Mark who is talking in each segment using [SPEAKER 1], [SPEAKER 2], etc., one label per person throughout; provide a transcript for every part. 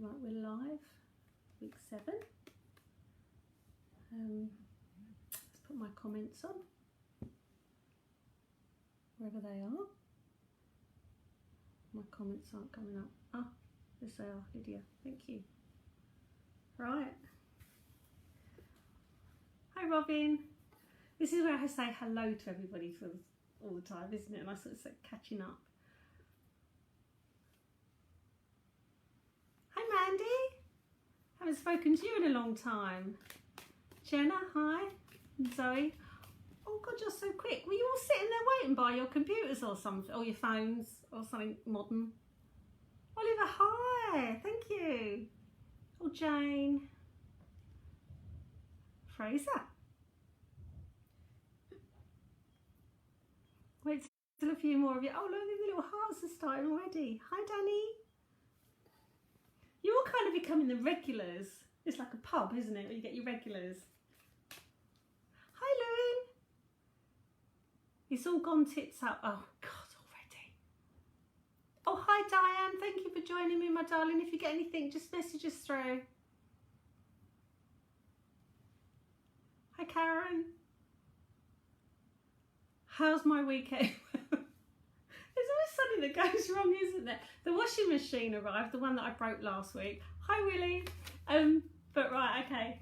[SPEAKER 1] Right, we're live, week 7. Let's put my comments on, wherever they are. My comments aren't coming up. Ah, yes they are, Lydia, thank you. Right. Hi Robin. This is where I say hello to everybody for all the time, isn't it? And I sort of catching up. Hi Mandy. Haven't spoken to you in a long time. Jenna, hi. And Zoe. Oh God, you're so quick. Were you all sitting there waiting by your computers or something, or your phones, or something modern? Oliver, hi. Thank you. Oh, Jane. Fraser. Wait till a few more of you. Oh, look, the little hearts are starting already. Hi, Danny. You're all kind of becoming the regulars. It's like a pub, isn't it, where you get your regulars. Hi, Louie. It's all gone tits up. Oh, God, already. Oh, hi, Diane. Thank you for joining me, my darling. If you get anything, just message us through. Hi, Karen. How's my weekend? There's always something that goes wrong, isn't there? The washing machine arrived, the one that I broke last week. Hi, Willie. But right, okay.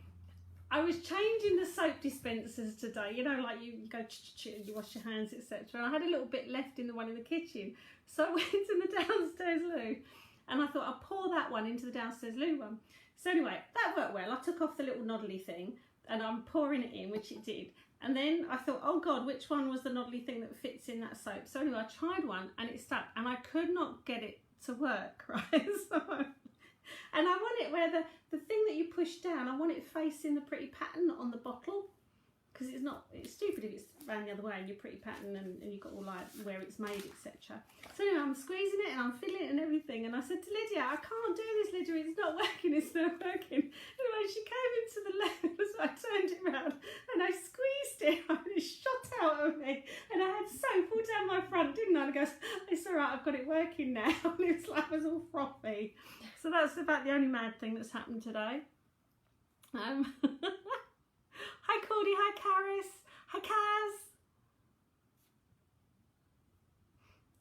[SPEAKER 1] I was changing the soap dispensers today. You know, like you go and you wash your hands, etc. And I had a little bit left in the one in the kitchen. So I went to the downstairs loo and I thought I'll pour that one into the downstairs loo one. So anyway, that worked well. I took off the little noddly thing and I'm pouring it in, which it did. And then I thought, oh God, which one was the noddly thing that fits in that soap? So anyway, I tried one and it stuck and I could not get it to work, right? So, and I want it where the thing that you push down, I want it facing the pretty pattern on the bottle. Because it's stupid if it's round the other way and your pretty pattern and you've got all like where it's made, etc. So anyway, I'm squeezing it and I'm filling it and everything. And I said to Lydia, I can't do this, Lydia, it's not working, it's not working. Anyway, she came into the left, so I turned it around and I squeezed it and it shot out of me. And I had soap all down my front, didn't I? And I goes, it's all right, I've got it working now. And it was like, it was all frothy. So that's about the only mad thing that's happened today. Hi Cordy, hi Caris, hi Kaz.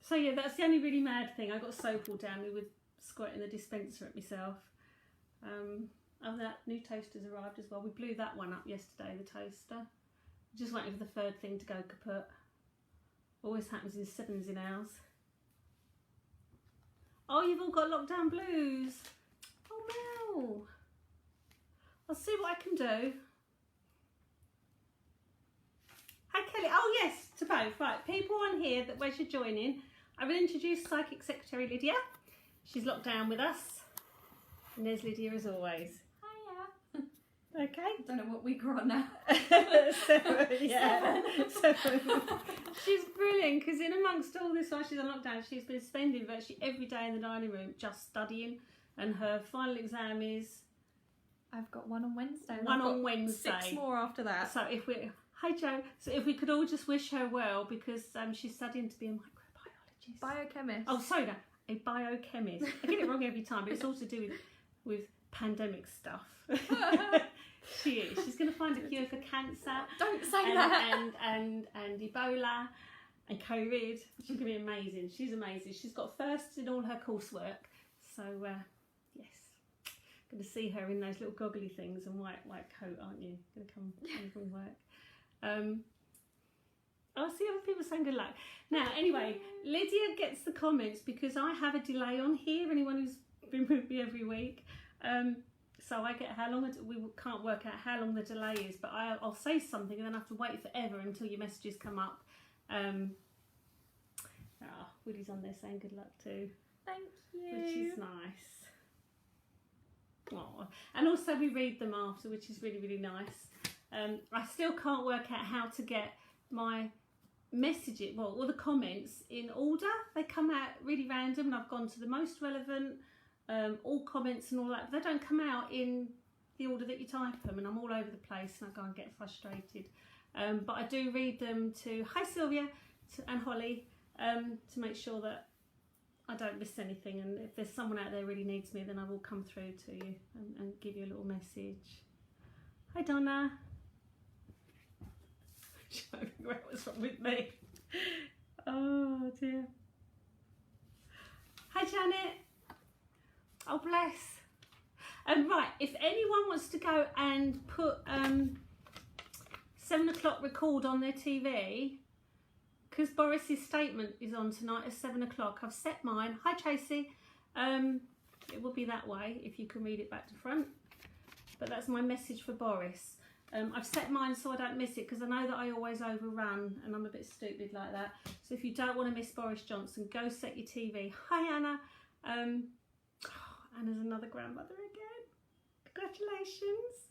[SPEAKER 1] So yeah, that's the only really mad thing. I got soap all down me with squirting the dispenser at myself. Oh, that new toaster's arrived as well. We blew that one up yesterday, the toaster. Just waiting for the third thing to go kaput. Always happens in 7s in ours. Oh, you've all got lockdown blues. Oh no. I'll see what I can do. Hi Kelly. Oh yes, to both. Right, people on here that where's you joining. I will introduce Psychic Secretary Lydia. She's locked down with us. And there's Lydia as always.
[SPEAKER 2] Hiya.
[SPEAKER 1] Okay.
[SPEAKER 2] I don't know what week we're on now.
[SPEAKER 1] 7, yeah. 7. She's brilliant because in amongst all this while she's on lockdown, she's been spending virtually every day in the dining room just studying. And her final exam is?
[SPEAKER 2] I've got one on Wednesday.
[SPEAKER 1] One on Wednesday.
[SPEAKER 2] 6 more after that.
[SPEAKER 1] So if we, hi Jo, so if we could all just wish her well because she's studying to be a microbiologist.
[SPEAKER 2] Biochemist.
[SPEAKER 1] Oh, sorry, no, a biochemist. I get it wrong every time, but it's all to do with pandemic stuff. She is. She's going to find a cure for cancer.
[SPEAKER 2] Don't say that.
[SPEAKER 1] And Ebola and COVID. She's going to be amazing. She's amazing. She's got firsts in all her coursework. So, yes. Going to see her in those little goggly things and white coat, aren't you? Going to come from work. I see other people saying good luck. Now, anyway, Lydia gets the comments because I have a delay on here. Anyone who's been with me every week. So I get how long we can't work out how long the delay is, but I'll say something and then I have to wait forever until your messages come up. Woody's on there saying good luck too.
[SPEAKER 2] Thank you.
[SPEAKER 1] Which is nice. Oh, and also we read them after, which is really, really nice. I still can't work out how to get my messages, well, all the comments in order. They come out really random and I've gone to the most relevant, all comments and all that. But they don't come out in the order that you type them and I'm all over the place and I go and get frustrated. But I do read them to, hi Sylvia and Holly, to make sure that I don't miss anything, and if there's someone out there who really needs me, then I will come through to you and give you a little message. Hi Donna. Trying to figure out what's wrong with me. Oh dear. Hi Janet. Oh bless. Right, if anyone wants to go and put 7 o'clock record on their TV, because Boris's statement is on tonight at 7 o'clock. I've set mine. Hi Tracy. It will be that way if you can read it back to front. But that's my message for Boris. I've set mine so I don't miss it, because I know that I always overrun and I'm a bit stupid like that. So if you don't want to miss Boris Johnson, go set your TV. Hi Anna. Anna's another grandmother again. Congratulations.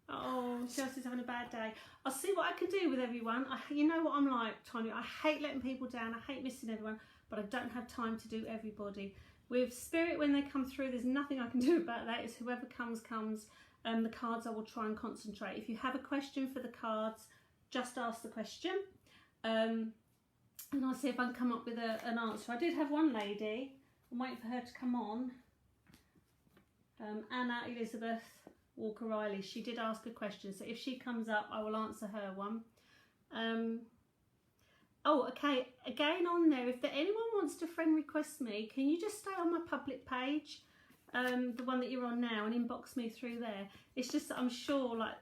[SPEAKER 1] Oh, Chelsea's having a bad day. I'll see what I can do with everyone. You know what I'm like, Tanya. I hate letting people down. I hate missing everyone, but I don't have time to do everybody. With Spirit, when they come through, there's nothing I can do about that. It's whoever comes. The cards I will try and concentrate. If you have a question for the cards, just ask the question. And I'll see if I can come up with an answer. I did have one lady. I'm waiting for her to come on. Anna Elizabeth Walker Riley. She did ask a question, so if she comes up, I will answer her one. Oh, okay. Again on there, if anyone wants to friend request me, can you just stay on my public page, the one that you're on now, and inbox me through there? It's just that I'm sure, like,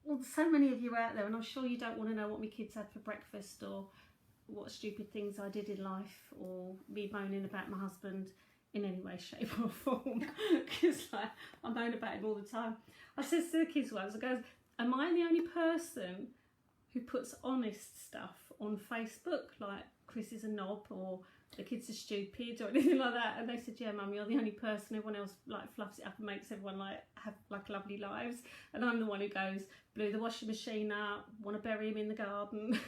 [SPEAKER 1] well, so many of you out there, and I'm sure you don't want to know what my kids had for breakfast, or what stupid things I did in life, or me moaning about my husband in any way, shape or form, because like, I moan about him all the time. I said to the kids once, I goes, am I the only person who puts honest stuff on Facebook, like Chris is a knob, or the kids are stupid, or anything like that? And they said, yeah mum, you're the only person. Everyone else like fluffs it up and makes everyone like have like lovely lives, and I'm the one who goes, blew the washing machine up, want to bury him in the garden.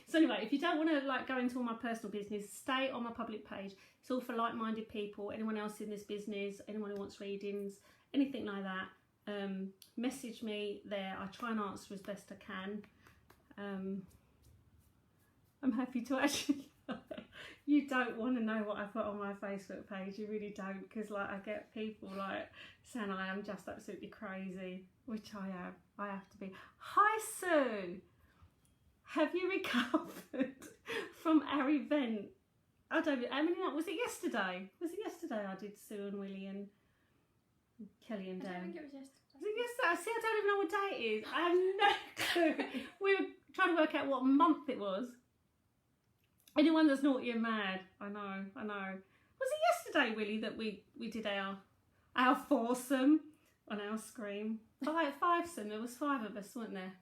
[SPEAKER 1] So anyway, if you don't want to like go into all my personal business, stay on my public page. It's all for like-minded people, anyone else in this business, anyone who wants readings, anything like that. Message me there. I try and answer as best I can. I'm happy to actually you don't want to know what I put on my Facebook page, you really don't, because like I get people like saying I am just absolutely crazy, which I am. I have to be. Hi Sue, have you recovered from our event? I don't know, how many nights was it yesterday? Was it yesterday I did Sue and Willie and Kelly and Dan?
[SPEAKER 2] I don't think it was yesterday.
[SPEAKER 1] Was it yesterday? See, I don't even know what day it is. I have no clue. We were trying to work out what month it was. Anyone that's naughty and mad, I know. Was it yesterday, Willie, that we did our foursome on our scream? Fivesome. There was 5 of us, weren't there?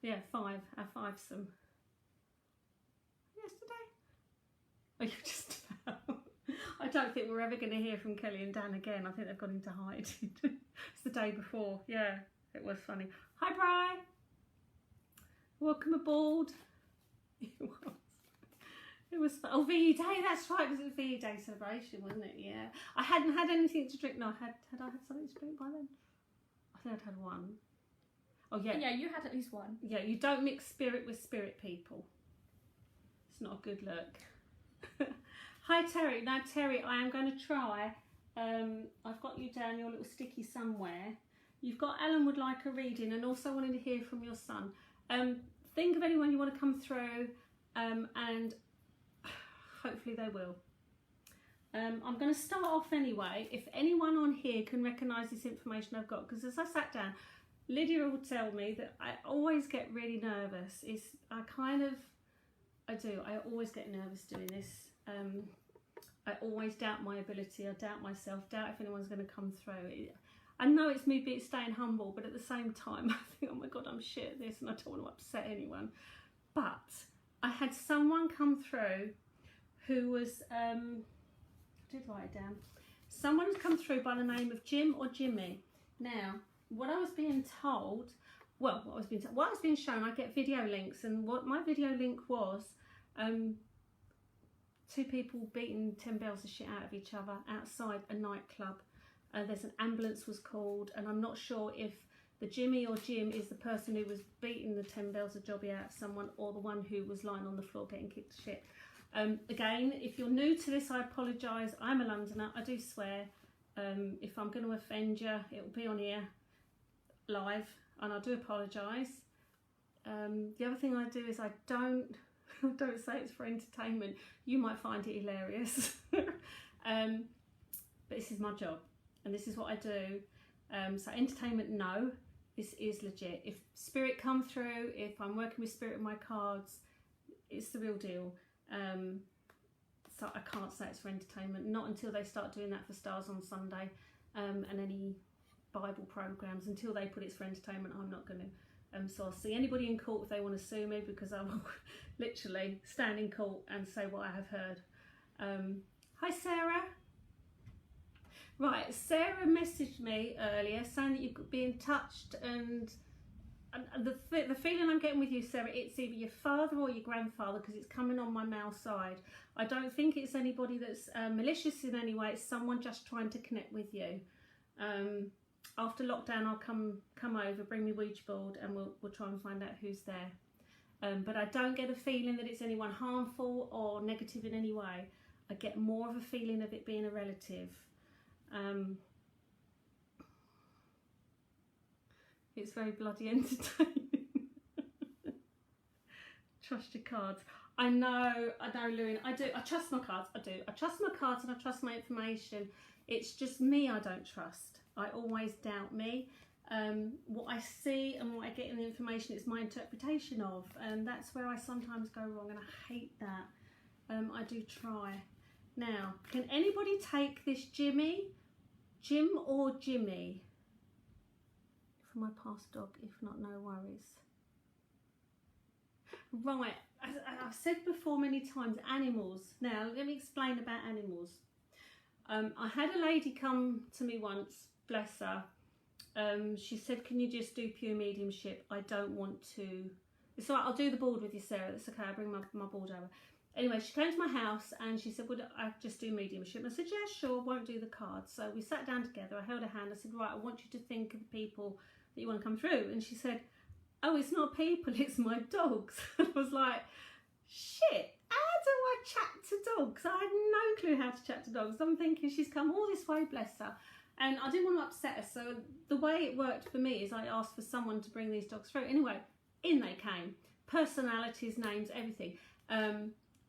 [SPEAKER 1] Yeah, 5. Our fivesome. Yesterday? Oh, you just about. I don't think we're ever going to hear from Kelly and Dan again. I think they've gone into hiding. It's the day before. Yeah, it was funny. Hi, Bri. Welcome aboard. It was fun. Oh, VE Day, that's right, because it was VE Day celebration, wasn't it? Yeah. I hadn't had anything to drink. No, had I had something to drink by then? I think I'd had one. Oh, yeah.
[SPEAKER 2] Yeah, you had at least one.
[SPEAKER 1] Yeah, you don't mix spirit with spirit, people. It's not a good look. Hi, Terry. Now, Terry, I am going to try. I've got you down your little sticky somewhere. You've got Alan would like a reading, and also wanted to hear from your son. Think of anyone you want to come through, and hopefully they will. I'm going to start off anyway. If anyone on here can recognise this information I've got, because as I sat down, Lydia will tell me that I always get really nervous. I always get nervous doing this. I always doubt my ability. I doubt myself, doubt if anyone's going to come through. I know it's me staying humble, but at the same time, I think, oh my God, I'm shit at this and I don't want to upset anyone. But I had someone come through who was, I did write it down. Someone's come through by the name of Jim or Jimmy. Now, what I was being told, what I was being shown, I get video links, and what my video link was, 2 people beating 10 bells of shit out of each other outside a nightclub. There's an ambulance was called, and I'm not sure if the Jimmy or Jim is the person who was beating the 10 bells of jobby out of someone, or the one who was lying on the floor getting kicked to shit. Again, if you're new to this, I apologise. I'm a Londoner. I do swear. If I'm going to offend you, it will be on here live, and I do apologise. The other thing I do is I don't say it's for entertainment. You might find it hilarious. But this is my job, and this is what I do. So entertainment, no. This is legit. If spirit come through, if I'm working with spirit with my cards, it's the real deal. So I can't say it's for entertainment, not until they start doing that for Stars on Sunday, and any Bible programs. Until they put it's for entertainment, I'm not going to. So I'll see anybody in court if they want to sue me, because I will literally stand in court and say what I have heard. Hi Sarah. Right, Sarah messaged me earlier saying that you're being touched, and the feeling I'm getting with you, Sarah, it's either your father or your grandfather, because it's coming on my male side. I don't think it's anybody that's malicious in any way. It's someone just trying to connect with you. After lockdown, I'll come over, bring me Ouija board, and we'll try and find out who's there. But I don't get a feeling that it's anyone harmful or negative in any way. I get more of a feeling of it being a relative. It's very bloody entertaining. Trust your cards. I know, Lewin. I do. I trust my cards. I do. I trust my cards and I trust my information. It's just me I don't trust. I always doubt me. What I see and what I get in the information is my interpretation of, and that's where I sometimes go wrong, and I hate that. I do try. Now, can anybody take this Jim or Jimmy? For my past dog, if not, no worries. Right, as I've said before many times, animals. Now, let me explain about animals. I had a lady come to me once, bless her. She said, can you just do pure mediumship? I don't want to. It's all right, I'll do the board with you, Sarah. That's okay, I'll bring my board over. Anyway, she came to my house and she said, would I just do mediumship? And I said, yeah, sure, won't do the cards. So we sat down together, I held her hand, I said, right, I want you to think of the people that you want to come through. And she said, oh, it's not people, it's my dogs. I was like, shit, how do I chat to dogs? I had no clue how to chat to dogs. I'm thinking she's come all this way, bless her. And I didn't want to upset her. So the way it worked for me is I asked for someone to bring these dogs through. Anyway, in they came. Personalities, names, everything.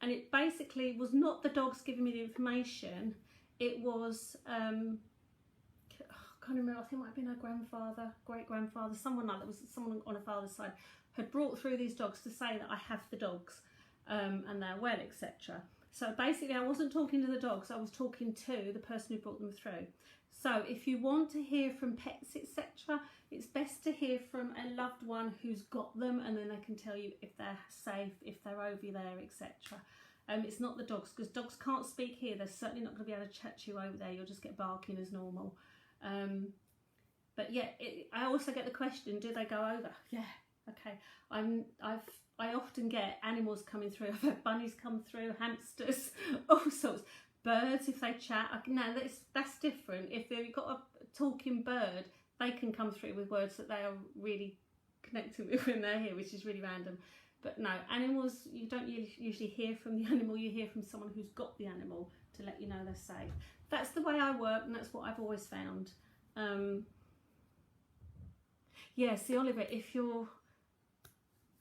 [SPEAKER 1] And it basically was not the dogs giving me the information. It was, I can't remember, I think it might have been her grandfather, great-grandfather, someone like that, was someone on her father's side, had brought through these dogs to say that I have the dogs, and they're well, etc. So basically I wasn't talking to the dogs, I was talking to the person who brought them through. So if you want to hear from pets, etc., it's best to hear from a loved one who's got them, and then they can tell you if they're safe, if they're over there, etc. It's not the dogs, because dogs can't speak here. They're certainly not going to be able to chat to you over there. You'll just get barking as normal. But yeah, I also get the question, do they go over? Yeah, okay. I often get animals coming through. I've had bunnies come through, hamsters, all sorts. Birds, if they chat, no, that's different. If they've got a talking bird, they can come through with words that they are really connecting with when they're here, which is really random. But no, animals, you don't usually hear from the animal, you hear from someone who's got the animal to let you know they're safe. That's the way I work, and that's what I've always found. Yeah, see, Oliver,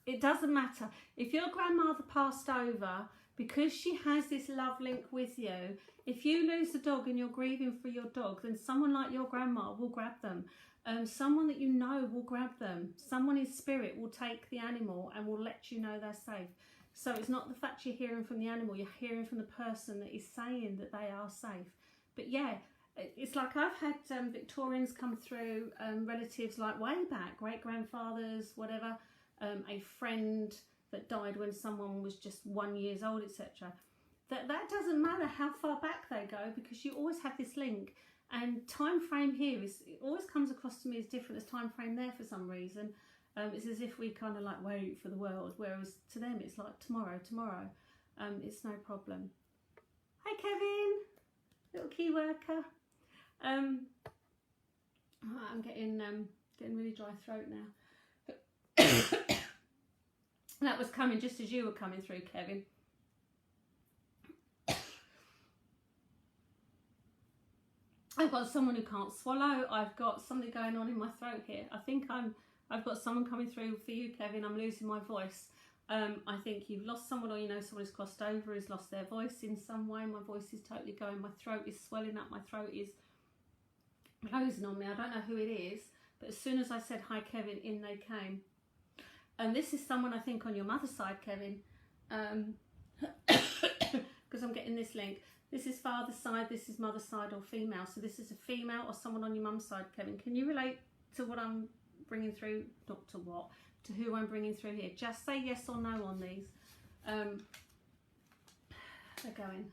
[SPEAKER 1] it doesn't matter. If your grandmother passed over, because she has this love link with you, if you lose the dog and you're grieving for your dog, then someone like your grandma will grab them. Someone that you know will grab them. Someone in spirit will take the animal and will let you know they're safe. So it's not the fact you're hearing from the animal, you're hearing from the person that is saying that they are safe. But yeah, it's like I've had Victorians come through, relatives like way back, great-grandfathers, whatever, a friend that died when someone was just 1 year old, etc. That doesn't matter how far back they go, because you always have this link. And time frame here it always comes across to me as different as time frame there for some reason. It's as if we kind of like wait for the world, whereas to them it's like tomorrow. It's no problem. Hi Kevin, little key worker. I'm getting really dry throat now. That was coming just as you were coming through, Kevin. I've got someone who can't swallow. I've got something going on in my throat here. I think I've got someone coming through for you, Kevin. I'm losing my voice. I think you've lost someone, or you know someone who's crossed over, has lost their voice in some way. My voice is totally going. My throat is swelling up. My throat is closing on me. I don't know who it is, but as soon as I said hi, Kevin, in they came. And this is someone I think on your mother's side, Kevin, because I'm getting this link. This is father's side, this is mother's side, or female. So this is a female or someone on your mum's side, Kevin. Can you relate to what I'm bringing through? Not to what, to who I'm bringing through here. Just say yes or no on these. They're going.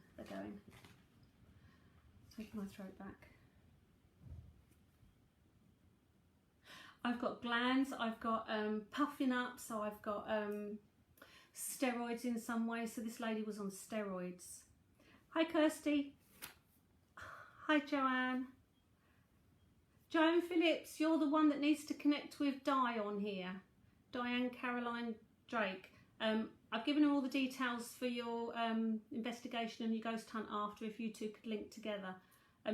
[SPEAKER 1] Take my throat back. I've got glands, I've got puffing up, so I've got steroids in some way. So this lady was on steroids. Hi Kirsty. Hi Joanne. Joan Phillips, you're the one that needs to connect with Di on here. Diane Caroline Drake. I've given her all the details for your investigation and your ghost hunt after, if you two could link together.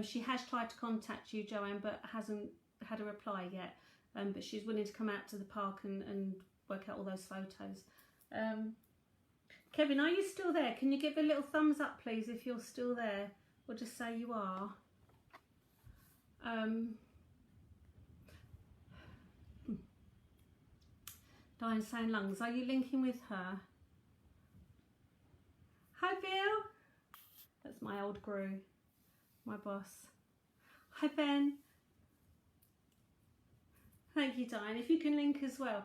[SPEAKER 1] She has tried to contact you, Joanne, but hasn't had a reply yet. But she's willing to come out to the park and work out all those photos. Kevin, are you still there? Can you give a little thumbs up, please, if you're still there? Or just say you are. Diane saying lungs. Are you linking with her? Hi, Bill. That's my old guru, my boss. Hi, Ben. Thank you, Diane. If you can link as well.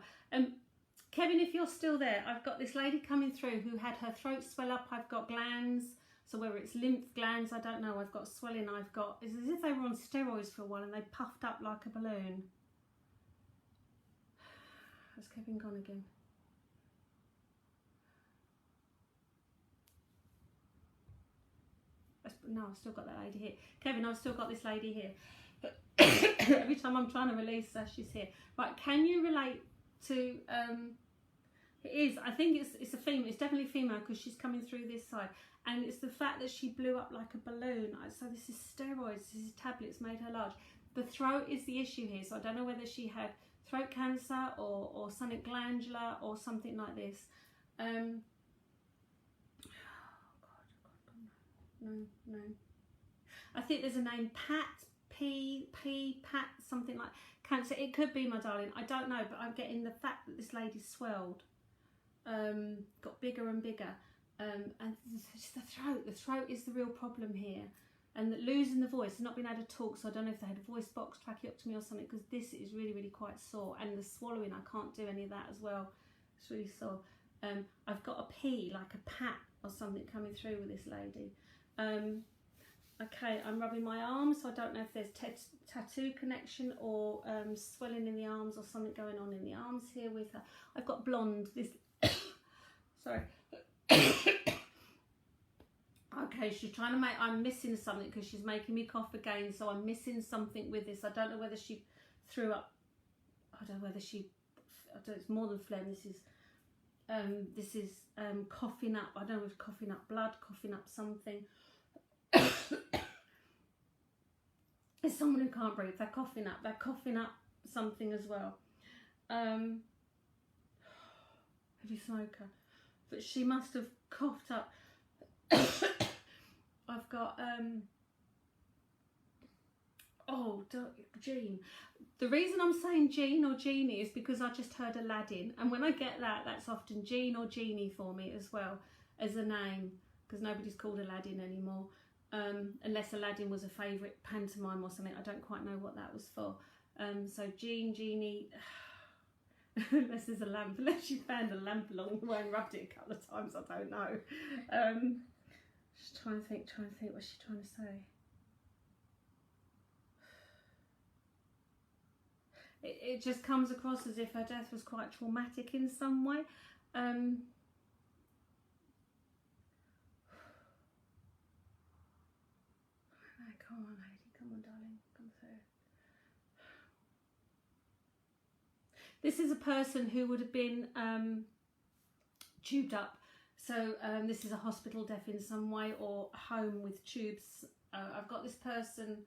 [SPEAKER 1] Kevin, if you're still there, I've got this lady coming through who had her throat swell up. I've got glands, so whether it's lymph glands, I don't know. I've got swelling. It's as if they were on steroids for a while and they puffed up like a balloon. Has Kevin gone again? No, I've still got that lady here. Kevin, I've still got this lady here. But every time I'm trying to release her, she's here. Right, can you relate to it is, I think it's a female, it's definitely female because she's coming through this side, and it's the fact that she blew up like a balloon. So this is steroids, this is tablets made her large. The throat is the issue here, so I don't know whether she had throat cancer or something glandular or something like this. Oh God, no. I think there's a name, Pat, Pat, something like cancer. It could be, my darling, I don't know, but I'm getting the fact that this lady swelled, got bigger and bigger, and it's the throat is the real problem here, and that losing the voice, not being able to talk. So I don't know if they had a voice box tracheotomy or something, because this is really quite sore, and the swallowing, I can't do any of that as well. It's really sore. I've got a P, like a pat or something coming through with this lady. Okay, I'm rubbing my arms, so I don't know if there's tattoo connection or swelling in the arms or something going on in the arms here with her. I've got blonde, this, sorry. Okay, she's trying to make, I'm missing something because she's making me cough again, so I'm missing something with this. I don't know whether she threw up, I don't know whether she, I don't, it's more than phlegm, this is coughing up, I don't know if it's coughing up blood, coughing up something. It's someone who can't breathe, they're coughing up something as well. Heavy smoker, but she must have coughed up. I've got Jean. The reason I'm saying Jean or Jeannie is because I just heard Aladdin, and when I get that, that's often Jean or Jeannie for me as well as a name, because nobody's called Aladdin anymore. Unless Aladdin was a favourite pantomime or something, I don't quite know what that was for. So Jean, Jeannie, unless there's a lamp, unless you found a lamp along the way and rubbed it a couple of times, I don't know. Just trying to think, what's she trying to say? It just comes across as if her death was quite traumatic in some way. Come on, lady, come on, darling, come through. This is a person who would have been tubed up. So this is a hospital death in some way, or home with tubes. I've got this person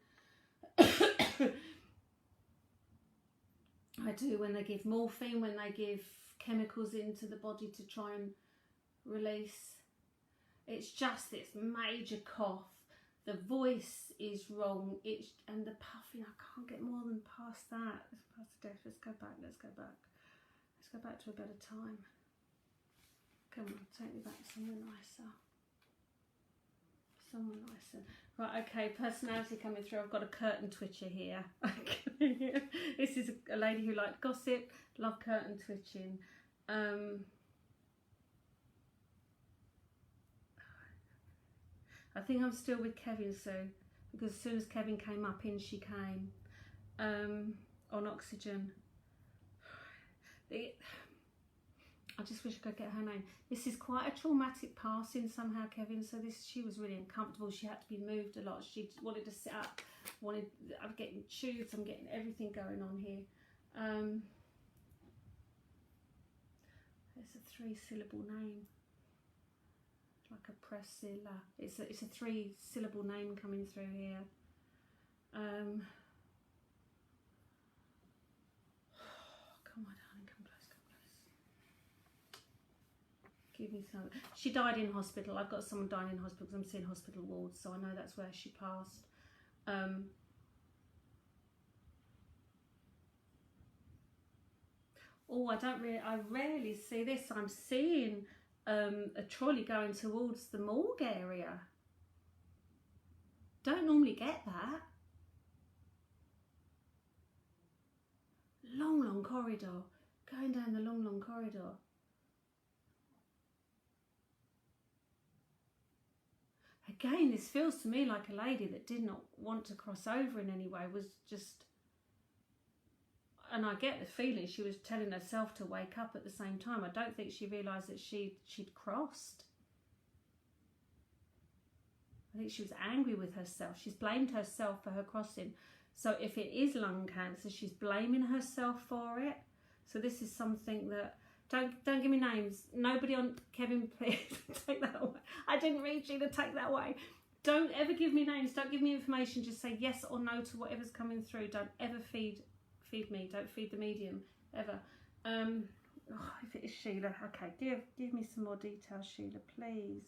[SPEAKER 1] I do when they give morphine, when they give chemicals into the body to try and release. It's just this major cough. The voice is wrong. And the puffing. I can't get more than past that. It's past the death. Let's go back. Let's go back. Let's go back to a better time. Come on, take me back somewhere nicer. Somewhere nicer. Right, okay, personality coming through. I've got a curtain twitcher here. This is a lady who liked gossip, loved curtain twitching. I think I'm still with Kevin, Sue, because as soon as Kevin came up, in she came. On oxygen. I just wish I could get her name. This is quite a traumatic passing somehow, Kevin. So she was really uncomfortable. She had to be moved a lot. She wanted to sit up. I'm getting tubes. I'm getting everything going on here. It's a 3-syllable name. Like a Priscilla. It's a 3-syllable name coming through here. Come on, darling, come close, come close. Give me some. She died in hospital. I've got someone dying in hospital because I'm seeing hospital wards, so I know that's where she passed. Oh, I rarely see this. I'm seeing a trolley going towards the morgue area. Don't normally get that. Long corridor. Going down the long corridor. Again, this feels to me like a lady that did not want to cross over in any way, was just... And I get the feeling she was telling herself to wake up at the same time. I don't think she realised that she'd crossed. I think she was angry with herself. She's blamed herself for her crossing. So if it is lung cancer, she's blaming herself for it. So this is something that... Don't give me names. Nobody on... Kevin, please take that away. I didn't read you to take that away. Don't ever give me names. Don't give me information. Just say yes or no to whatever's coming through. Don't ever feed me. Don't feed the medium ever. If it is Sheila, okay, give me some more details, Sheila, please.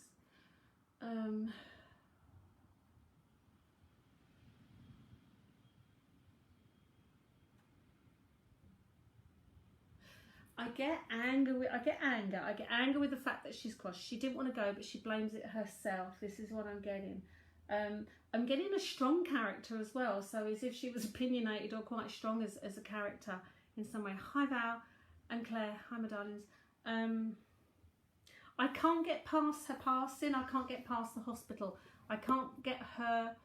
[SPEAKER 1] I get anger with the fact that she's crossed. She didn't want to go, but she blames it herself. This is what I'm getting. I'm getting a strong character as well, so as if she was opinionated or quite strong as a character in some way. Hi Val and Claire, hi my darlings. I can't get past her passing. I can't get past the hospital. I can't get her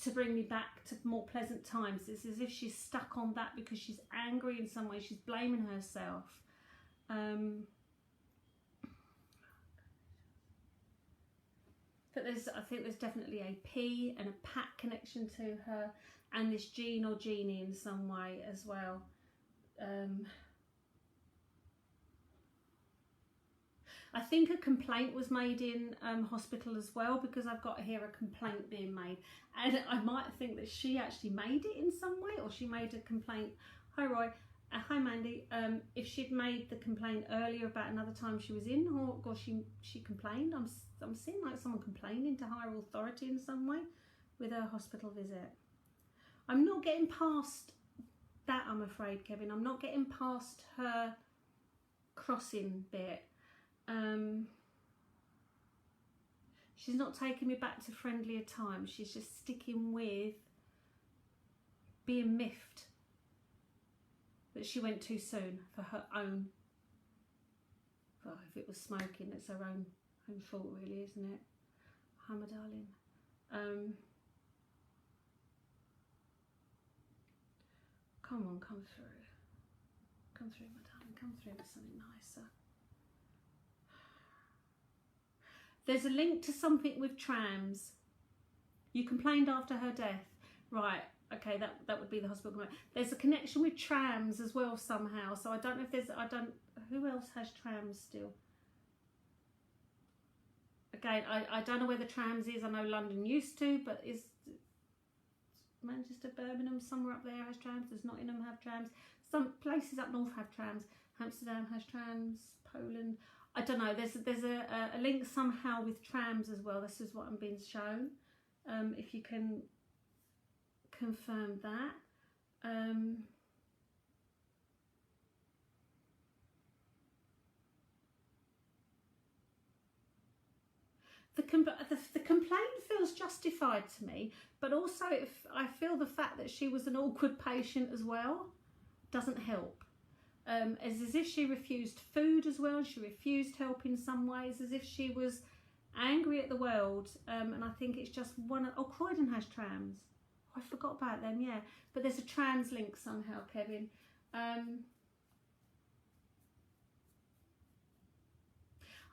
[SPEAKER 1] to bring me back to more pleasant times. It's as if she's stuck on that because she's angry in some way. She's blaming herself. But I think there's definitely a P and a Pat connection to her, and this Jean or Jeannie in some way as well. I think a complaint was made in hospital as well, because I've got here a complaint being made, and I might think that she actually made it in some way, or she made a complaint. Hi Roy, hi Mandy. If she'd made the complaint earlier about another time she was in, or she complained. I'm seeing like someone complaining to higher authority in some way with her hospital visit. I'm not getting past that, I'm afraid, Kevin. I'm not getting past her crossing bit. She's not taking me back to friendlier times. She's just sticking with being miffed that she went too soon for her own. Well, if it was smoking, it's her own fault, really, isn't it? Hi, my darling. Come on, come through. Come through, my darling. Come through with something nicer. There's a link to something with trams. You complained after her death. Right, okay, that would be the hospital. There's a connection with trams as well somehow. So I don't know if there's, who else has trams still? Again, I don't know where the trams is. I know London used to, but Manchester, Birmingham, somewhere up there has trams. Does Nottingham have trams? Some places up north have trams. Amsterdam has trams. Poland, I don't know. There's a link somehow with trams as well. This is what I'm being shown. If you can confirm that. The complaint feels justified to me, but also if I feel the fact that she was an awkward patient as well doesn't help. As if she refused food as well. She refused help in some ways, as if she was angry at the world. And I think it's just one. Oh, Croydon has trams. Oh, I forgot about them. Yeah, but there's a trans link somehow, Kevin.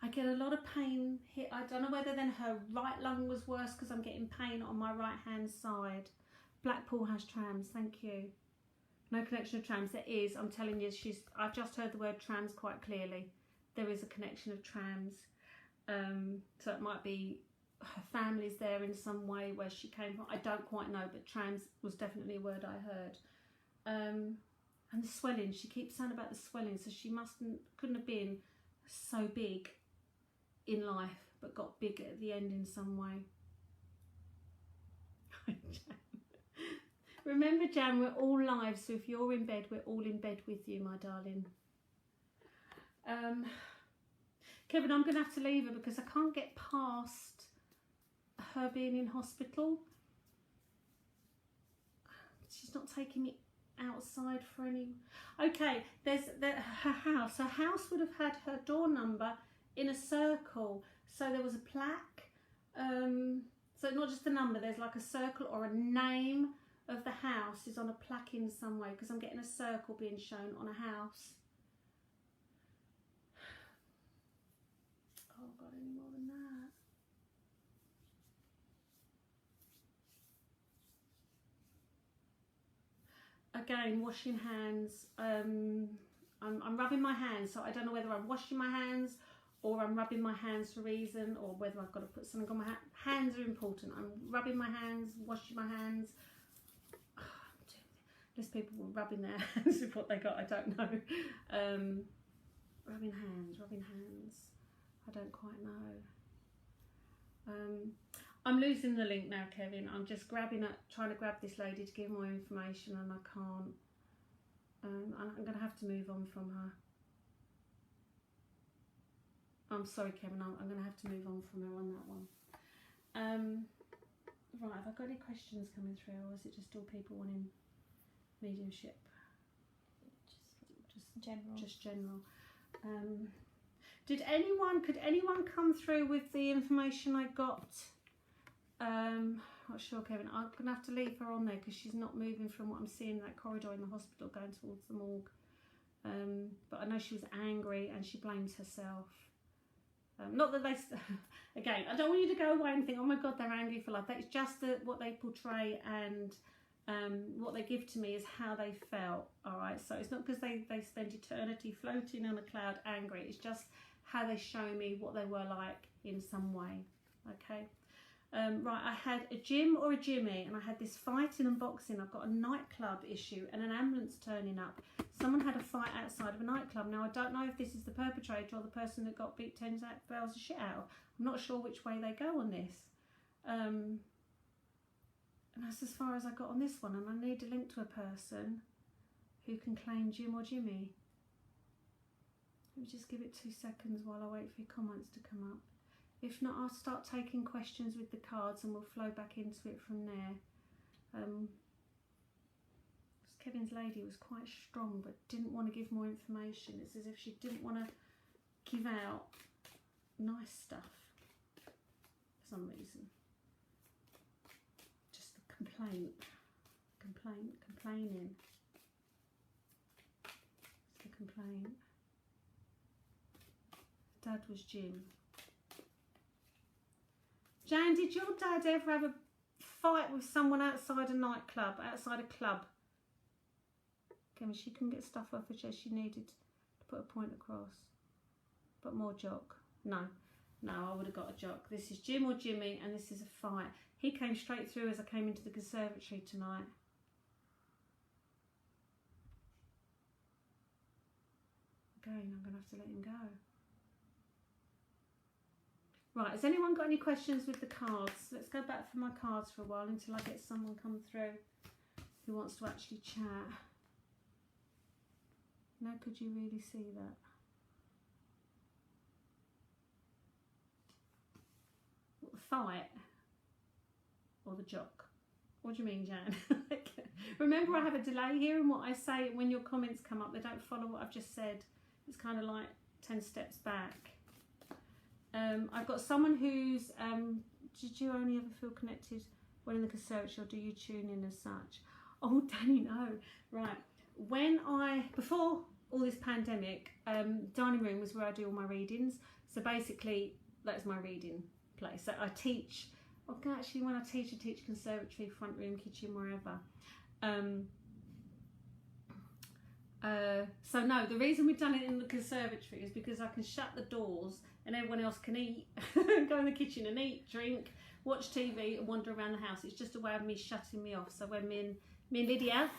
[SPEAKER 1] I get a lot of pain here. I don't know whether then her right lung was worse because I'm getting pain on my right hand side. Blackpool has trams, thank you. No connection of trams. There is, I'm telling you, I've just heard the word trams quite clearly. There is a connection of trams. So it might be her family's there in some way where she came from. I don't quite know, but trams was definitely a word I heard. And the swelling, she keeps saying about the swelling, so she couldn't have been so big in life, but got big at the end in some way. Remember, Jan, we're all live, so if you're in bed, we're all in bed with you, my darling. Kevin, I'm going to have to leave her because I can't get past her being in hospital. She's not taking me outside for any... Okay, there's her house. Her house would have had her door number in a circle. So there was a plaque. So not just a number, there's like a circle or a name of the house is on a plaque in some way, because I'm getting a circle being shown on a house. Oh God, any more than that? Again, washing hands. I'm rubbing my hands, so I don't know whether I'm washing my hands or I'm rubbing my hands for a reason, or whether I've got to put something on my hands are important. I'm rubbing my hands, washing my hands. Less people were rubbing their hands with what they got, I don't know. Rubbing hands. I don't quite know. I'm losing the link now, Kevin. I'm just trying to grab this lady to give more information, and I can't. I'm going to have to move on from her. I'm sorry, Kevin. I'm going to have to move on from her on that one. Right, have I got any questions coming through, or is it just all people wanting mediumship?
[SPEAKER 2] Just general.
[SPEAKER 1] Just general. Could anyone come through with the information I got? Not sure, Kevin. I'm going to have to leave her on there because she's not moving from what I'm seeing in that corridor in the hospital going towards the morgue. But I know she was angry and she blames herself. Not that they... Again, I don't want you to go away and think, oh my God, they're angry for life. That's just what they portray, and what they give to me is how they felt, all right? So it's not because they spend eternity floating on a cloud angry. It's just how they show me what they were like in some way, okay? Right, I had a gym or a Jimmy, and I had this fighting and boxing. I've got a nightclub issue and an ambulance turning up. Someone had a fight outside of a nightclub. Now, I don't know if this is the perpetrator or the person that got beat 10 bells of shit out. I'm not sure which way they go on this. And that's as far as I got on this one, and I need a link to a person who can claim Jim or Jimmy. Let me just give it 2 seconds while I wait for your comments to come up. If not, I'll start taking questions with the cards and we'll flow back into it from there. Kevin's lady was quite strong but didn't want to give more information. It's as if she didn't want to give out nice stuff for some reason. Just the complaining. It's the complaint. Dad was Jim. Jan, did your dad ever have a fight with someone outside a nightclub, outside a club? Okay, she couldn't get stuff off her chest. She needed to put a point across. But more jock. No. No, I would have got a jock. This is Jim or Jimmy, and this is a fight. He came straight through as I came into the conservatory tonight. Again, I'm going to have to let him go. Right, has anyone got any questions with the cards? Let's go back for my cards for a while until I get someone come through who wants to actually chat. Now, could you really see that? What, the fight? Or the jock? What do you mean, Jan? Remember, I have a delay here in what I say. When your comments come up, they don't follow what I've just said. It's kind of like 10 steps back. I've got someone who's, did you only ever feel connected when in the conservatory, or do you tune in as such? Oh, Danny, no. Right. Before all this pandemic, dining room was where I do all my readings. So basically, that's my reading place. So I teach, actually when I teach conservatory, front room, kitchen, wherever. So no, the reason we've done it in the conservatory is because I can shut the doors and everyone else can eat, go in the kitchen and eat, drink, watch TV and wander around the house. It's just a way of me shutting me off. So when me and Lydia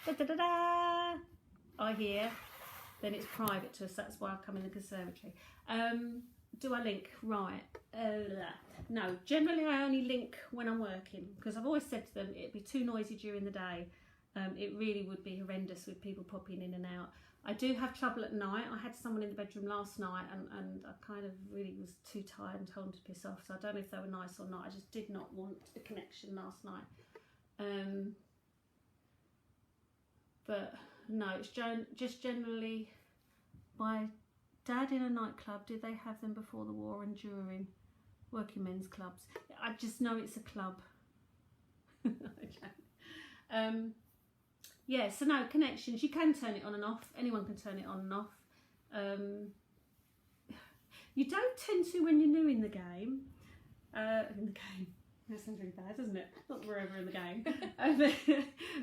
[SPEAKER 1] are here, then it's private to us. That's why I come in the conservatory. Do I link? Right. No, generally I only link when I'm working, because I've always said to them it'd be too noisy during the day. It really would be horrendous with people popping in and out. I do have trouble at night. I had someone in the bedroom last night and I kind of really was too tired and told them to piss off. So I don't know if they were nice or not. I just did not want a connection last night. But no, it's just generally, my dad in a nightclub, did they have them before the war and during? Working men's clubs. I just know it's a club. Yeah, so no, connections, you can turn it on and off. Anyone can turn it on and off. You don't tend to when you're new in the game. That sounds really bad, doesn't it? Not we're ever in the game.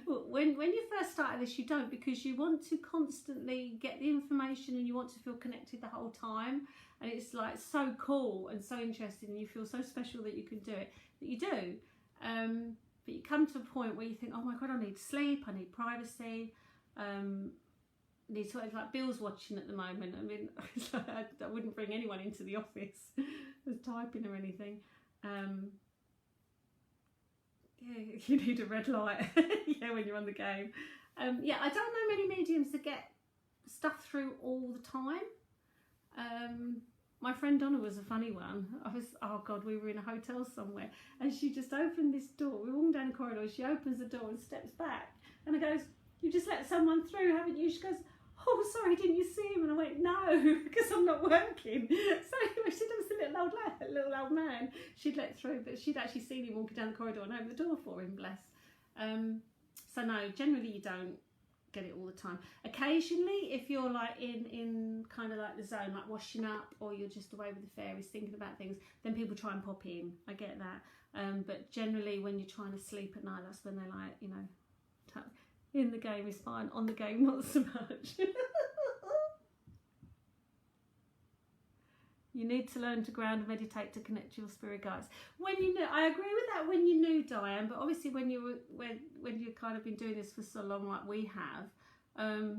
[SPEAKER 1] When you first started this, you don't, because you want to constantly get the information and you want to feel connected the whole time. And it's like so cool and so interesting, and you feel so special that you can do it, that you do. But you come to a point where you think, oh my God, I need sleep, I need privacy, I need sort of like Bill's watching at the moment. I mean, I wouldn't bring anyone into the office with typing or anything. Yeah, you need a red light. Yeah, when you're on the game. Yeah, I don't know many mediums that get stuff through all the time. My friend Donna was a funny one. Oh God, we were in a hotel somewhere and she just opened this door. We were walking down the corridor, she opens the door and steps back. And I goes, you just let someone through, haven't you? She goes, oh, sorry, didn't you see him? And I went, no, because I'm not working. So anyway, she was a little old man she'd let through, but she'd actually seen him walking down the corridor and opened the door for him, bless. So no, generally you don't get it all the time. Occasionally, if you're like in kind of like the zone, like washing up, or you're just away with the fairies thinking about things, then people try and pop in. I get that. But generally when you're trying to sleep at night, that's when they're like, you know, in the game is fine, on the game not so much. You need to learn to ground and meditate to connect to your spirit guides. When you know, I agree with that when you knew, Diane, but obviously when you've kind of been doing this for so long like we have, I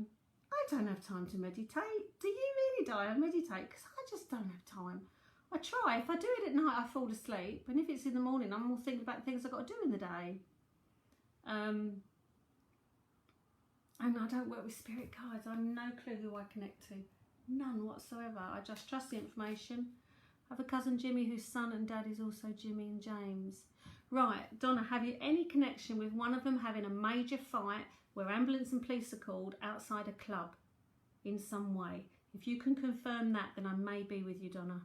[SPEAKER 1] don't have time to meditate. Do you really, Diane, meditate? Because I just don't have time. I try. If I do it at night, I fall asleep, and if it's in the morning, I'm all thinking about things I've got to do in the day. And I don't work with spirit guides. I have no clue who I connect to. None whatsoever. I just trust the information. I have a cousin Jimmy whose son and dad is also Jimmy and James. Right, Donna, have you any connection with one of them having a major fight where ambulance and police are called outside a club in some way? If you can confirm that, then I may be with you, Donna.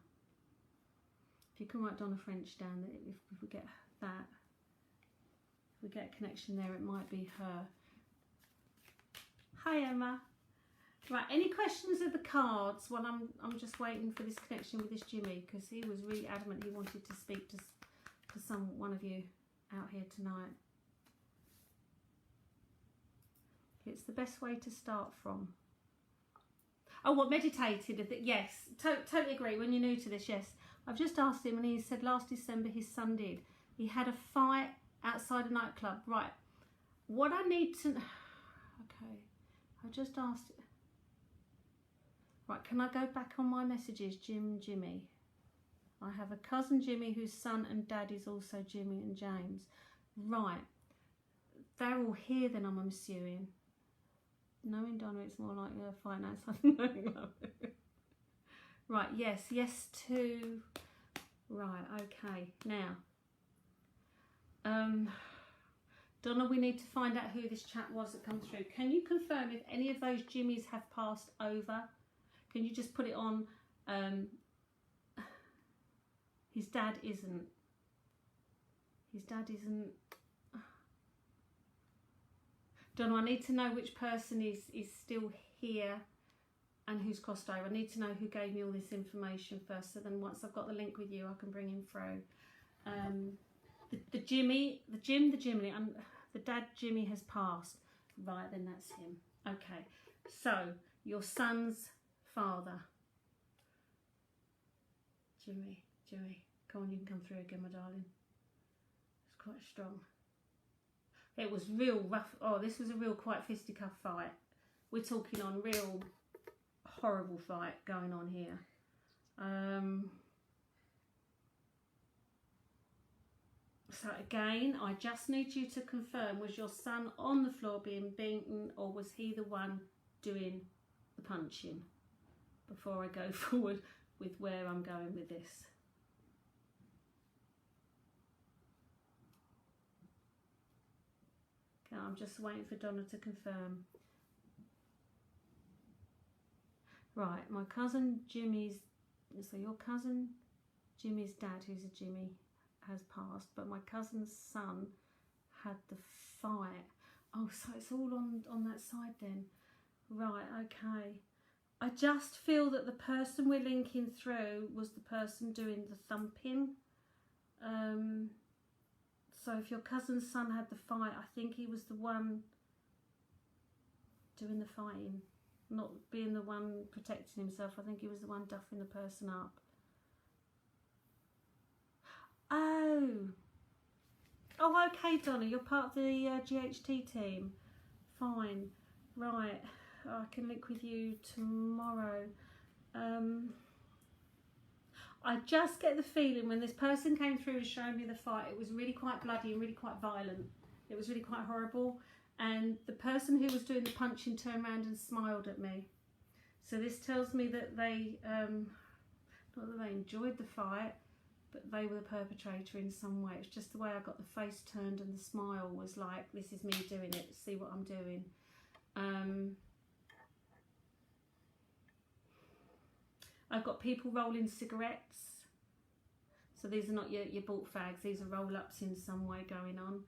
[SPEAKER 1] If you can write Donna French down, if we get that, if we get a connection there, it might be her. Hi, Emma. Right, any questions of the cards while I'm just waiting for this connection with this Jimmy, because he was really adamant he wanted to speak to one of you out here tonight. It's the best way to start from. Oh, what, meditated? Yes, totally agree. When you're new to this, yes. I've just asked him and he said last December his son did. He had a fight outside a nightclub. Right. What I need to... Okay. I just asked... Right, can I go back on my messages? Jimmy. I have a cousin Jimmy whose son and dad is also Jimmy and James. Right. They're all here then, I'm assuming. Knowing Donna, it's more like a finance. Right, yes to... Right, okay. Now, Donna, we need to find out who this chat was that comes through. Can you confirm if any of those Jimmys have passed over? Can you just put it on... his dad isn't. His dad isn't... Donna, I need to know which person is still here and who's crossed over. I need to know who gave me all this information first, so then once I've got the link with you, I can bring him through. The dad Jimmy has passed. Right, then that's him. Okay, so your son's father. Jimmy, come on, you can come through again, my darling. It's quite strong. It was real rough. Oh, this was a real quite fisticuff fight. We're talking on real horrible fight going on here. So again, I just need you to confirm, was your son on the floor being beaten or was he the one doing the punching? Before I go forward with where I'm going with this. Okay, I'm just waiting for Donna to confirm. Right, my cousin Jimmy's, so your cousin Jimmy's dad, who's a Jimmy, has passed, but my cousin's son had the fight. Oh, so it's all on that side then. Right, okay. I just feel that the person we're linking through was the person doing the thumping. So if your cousin's son had the fight, I think he was the one doing the fighting, not being the one protecting himself. I think he was the one duffing the person up. Oh, okay, Donna, you're part of the GHT team. Fine, right. I can link with you tomorrow. I just get the feeling when this person came through and showed me the fight, it was really quite bloody and really quite violent. It was really quite horrible. And the person who was doing the punching turned around and smiled at me. So this tells me that they, not that they enjoyed the fight, but they were the perpetrator in some way. It's just the way I got the face turned and the smile was like, this is me doing it, see what I'm doing. I've got people rolling cigarettes. So these are not your bought fags, these are roll-ups in some way going on.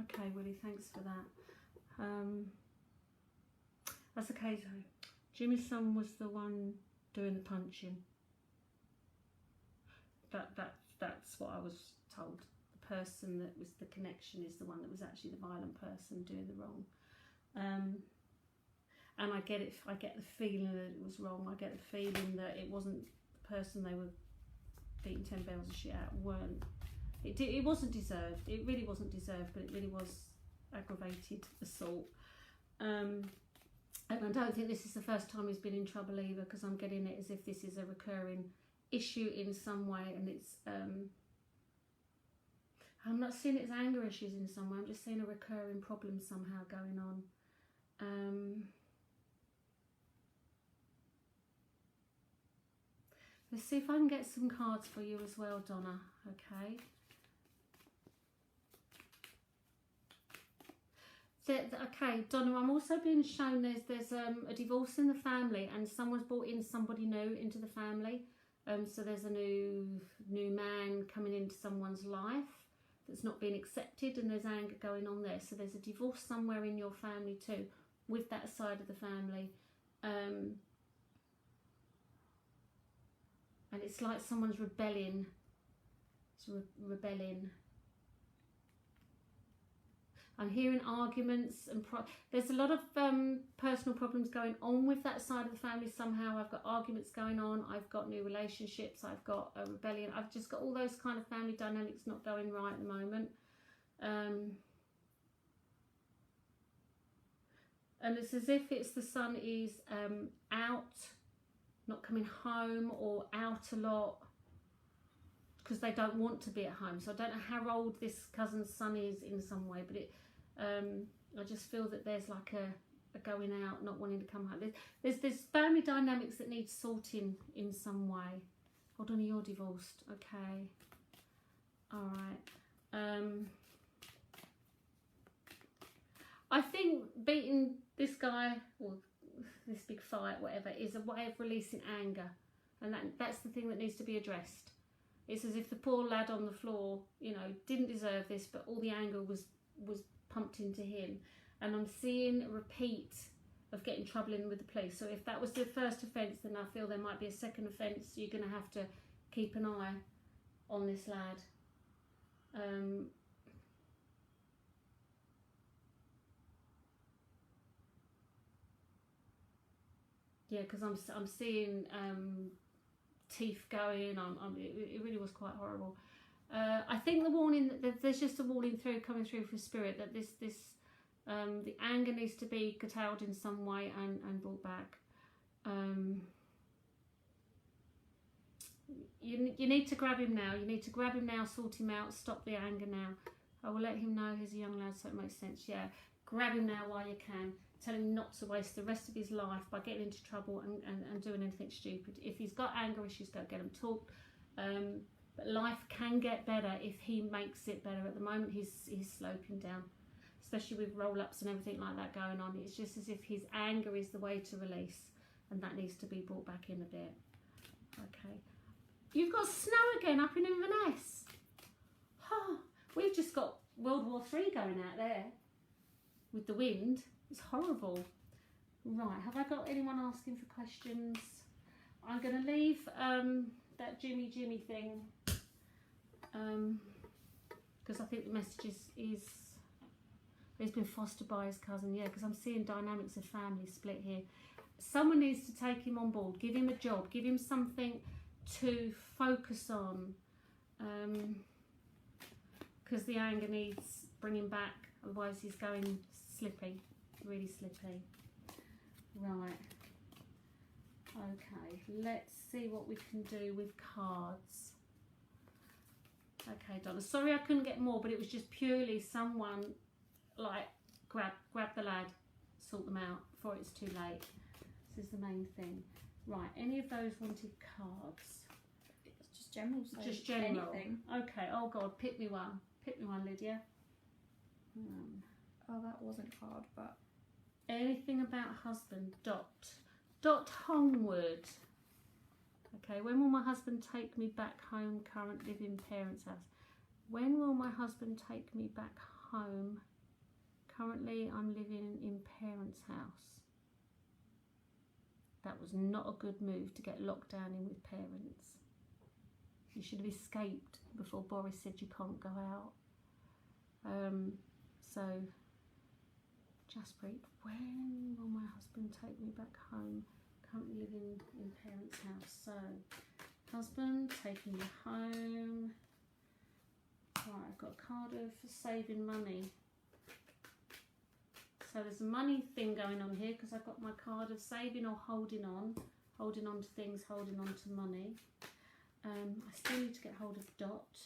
[SPEAKER 1] Okay, Willie, thanks for that. That's okay, so Jimmy's son was the one doing the punching. That's what I was told. The person that was the connection is the one that was actually the violent person doing the wrong. And I get it. I get the feeling that it was wrong. I get the feeling that it wasn't the person they were beating 10 bells of shit out. It wasn't deserved. It really wasn't deserved, but it really was aggravated assault. And I don't think this is the first time he's been in trouble either, because I'm getting it as if this is a recurring issue in some way, and it's I'm not seeing it as anger issues in some way. I'm just seeing a recurring problem somehow going on. Let's see if I can get some cards for you as well, Donna. Okay. Okay, Donna, I'm also being shown there's a divorce in the family, and someone's brought in somebody new into the family. So there's a new man coming into someone's life that's not being accepted, and there's anger going on there. So there's a divorce somewhere in your family too, with that side of the family. And it's like someone's rebelling. It's rebelling. I'm hearing arguments and there's a lot of personal problems going on with that side of the family somehow. I've got arguments going on, I've got new relationships, I've got a rebellion, I've just got all those kind of family dynamics not going right at the moment. And it's as if it's the son is out, not coming home, or out a lot because they don't want to be at home. So I don't know how old this cousin's son is in some way, but I just feel that there's like a going out, not wanting to come home. There's family dynamics that need sorting in some way. Hold on, you're divorced. Okay. All right. I think beating this guy, or this big fight, whatever, is a way of releasing anger. And that's the thing that needs to be addressed. It's as if the poor lad on the floor, you know, didn't deserve this, but all the anger was pumped into him. And I'm seeing a repeat of getting trouble in with the police. So if that was the first offence, then I feel there might be a second offence. You're going to have to keep an eye on this lad. Yeah, because I'm seeing teeth going. It really was quite horrible. I think the warning, there's just a warning coming through for spirit that the anger needs to be curtailed in some way and brought back. You need to grab him now. You need to grab him now, sort him out, stop the anger now. I will let him know he's a young lad, so it makes sense. Yeah, grab him now while you can. Tell him not to waste the rest of his life by getting into trouble and doing anything stupid. If he's got anger issues, go get him talked. But life can get better if he makes it better. At the moment, he's sloping down, especially with roll-ups and everything like that going on. It's just as if his anger is the way to release, and that needs to be brought back in a bit. Okay. You've got snow again up in Inverness. Oh, we've just got World War III going out there with the wind. It's horrible. Right, have I got anyone asking for questions? I'm going to leave that Jimmy thing because I think the message is he's been fostered by his cousin. Yeah, because I'm seeing dynamics of family split here. Someone needs to take him on board, give him a job, give him something to focus on, because the anger needs bringing back, otherwise he's going slippy. Really slippy. Right. Okay, let's see what we can do with cards. Okay, Donna. Sorry I couldn't get more, but it was just purely someone like grab the lad, sort them out before it's too late. This is the main thing. Right, any of those wanted cards?
[SPEAKER 2] It's just general. So
[SPEAKER 1] just general.
[SPEAKER 2] Anything.
[SPEAKER 1] Okay. Oh God, pick me one. Pick me one, Lydia.
[SPEAKER 2] Oh, that wasn't hard, but.
[SPEAKER 1] Anything about husband. Dot Homewood. Okay, when will my husband take me back home? Current living parents' house. When will my husband take me back home? Currently I'm living in parents' house. That was not a good move to get locked down in with parents. You should have escaped before Boris said you can't go out. So Jaspreet, when will my husband take me back home? Currently living in parents' house. So, husband taking you home. Right, I've got a card of saving money. So there's a money thing going on here because I've got my card of saving or holding on to things, holding on to money. I still need to get hold of Dot.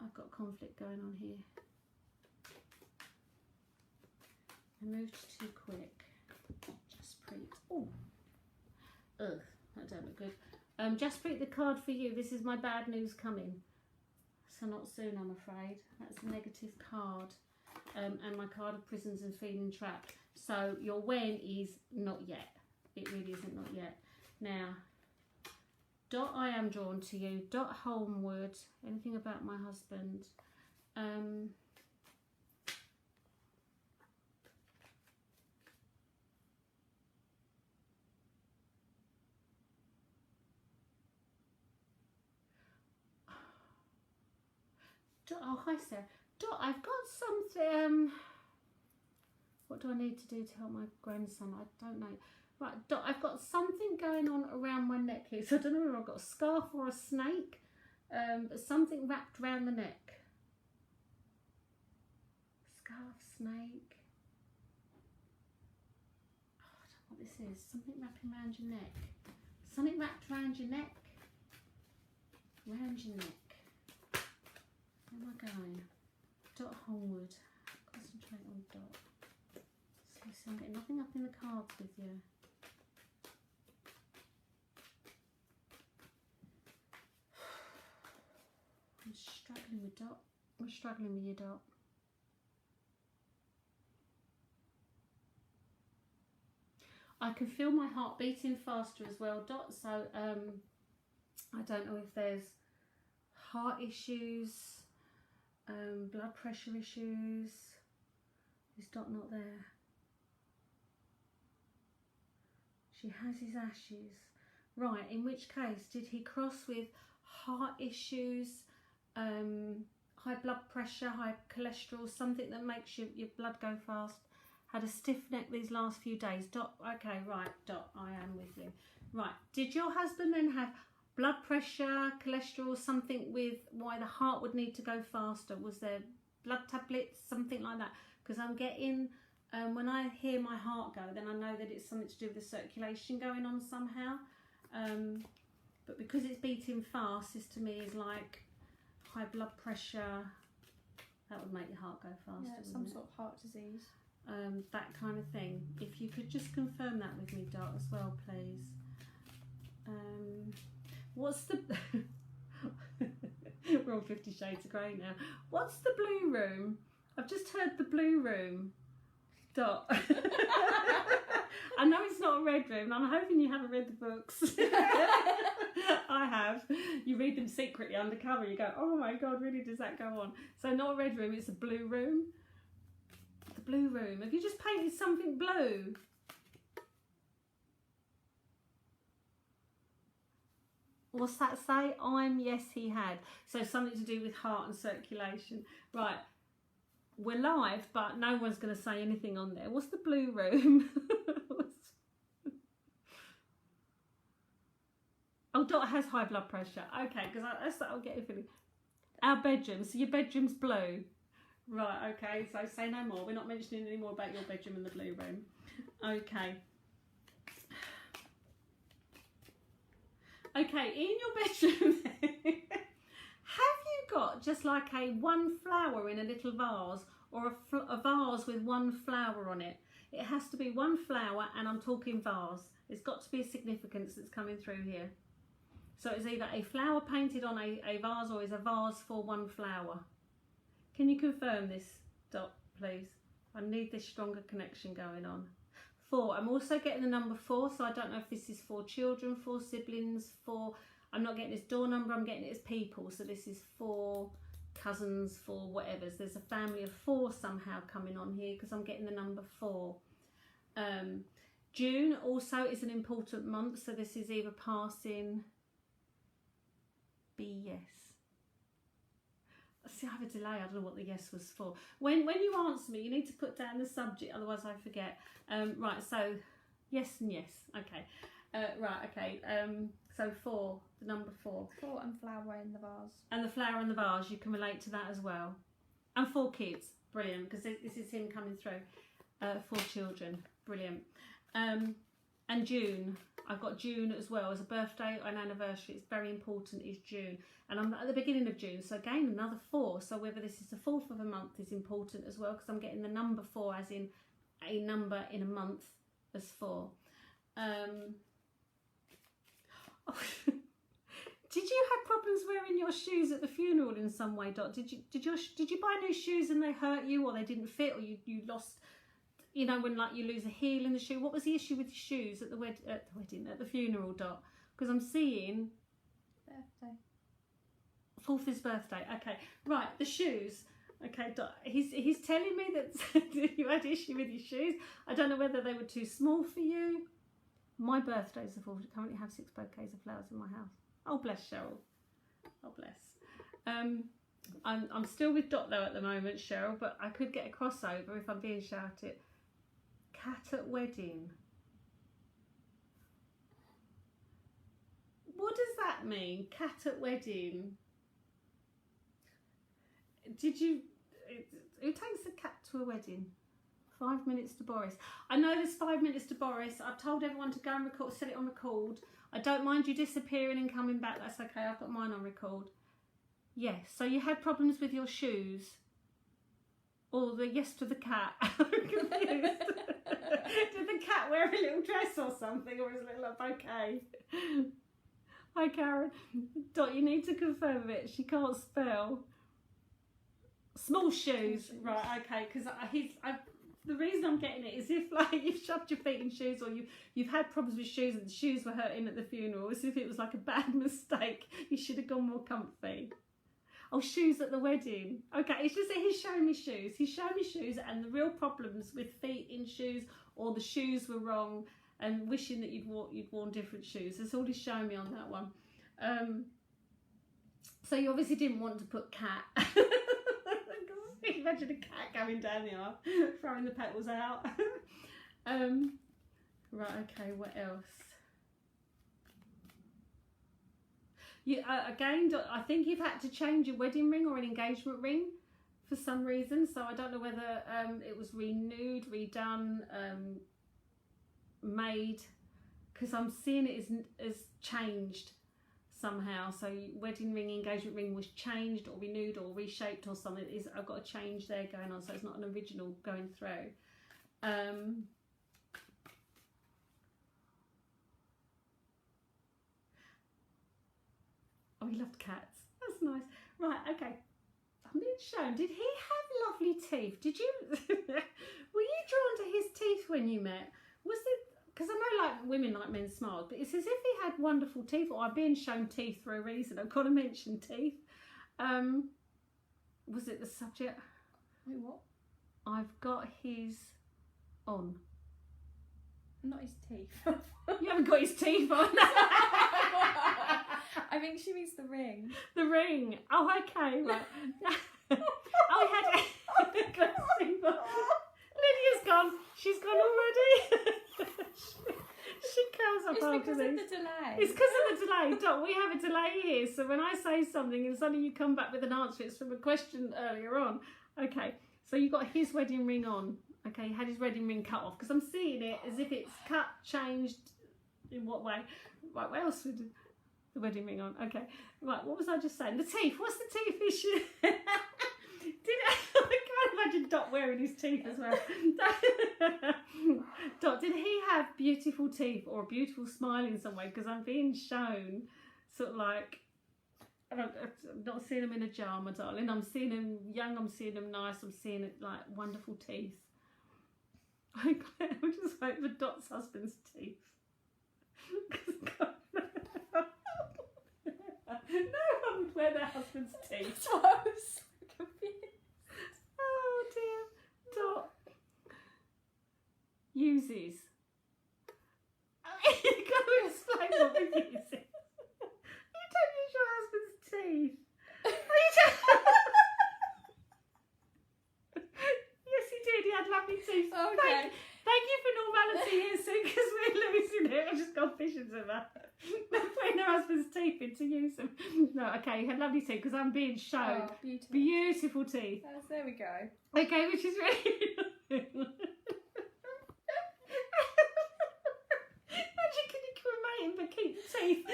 [SPEAKER 1] I've got conflict going on here. I moved too quick. Jaspreet. Oh, ugh, that don't look good. Jaspreet, the card for you. This is my bad news coming. So not soon, I'm afraid. That's a negative card. And my card of prisons and feeling trapped. So your when is not yet. It really isn't not yet. Now, Dot, I am drawn to you. Dot Homewood. Anything about my husband? Oh, hi Sarah. Dot, I've got something. What do I need to do to help my grandson? I don't know. Right, Dot, I've got something going on around my neck here. So I don't know whether I've got a scarf or a snake, but something wrapped around the neck. Scarf, snake. Oh, I don't know what this is. Something wrapping around your neck. Something wrapped around your neck. Around your neck. Where am I going? Dot Holmwood. Concentrate on Dot. So I'm getting nothing up in the cards with you. I'm struggling with Dot. I'm struggling with you, Dot. I can feel my heart beating faster as well, Dot. So I don't know if there's heart issues, blood pressure issues. Is Dot not there? She has his ashes. Right, in which case, did he cross with heart issues, high blood pressure, high cholesterol, something that makes your blood go fast? Had a stiff neck these last few days. Dot, okay, right, Dot, I am with you. Right, did your husband then have blood pressure, cholesterol, something with why the heart would need to go faster? Was there blood tablets, something like that? Because I'm getting, when I hear my heart go, then I know that it's something to do with the circulation going on somehow. But because it's beating fast, this to me is like high blood pressure. That would make your heart go faster.
[SPEAKER 2] Yeah, some sort of heart disease.
[SPEAKER 1] That kind of thing. If you could just confirm that with me, Dot, as well, please. What's the... We're on 50 Shades of Grey now. What's the blue room? I've just heard the blue room. Dot. I know it's not a red room. I'm hoping you haven't read the books. I have. You read them secretly undercover. You go, oh my God, really does that go on? So not a red room, it's a blue room. The blue room. Have you just painted something blue? What's that say? Yes, he had. So something to do with heart and circulation. Right. We're live, but no one's going to say anything on there. What's the blue room? Oh, Dot has high blood pressure. Okay, because that's what I'll get a feeling. Our bedroom. So your bedroom's blue. Right, okay. So say no more. We're not mentioning any more about your bedroom and the blue room. Okay. Okay, in your bedroom, have you got just like a one flower in a little vase, or a vase with one flower on it? It has to be one flower, and I'm talking vase. There's got to be a significance that's coming through here. So it's either a flower painted on a vase, or is a vase for one flower. Can you confirm this, Dot, please? I need this stronger connection going on. 4. I'm also getting the number 4, so I don't know if this is 4 children, 4 siblings, 4... I'm not getting this door number, I'm getting it as people. So this is 4 cousins, 4 whatevers. There's a family of 4 somehow coming on here because I'm getting the number 4. June also is an important month, so this is either passing... B, yes. See, I have a delay. I don't know what the yes was for. When you answer me, you need to put down the subject, otherwise I forget. Right, so yes and yes. Okay. Right, okay. So 4, the number 4.
[SPEAKER 2] 4 and flower in the vase.
[SPEAKER 1] And the flower in the vase, you can relate to that as well. And 4 kids. Brilliant, because this is him coming through. 4 children. Brilliant. And June. I've got June as well as a birthday or an anniversary. It's very important, is June. And I'm at the beginning of June, so again, another 4. So whether this is the 4th of a month is important as well, because I'm getting the number 4 as in a number in a month as 4. Did you have problems wearing your shoes at the funeral in some way, Dot? Did you buy new shoes and they hurt you, or they didn't fit, or you lost... You know, when like you lose a heel in the shoe. What was the issue with your shoes at the funeral, Dot? Because I'm seeing...
[SPEAKER 2] Birthday.
[SPEAKER 1] 4th is birthday. Okay, right, the shoes. Okay, Dot, he's telling me that you had issue with your shoes. I don't know whether they were too small for you. My birthday is the 4th. I currently have 6 bouquets of flowers in my house. Oh, bless Cheryl. Oh, bless. I'm still with Dot though at the moment, Cheryl, but I could get a crossover if I'm being shouted. Cat at wedding. What does that mean? Cat at wedding. Did you? Who takes a cat to a wedding? 5 minutes to Boris. I know there's 5 minutes to Boris. I've told everyone to go and record, set it on record. I don't mind you disappearing and coming back. That's okay. I've got mine on record. Yes. So you had problems with your shoes, or the yes to the cat. I'm confused. Did the cat wear a little dress or something, or is it like bouquet? Hi Karen. Dot, you need to confirm it. She can't spell. Small shoes. Right, okay, because the reason I'm getting it is if like you've shoved your feet in shoes, or you've had problems with shoes and the shoes were hurting at the funeral, as if it was like a bad mistake. You should have gone more comfy. Oh, shoes at the wedding. Okay, it's just that he's showing me shoes. He's showing me shoes and the real problems with feet in shoes, or the shoes were wrong, and wishing that you'd worn different shoes. That's all he's showing me on that one. So you obviously didn't want to put cat. Imagine a cat going down the aisle, throwing the petals out. Right, okay, what else? You, again, I think you've had to change your wedding ring or an engagement ring for some reason. So I don't know whether it was renewed, redone, made, because I'm seeing it as changed somehow. So wedding ring, engagement ring was changed or renewed or reshaped or something. I've got a change there going on, so it's not an original going through. Oh, he loved cats. That's nice. Right, okay. I'm being shown. Did he have lovely teeth? Did you? Were you drawn to his teeth when you met? Was it? Because I know like women like men smiles, but it's as if he had wonderful teeth, or I'm being shown teeth for a reason. I've got to mention teeth. Was it the subject?
[SPEAKER 2] Wait, what?
[SPEAKER 1] I've got his on.
[SPEAKER 2] Not his teeth.
[SPEAKER 1] You haven't got his teeth on.
[SPEAKER 2] I think she means the ring.
[SPEAKER 1] The ring. Oh, okay. Right. Oh, he had. Lydia's gone. She's gone already. She curls up
[SPEAKER 2] It's
[SPEAKER 1] after
[SPEAKER 2] because
[SPEAKER 1] this.
[SPEAKER 2] of the delay.
[SPEAKER 1] It's because of the delay. Doc, we have a delay here. So when I say something and suddenly you come back with an answer, it's from a question earlier on. Okay. So you got his wedding ring on. Okay. He had his wedding ring cut off, because I'm seeing it as if it's cut, changed. In what way? Right. What else would the wedding ring on? Okay. Right. What was I just saying? The teeth. What's the teeth issue? I can't imagine Dot wearing his teeth as well. Dot, did he have beautiful teeth or a beautiful smile in some way? Because I'm being shown sort of like, I'm not seeing him in a jar, my darling. I'm seeing him young, I'm seeing him nice, I'm seeing it like wonderful teeth. I'm just waiting for Dot's husband's teeth. No one would wear their husband's teeth.
[SPEAKER 2] So I was so confused.
[SPEAKER 1] Oh dear. Dot uses. You've got to explain what we're using. You don't use your husband's teeth. Yes, he did. He had lovely teeth.
[SPEAKER 2] Okay.
[SPEAKER 1] Thank you for normality here, Sue, because we're losing it. I've just got visions of her. Putting her husband's teeth in to use them. No, okay, you had lovely teeth, because I'm being shown.
[SPEAKER 2] Oh, beautiful.
[SPEAKER 1] Beautiful teeth.
[SPEAKER 2] Yes, there we go.
[SPEAKER 1] Okay, which is really... Imagine, can you cremate him but keep the teeth?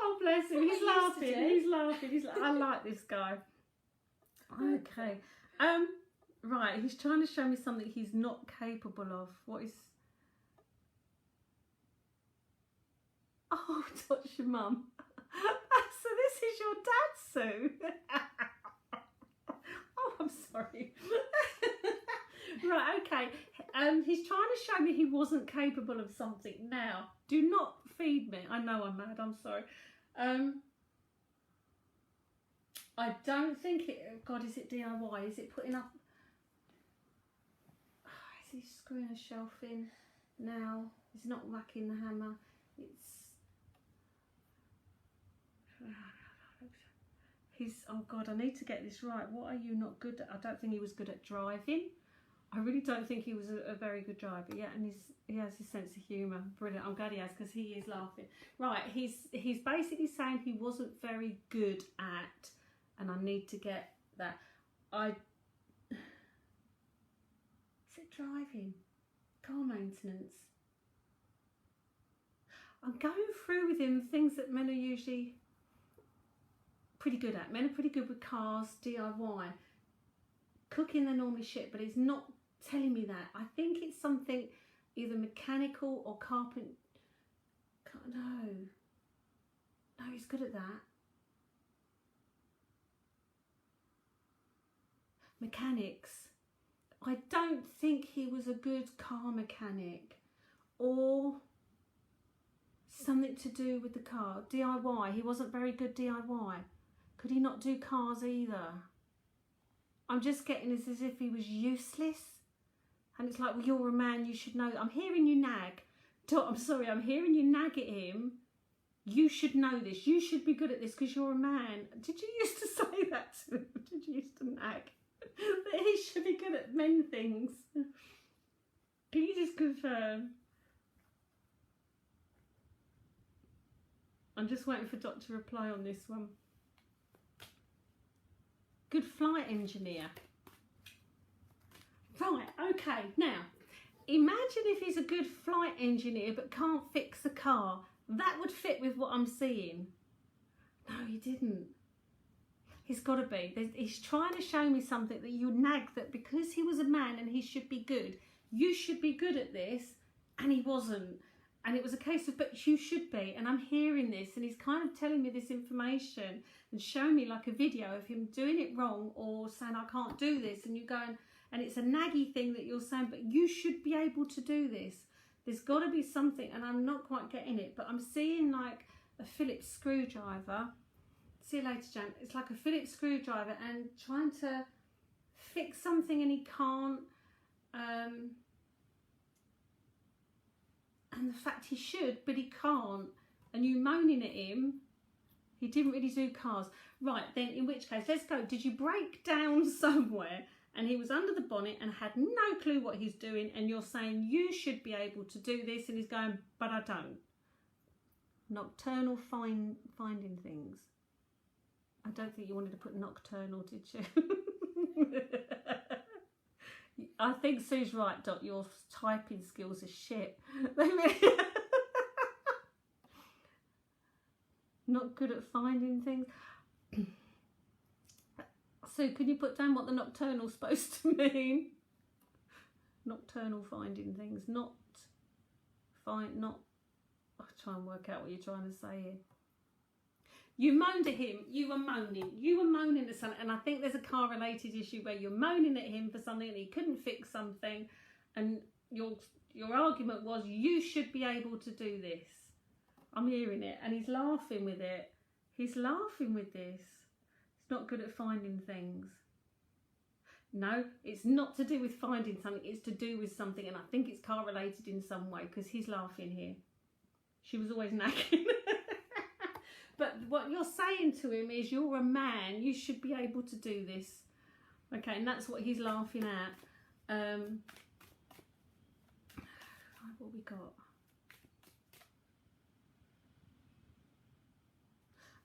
[SPEAKER 1] Oh, bless him. He's laughing. He's laughing. I like this guy. Okay. Right, he's trying to show me something he's not capable of. What is... Oh, touch your mum. So this is your dad, Sue? Oh, I'm sorry. Right, okay. He's trying to show me he wasn't capable of something. Now, do not feed me. I know I'm mad, I'm sorry. I don't think it... God, is it DIY? Is it putting up... Is he screwing a shelf in now? He's not whacking the hammer. It's... He's, oh God, I need to get this right. What are you not good at? I don't think he was good at driving. I really don't think he was a very good driver. Yeah, and he has his sense of humour. Brilliant. I'm glad he has, because he is laughing. Right, he's basically saying he wasn't very good at, and I need to get that. Is it driving? Car maintenance. I'm going through with him things that men are usually pretty good at. Men are pretty good with cars, DIY. Cooking, they're normally shit, but he's not telling me that. I think it's something either mechanical or carpent. No, he's good at that. Mechanics. I don't think he was a good car mechanic, or something to do with the car. DIY. He wasn't very good DIY. Could he not do cars either? I'm just getting this as if he was useless. And it's like, well, you're a man, you should know. I'm hearing you nag. I'm sorry, I'm hearing you nag at him. You should know this. You should be good at this because you're a man. Did you used to say that to him? Did you used to nag? That he should be good at men things. Can you just confirm? I'm just waiting for Doc to reply on this one. Good flight engineer. Right, okay, now, imagine if he's a good flight engineer but can't fix a car. That would fit with what I'm seeing. No, he didn't. He's got to be. He's trying to show me something that you nag, that because he was a man and he should be good, you should be good at this, and he wasn't. And it was a case of, but you should be. And I'm hearing this, and he's kind of telling me this information and showing me like a video of him doing it wrong or saying, I can't do this. And you're going, and it's a naggy thing that you're saying, but you should be able to do this. There's got to be something, and I'm not quite getting it, but I'm seeing like a Phillips screwdriver. See you later, Jan. It's like a Phillips screwdriver and trying to fix something, and he can't. And the fact he should, but he can't. And you moaning at him, he didn't really do cars. Right, then in which case, let's go. Did you break down somewhere and he was under the bonnet and had no clue what he's doing, and you're saying you should be able to do this, and he's going, but I don't. Nocturnal finding things. I don't think you wanted to put nocturnal, did you? I think Sue's right, Dot. Your typing skills are shit. Not good at finding things. Sue, can you put down what the nocturnal's supposed to mean? Nocturnal finding things. I'll try and work out what you're trying to say here. You moaned at him. You were moaning. You were moaning at something. And I think there's a car-related issue where you're moaning at him for something and he couldn't fix something. And your argument was, you should be able to do this. I'm hearing it. And he's laughing with it. He's laughing with this. He's not good at finding things. No, it's not to do with finding something. It's to do with something. And I think it's car-related in some way, because he's laughing here. She was always nagging. But what you're saying to him is, you're a man, you should be able to do this. Okay, and that's what he's laughing at. What we got?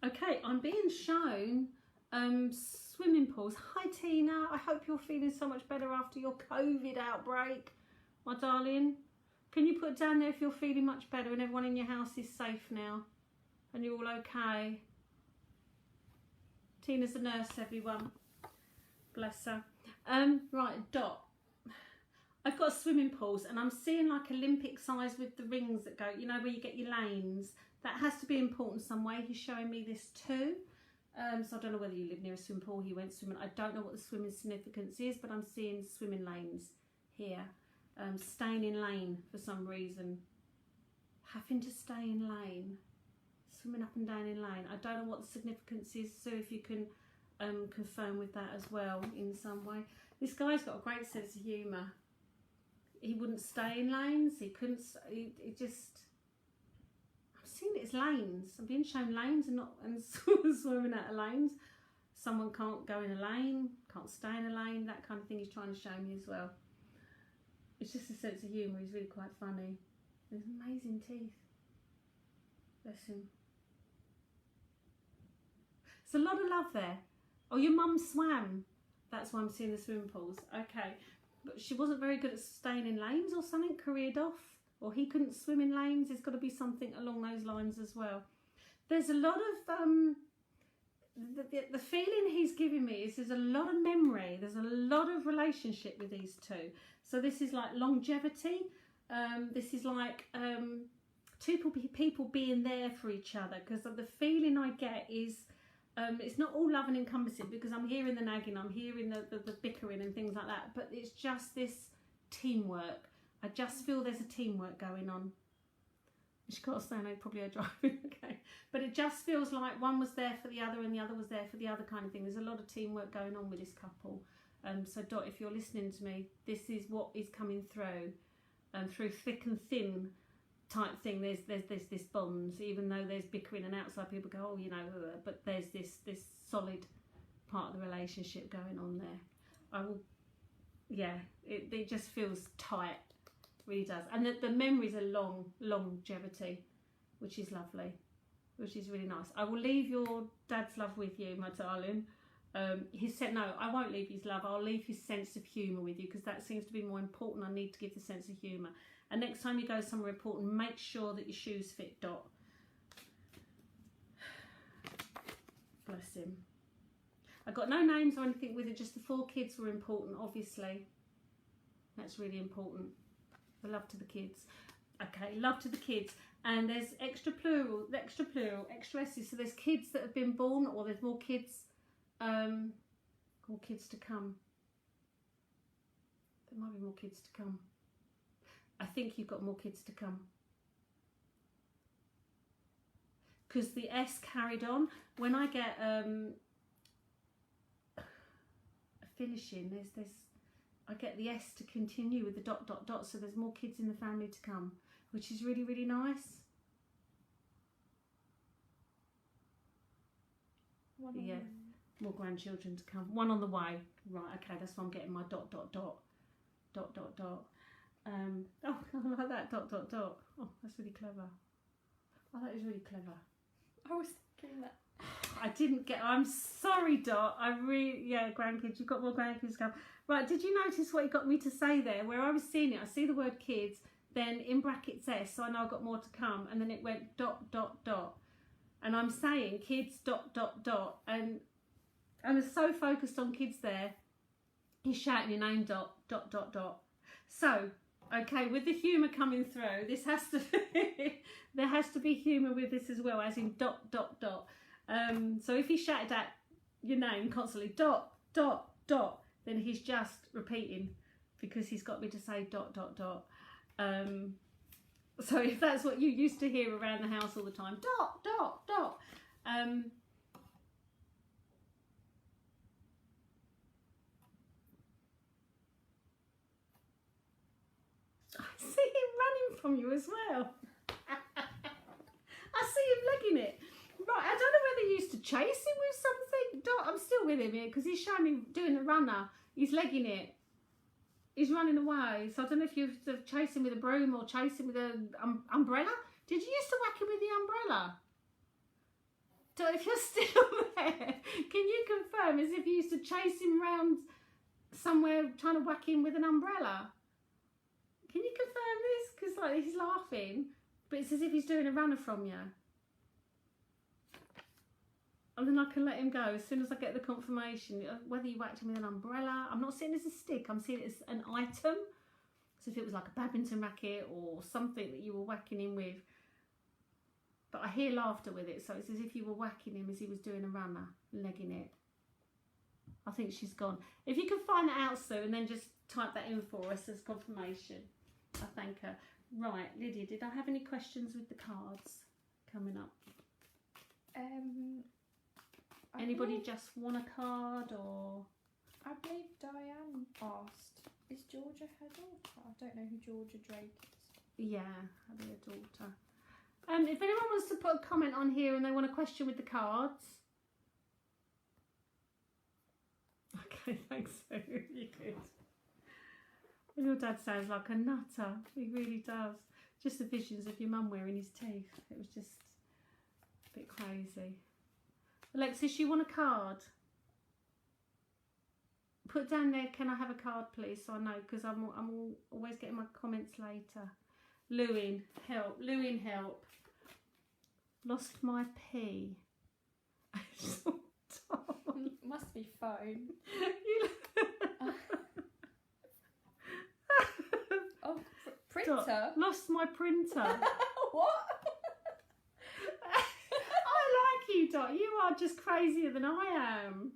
[SPEAKER 1] Okay, I'm being shown swimming pools. Hi Tina, I hope you're feeling so much better after your COVID outbreak, my darling. Can you put down there if you're feeling much better and everyone in your house is safe now? And you're all okay? Tina's a nurse, everyone. Bless her. Right, Dot. I've got swimming pools, and I'm seeing like Olympic size with the rings that go, you know, where you get your lanes. That has to be important some way. He's showing me this too. So I don't know whether you live near a swimming pool. He went swimming. I don't know what the swimming significance is, but I'm seeing swimming lanes here. Staying in lane for some reason. Having to stay in lane. Swimming up and down in lane. I don't know what the significance is, so if you can confirm with that as well in some way. This guy's got a great sense of humour. He wouldn't stay in lanes. He couldn't. He just. I'm seeing it as lanes. I'm being shown lanes and not swimming out of lanes. someone can't go in a lane, can't stay in a lane, that kind of thing he's trying to show me as well. It's just a sense of humour. He's really quite funny. There's amazing teeth. Bless him. It's a lot of love there. Oh, your mum swam. That's why I'm seeing the swimming pools. Okay. But she wasn't very good at staying in lanes or something, careered off. Or he couldn't swim in lanes. There's got to be something along those lines as well. There's a lot of... the feeling he's giving me is there's a lot of memory. There's a lot of relationship with these two. So this is like longevity. This is like people being there for each other. Because the feeling I get is... it's not all love and encompassing, because I'm hearing the nagging, I'm hearing the bickering and things like that, but it's just this teamwork. I just feel there's a teamwork going on. She got to stand out, probably her driving, okay. But it just feels like one was there for the other and the other was there for the other kind of thing. There's a lot of teamwork going on with this couple. So Dot, if you're listening to me, this is what is coming through. Through thick and thin type thing, there's this bonds, even though there's bickering and outside people go, oh, you know, but there's this solid part of the relationship going on there. It just feels tight, really does. And the memories are longevity, which is lovely, which is really nice. I will leave your dad's love with you, my darling. He said, no, I won't leave his love, I'll leave his sense of humour with you, because that seems to be more important. I need to give the sense of humour. And next time you go somewhere important, make sure that your shoes fit, Dot. Bless him. I got no names or anything with it, just the 4 kids were important, obviously. That's really important. The love to the kids. Okay, love to the kids. And there's extra plural, extra S's. So there's kids that have been born, or there's more kids to come. There might be more kids to come. I think you've got more kids to come. Because the S carried on. When I get a finishing, I get the S to continue with the ... So there's more kids in the family to come, which is really, really nice. Yeah, more grandchildren to come. One on the way. Right, okay, that's why I'm getting my ... Oh, I like that ... Oh, that's really clever. Oh, that is really clever.
[SPEAKER 2] I was thinking that.
[SPEAKER 1] I didn't get... I'm sorry, Dot. Yeah, grandkids. You've got more grandkids to come. Right, did you notice what he got me to say there? Where I was seeing it, I see the word kids, then in brackets S, so I know I've got more to come, and then it went ... And I'm saying kids ... And I was so focused on kids there, he's shouting your name ... So, okay, with the humour coming through, this has to there has to be humour with this as well, as in ... So if he shouted at your name constantly, ... then he's just repeating, because he's got me to say ... So if that's what you used to hear around the house all the time, ... I see him running from you as well. I see him legging it. Right, I don't know whether you used to chase him with something. I'm still with him here, because he's showing me doing the runner. He's legging it. He's running away. So I don't know if you used to chase him with a broom or chase him with an umbrella. Did you used to whack him with the umbrella? So if you're still there, can you confirm as if you used to chase him round somewhere trying to whack him with an umbrella? Can you confirm this? Because like he's laughing, but it's as if he's doing a runner from you. And then I can let him go as soon as I get the confirmation. Whether you whacked him with an umbrella, I'm not seeing it as a stick, I'm seeing it as an item. So if it was like a badminton racket or something that you were whacking him with. But I hear laughter with it, so it's as if you were whacking him as he was doing a runner, legging it. I think she's gone. If you can find that out soon, and then just type that in for us as confirmation. I thank her. Right, Lydia, did I have any questions with the cards coming up? Anybody just want a card, or?
[SPEAKER 2] I believe Diane asked, is Georgia her daughter? I don't know who Georgia Drake is.
[SPEAKER 1] Yeah, her daughter. If anyone wants to put a comment on here and they want a question with the cards, Okay, thanks, Sue. You good. Well, your dad sounds like a nutter. He really does. Just the visions of your mum wearing his teeth. It was just a bit crazy. Alexis, you want a card? Put down there, can I have a card, please? So I know, because I'm always getting my comments later. Lewin, help. Lewin, help. Lost my pee.
[SPEAKER 2] Must be phone. Oh, printer.
[SPEAKER 1] Lost my printer.
[SPEAKER 2] What?
[SPEAKER 1] I like you, Dot. You are just crazier than I am.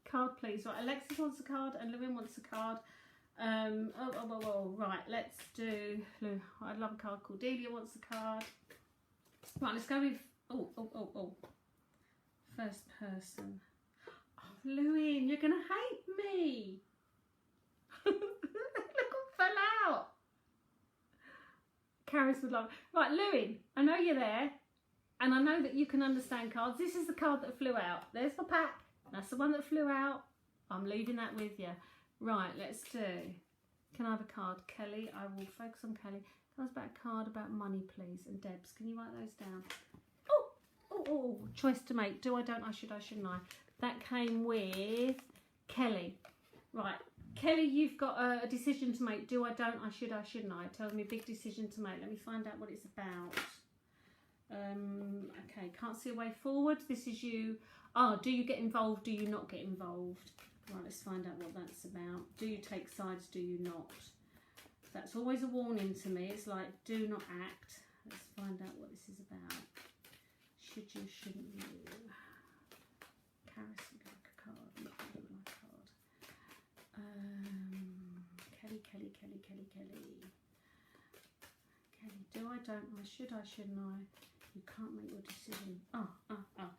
[SPEAKER 1] Card, please. Right, Alexis wants a card and Lewin wants a card. Right, let's do. I love a card. Cordelia wants a card. Right, let's go with. First person. Oh, Lewin, you're gonna hate me. Look what fell out. Caris would love it. Right, Lewin, I know you're there, and I know that you can understand cards. This is the card that flew out. There's the pack. That's the one that flew out. I'm leaving that with you. Right, let's do. Can I have a card? Kelly, I will focus on Kelly. Can I have a card about money, please? And Debs, can you write those down? Oh, choice to make. Do I, don't I, should I, shouldn't I? That came with Kelly. Right, Kelly, you've got a decision to make. Do I, don't I, should I, shouldn't I? Tell me a big decision to make. Let me find out what it's about. Okay, can't see a way forward. This is you. Oh, do you get involved? Do you not get involved? Right, let's find out what that's about. Do you take sides? Do you not? That's always a warning to me. It's like, do not act. Let's find out what this is about. Should you, shouldn't you? Caris would like a card. Not really like a card. Kelly. Kelly, do I, don't I, should I, shouldn't I? You can't make your decision. Oh, God.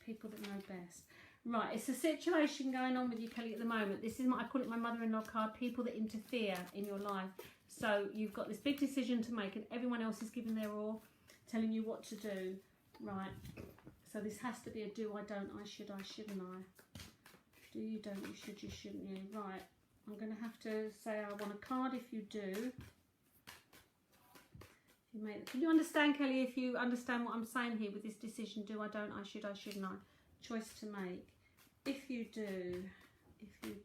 [SPEAKER 1] People that know best. Right, it's a situation going on with you, Kelly, at the moment. This is I call it my mother-in-law card, people that interfere in your life. So you've got this big decision to make and everyone else is giving their all, telling you what to do. Right, so this has to be a do I, don't I, should I, shouldn't I? Do you, don't you, should you, shouldn't you? Right, I'm going to have to say I want a card if you do. Can you understand, Kelly, if you understand what I'm saying here with this decision, do I, don't I, should I, shouldn't I? Choice to make. If you do, can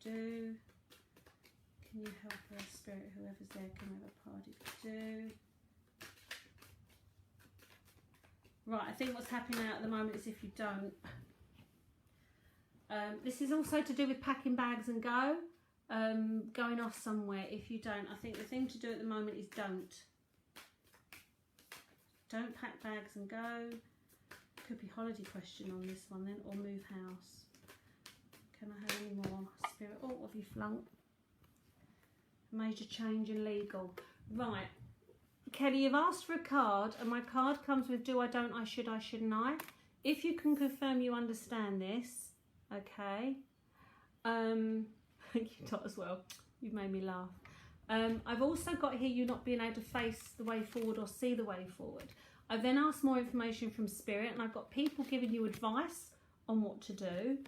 [SPEAKER 1] you help her, Spirit, whoever's there, can have a party? If you do. Right, I think what's happening out at the moment is if you don't. This is also to do with packing bags and going off somewhere. If you don't, I think the thing to do at the moment is don't. Don't pack bags and go. Could be holiday question on this one then, or move house. Can I have any more? Spirit, oh, what have you flunked? Major change in legal. Right, Kelly, you've asked for a card, and my card comes with do I, don't I, should I, shouldn't I? If you can confirm you understand this, okay. Thank you, Tot, as well. You've made me laugh. I've also got here you not being able to face the way forward or see the way forward. I've then asked more information from Spirit, and I've got people giving you advice on what to do.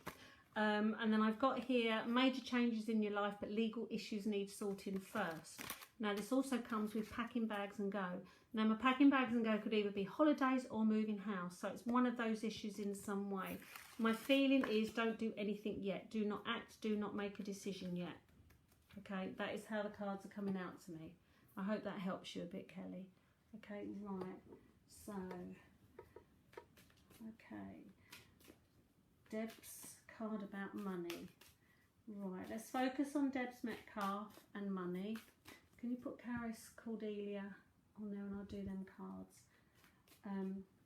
[SPEAKER 1] And then I've got here major changes in your life, but legal issues need sorting first. Now this also comes with packing bags and go. Now my packing bags and go could either be holidays or moving house. So it's one of those issues in some way. My feeling is don't do anything yet. Do not act, do not make a decision yet. Okay, that is how the cards are coming out to me. I hope that helps you a bit, Kelly. Okay, right. So, okay. Deb's card about money. Right, let's focus on Deb's Metcalf and money. Can you put Caris Cordelia on there and I'll do them cards.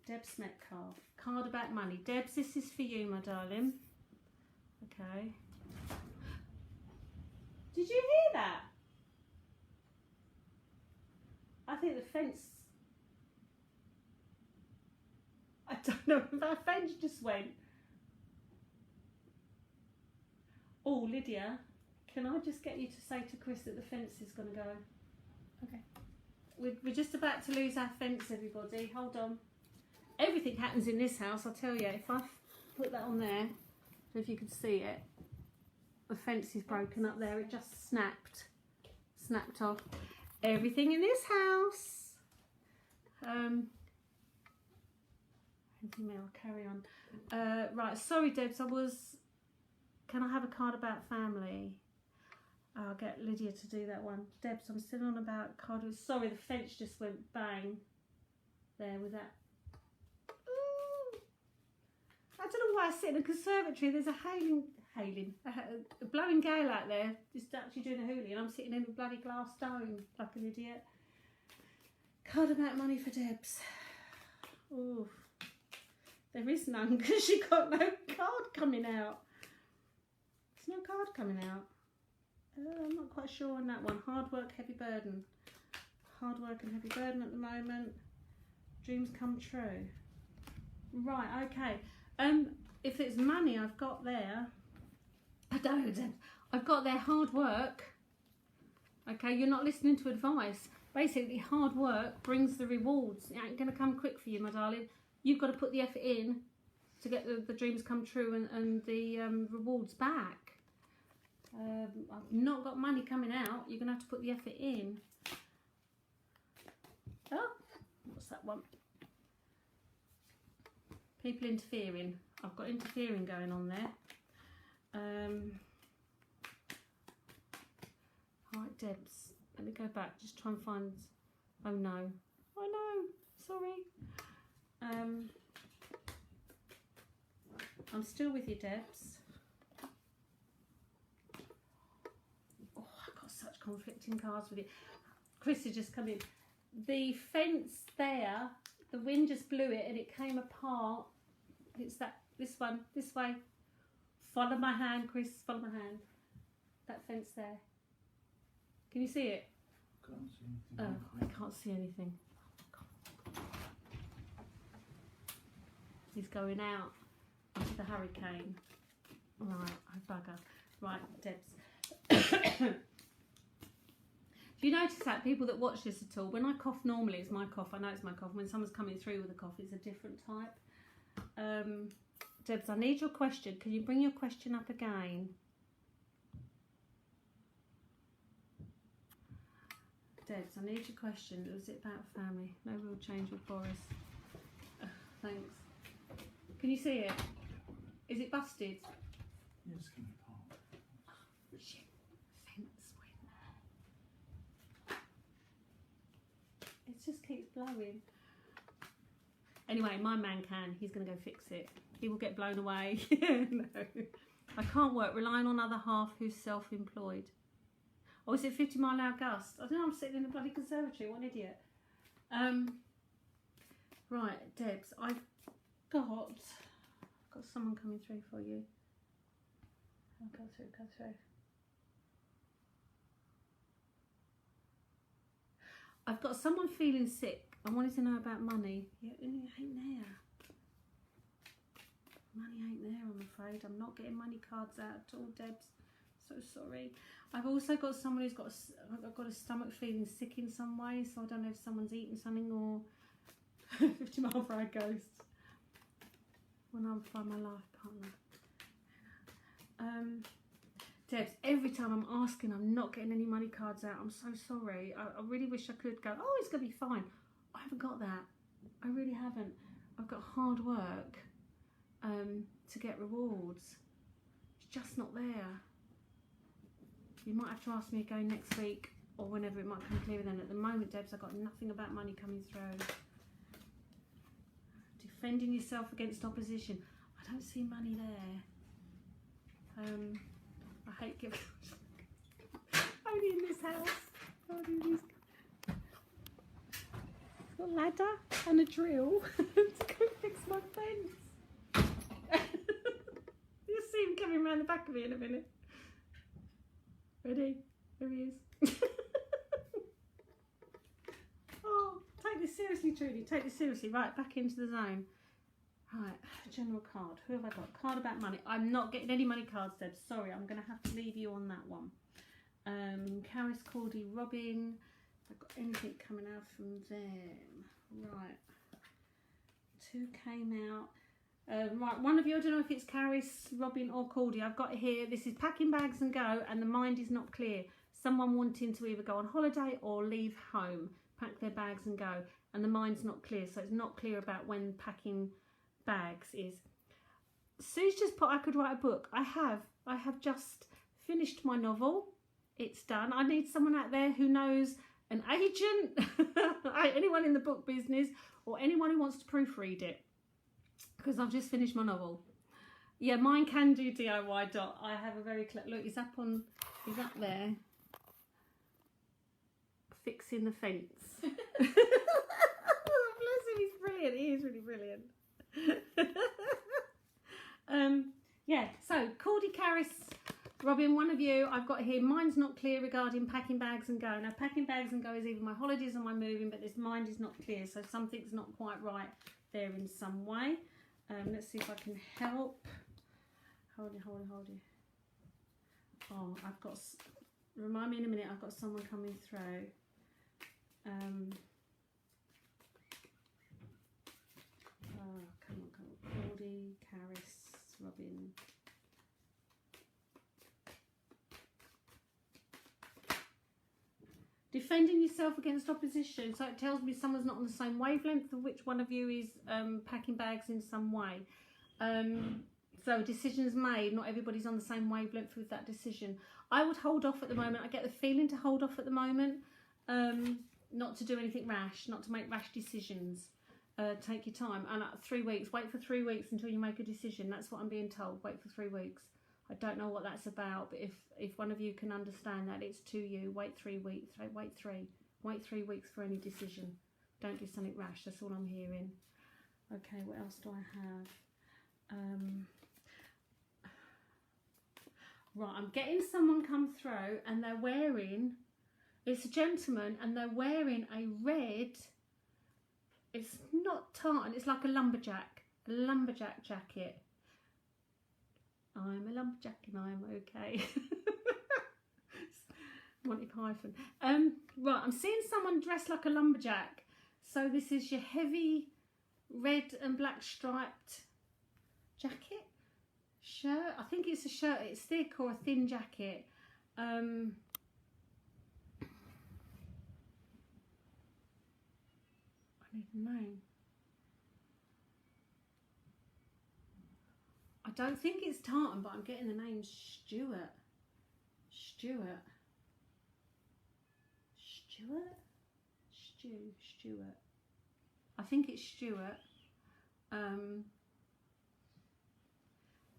[SPEAKER 1] Deb's Metcalf, card about money. Debs, this is for you, my darling. Okay. Did you hear that? I think the fence... I don't know if that fence just went. Oh, Lydia, can I just get you to say to Chris that the fence is going to go?
[SPEAKER 2] Okay.
[SPEAKER 1] We're just about to lose our fence, everybody. Hold on. Everything happens in this house, I'll tell you. If I put that on there, if you could see it. The fence is broken up there. It just snapped off. Everything in this house. Anything more? Carry on. Right, sorry Debs, can I have a card about family? I'll get Lydia to do that one. Debs, I'm still on about card. Sorry, the fence just went bang there with that. Ooh. I don't know why I sit in a conservatory. There's a blowing gale out there, just actually doing a hoolie, and I'm sitting in a bloody glass dome like an idiot. Card about money for Debs. Ooh. There is none because she got no card coming out. There's no card coming out. I'm not quite sure on that one. Hard work, heavy burden. Hard work and heavy burden at the moment. Dreams come true. Right, okay. If it's money I've got there, I don't. I've got their hard work. Okay, you're not listening to advice. Basically, hard work brings the rewards. It ain't going to come quick for you, my darling. You've got to put the effort in to get the dreams come true and the rewards back. I've not got money coming out. You're going to have to put the effort in. Oh, what's that one? People interfering. I've got interfering going on there. Alright, Debs. Let me go back. Just try and find... Oh no. Oh no. Sorry. I'm still with you, Debs. Oh, I've got such conflicting cards with it. Chris has just come in. The fence there, the wind just blew it and it came apart. It's this one, this way. Follow my hand, Chris, follow my hand. That fence there. Can you see it?
[SPEAKER 3] Can't see anything.
[SPEAKER 1] Oh, I can't see anything. He's going out into the hurricane. Right, I bugger. Right, Debs. Do you notice that people that watch this at all, when I cough normally, it's my cough. I know it's my cough. When someone's coming through with a cough, it's a different type. Debs, I need your question. Can you bring your question up again? Debs, I need your question. Was it about family? No real change with Boris. Thanks. Can you see it? Is it busted?
[SPEAKER 3] Yeah, it's coming apart.
[SPEAKER 1] Oh, shit. Fence went. It just keeps blowing. Anyway, my man can. He's going to go fix it. He will get blown away. No. I can't work relying on other half who's self-employed. Oh, is it 50 mile an hour gust? I don't know, I'm sitting in a bloody conservatory. What an idiot. Right, Debs, I've got someone coming through for you. I'll go through. I've got someone feeling sick. I wanted to know about money. Yeah, it ain't there. Money ain't there, I'm afraid. I'm not getting money cards out at all, Debs. So sorry. I've also got someone who's got a stomach feeling sick in some way, so I don't know if someone's eaten something or 50 mile per hour ghost. When I'm find my life partner. Debs, every time I'm asking, I'm not getting any money cards out. I'm so sorry. I really wish I could go, oh, it's going to be fine. I haven't got that. I really haven't. I've got hard work to get rewards. It's just not there. You might have to ask me again next week or whenever it might come clearer then. At the moment, Debs, I've got nothing about money coming through. Defending yourself against opposition. I don't see money there. I hate giving... Only in this house. Only in this... I've got a ladder and a drill to go fix my fence. You'll see him coming around the back of me in a minute. Ready? There he is. Oh, take this seriously, Trudi. Take this seriously. Right, back into the zone. Right, general card. Who have I got? Card about money. I'm not getting any money cards, Deb. Sorry, I'm going to have to leave you on that one. Caris, Cordy, Robin. Have I got anything coming out from them? Right. 2 came out. Right, one of you, I don't know if it's Caris, Robin or Cordy, I've got here, this is packing bags and go, and the mind is not clear. Someone wanting to either go on holiday or leave home, pack their bags and go, and the mind's not clear, so it's not clear about when packing bags is. Sue's just put, I could write a book. I have just finished my novel. It's done. I need someone out there who knows an agent, anyone in the book business, or anyone who wants to proofread it, because I've just finished my novel. Yeah, mine can do DIY. I have a very look. He's up there, fixing the fence. Bless him, he's brilliant. He is really brilliant. Yeah. So Cordy, Caris, Robin, one of you, I've got here, mine's not clear regarding packing bags and go. Now, packing bags and go is either my holidays or my moving, but this mind is not clear, so something's not quite right there in some way. Let's see if I can help. Hold it. Oh, I've got, remind me in a minute, I've got someone coming through. Oh, come on. Cordy, Caris, Robin. Defending yourself against opposition. So it tells me someone's not on the same wavelength of which one of you is packing bags in some way. So decisions made, not everybody's on the same wavelength with that decision. I would hold off at the moment. I get the feeling to hold off at the moment. Not to do anything rash, not to make rash decisions. Take your time. And 3 weeks, wait for 3 weeks until you make a decision. That's what I'm being told. Wait for 3 weeks. I don't know what that's about, but if one of you can understand that, it's to you. Wait 3 weeks. Wait 3 weeks for any decision. Don't do something rash. That's all I'm hearing. Okay, what else do I have? Right, I'm getting someone come through, and they're wearing, it's a gentleman, and they're wearing a red, it's not tartan, it's like a lumberjack jacket. I'm a lumberjack and I'm okay. Monty Python. Right, I'm seeing someone dressed like a lumberjack. So this is your heavy red and black striped jacket? Shirt? I think it's a shirt. It's thick or a thin jacket. I need a name. I don't think it's tartan, but I'm getting the name Stuart. I think it's Stuart.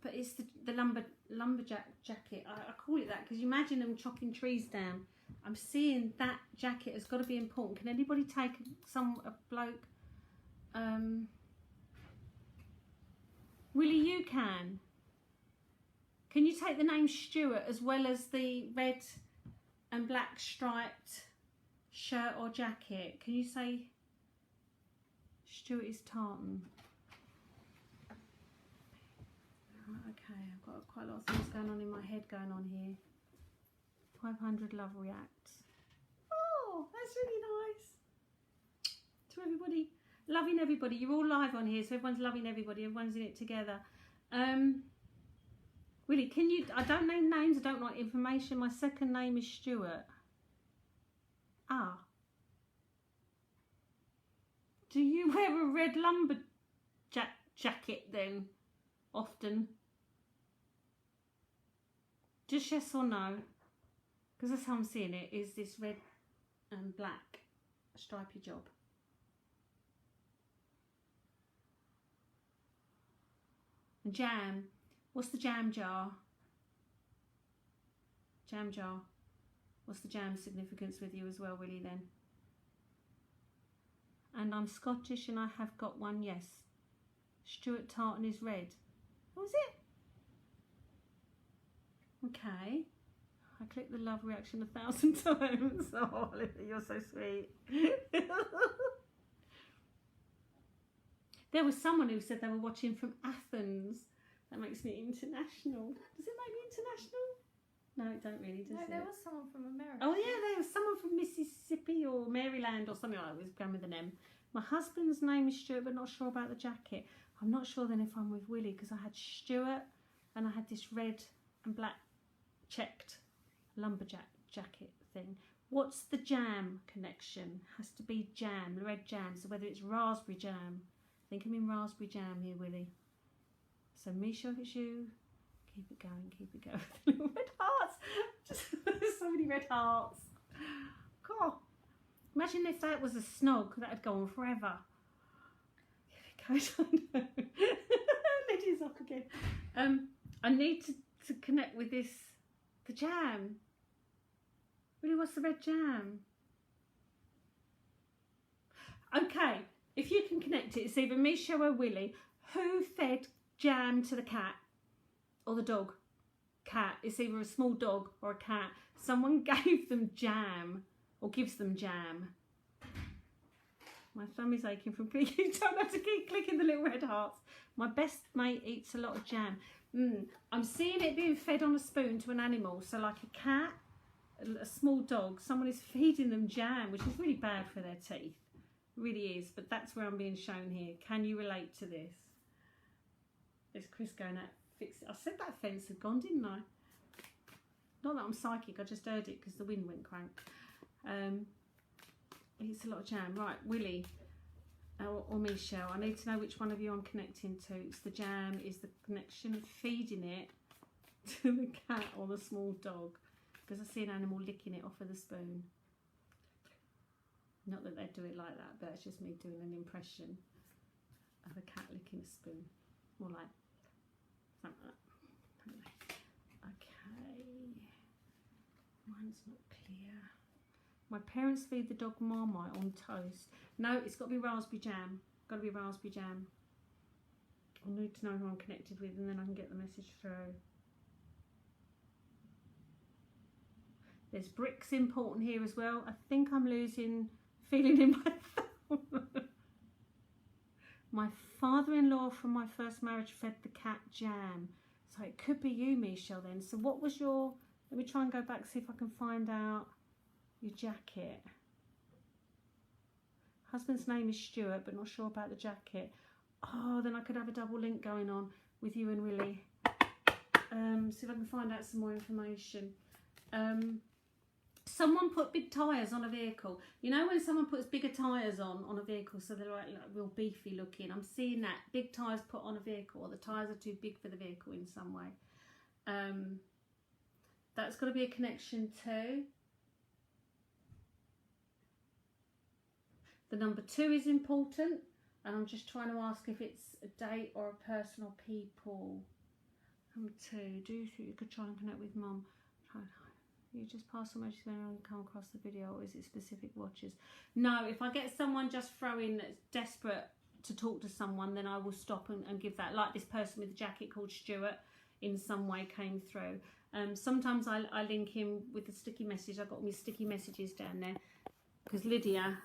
[SPEAKER 1] But it's the lumberjack jacket. I call it that because you imagine them chopping trees down. I'm seeing that jacket has got to be important. Can anybody take a bloke? Willie, you can. Can you take the name Stuart as well as the red and black striped shirt or jacket? Can you say Stuart is tartan? Okay, I've got quite a lot of things going on in my head going on here. 500 love reacts. Oh, that's really nice. To everybody, loving everybody. You're all live on here, so everyone's loving everybody. Everyone's in it together. Willie, can you? I don't name names. I don't like information. My second name is Stuart. Ah. Do you wear a red lumberjack jacket then? Often? Just yes or no? Because that's how I'm seeing it, is this red and black stripy job. And jam. What's the jam jar? Jam jar. What's the jam significance with you as well, Willie, then? And I'm Scottish and I have got one, yes. Stuart tartan is red. What was it? Okay. I clicked the love reaction 1,000 times. Oh, Olivia, you're so sweet. There was someone who said they were watching from Athens. That makes me international. Does it make me international? No, it don't really, does it?
[SPEAKER 2] No, there was someone from America.
[SPEAKER 1] Oh yeah, there was someone from Mississippi or Maryland or something like that. It was going with an M. My husband's name is Stuart, but not sure about the jacket. I'm not sure then if I'm with Willie, because I had Stuart and I had this red and black checked lumberjack jacket thing. What's the jam connection? Has to be jam, the red jam. So whether it's raspberry jam. I think I'm in raspberry jam here, Willie. So Misha, if it's you, keep it going, keep it going. Little red hearts. Just so many red hearts. God. Imagine if that was a snog, that would go on forever. Here it goes. Lydia's off again. I need to connect with this, the jam. Really, what's the red jam? Okay, if you can connect it, it's either Misha or Willie. Who fed jam to the cat or the dog? Cat. It's either a small dog or a cat. Someone gave them jam or gives them jam. My thumb is aching from clicking. You don't have to keep clicking the little red hearts. My best mate eats a lot of jam. I'm seeing it being fed on a spoon to an animal. So like a cat, a small dog, someone is feeding them jam, which is really bad for their teeth. It really is. But that's where I'm being shown here. Can you relate to this? Is Chris going out? Fix it. I said that fence had gone, didn't I? Not that I'm psychic. I just heard it because the wind went crank. It's a lot of jam. Right, Willie or Michelle, I need to know which one of you I'm connecting to. It's the jam, is the connection feeding it to the cat or the small dog, because I see an animal licking it off of the spoon. Not that they'd do it like that, but it's just me doing an impression of a cat licking a spoon. More like something like that. Okay, mine's not clear. My parents feed the dog Marmite on toast. No, it's got to be raspberry jam. Got to be raspberry jam. I need to know who I'm connected with, and then I can get the message through. There's bricks important here as well. I think I'm losing feeling in my thumb. My father-in-law from my first marriage fed the cat jam. So it could be you, Michelle, then. So what was your... Let me try and go back, see if I can find out your jacket. Husband's name is Stuart, but not sure about the jacket. Oh, then I could have a double link going on with you and Willie. See if I can find out some more information. Someone put big tyres on a vehicle. You know when someone puts bigger tyres on a vehicle, so they're like real beefy looking. I'm seeing that. Big tyres put on a vehicle, or the tyres are too big for the vehicle in some way. That's got to be a connection to. The number 2 is important, and I'm just trying to ask if it's a date or a person or people. Number 2, do you think you could try and connect with Mum? You just pass on message when you come across the video, or is it specific watches? No, if I get someone just throwing that's desperate to talk to someone, then I will stop and give that. Like this person with the jacket called Stuart in some way came through. Sometimes I link him with a sticky message. I've got all my sticky messages down there because Lydia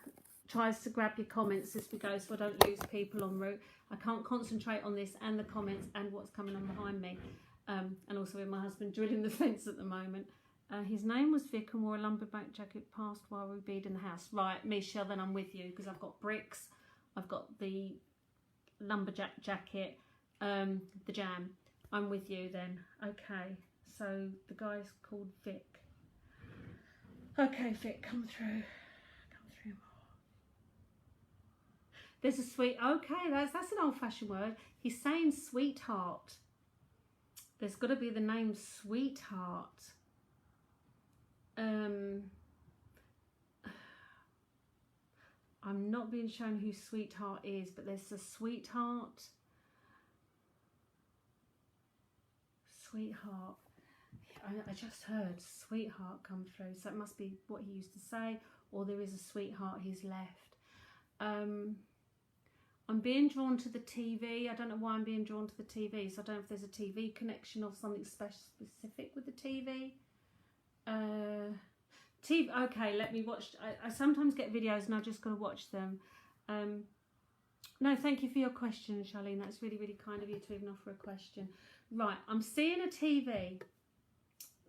[SPEAKER 1] tries to grab your comments as we go so I don't lose people en route. I can't concentrate on this and the comments and what's coming on behind me. And also with my husband drilling the fence at the moment. His name was Vic and wore a lumberjack jacket past while we beat in the house. Right, Michelle, then I'm with you because I've got bricks, I've got the lumberjack jacket, the jam. I'm with you then. Okay, so the guy's called Vic. Okay, Vic, come through. There's a sweet, okay, that's an old-fashioned word. He's saying sweetheart. There's got to be the name sweetheart. I'm not being shown who sweetheart is, but there's a sweetheart. Sweetheart. I just heard sweetheart come through, so it must be what he used to say, or there is a sweetheart he's left. I'm being drawn to the TV. I don't know why I'm being drawn to the TV, so I don't know if there's a TV connection or something specific with the TV. TV. Okay, let me watch. I sometimes get videos and I just got to watch them. No, thank you for your question, Charlene. That's really, really kind of you to even offer a question. Right, I'm seeing a TV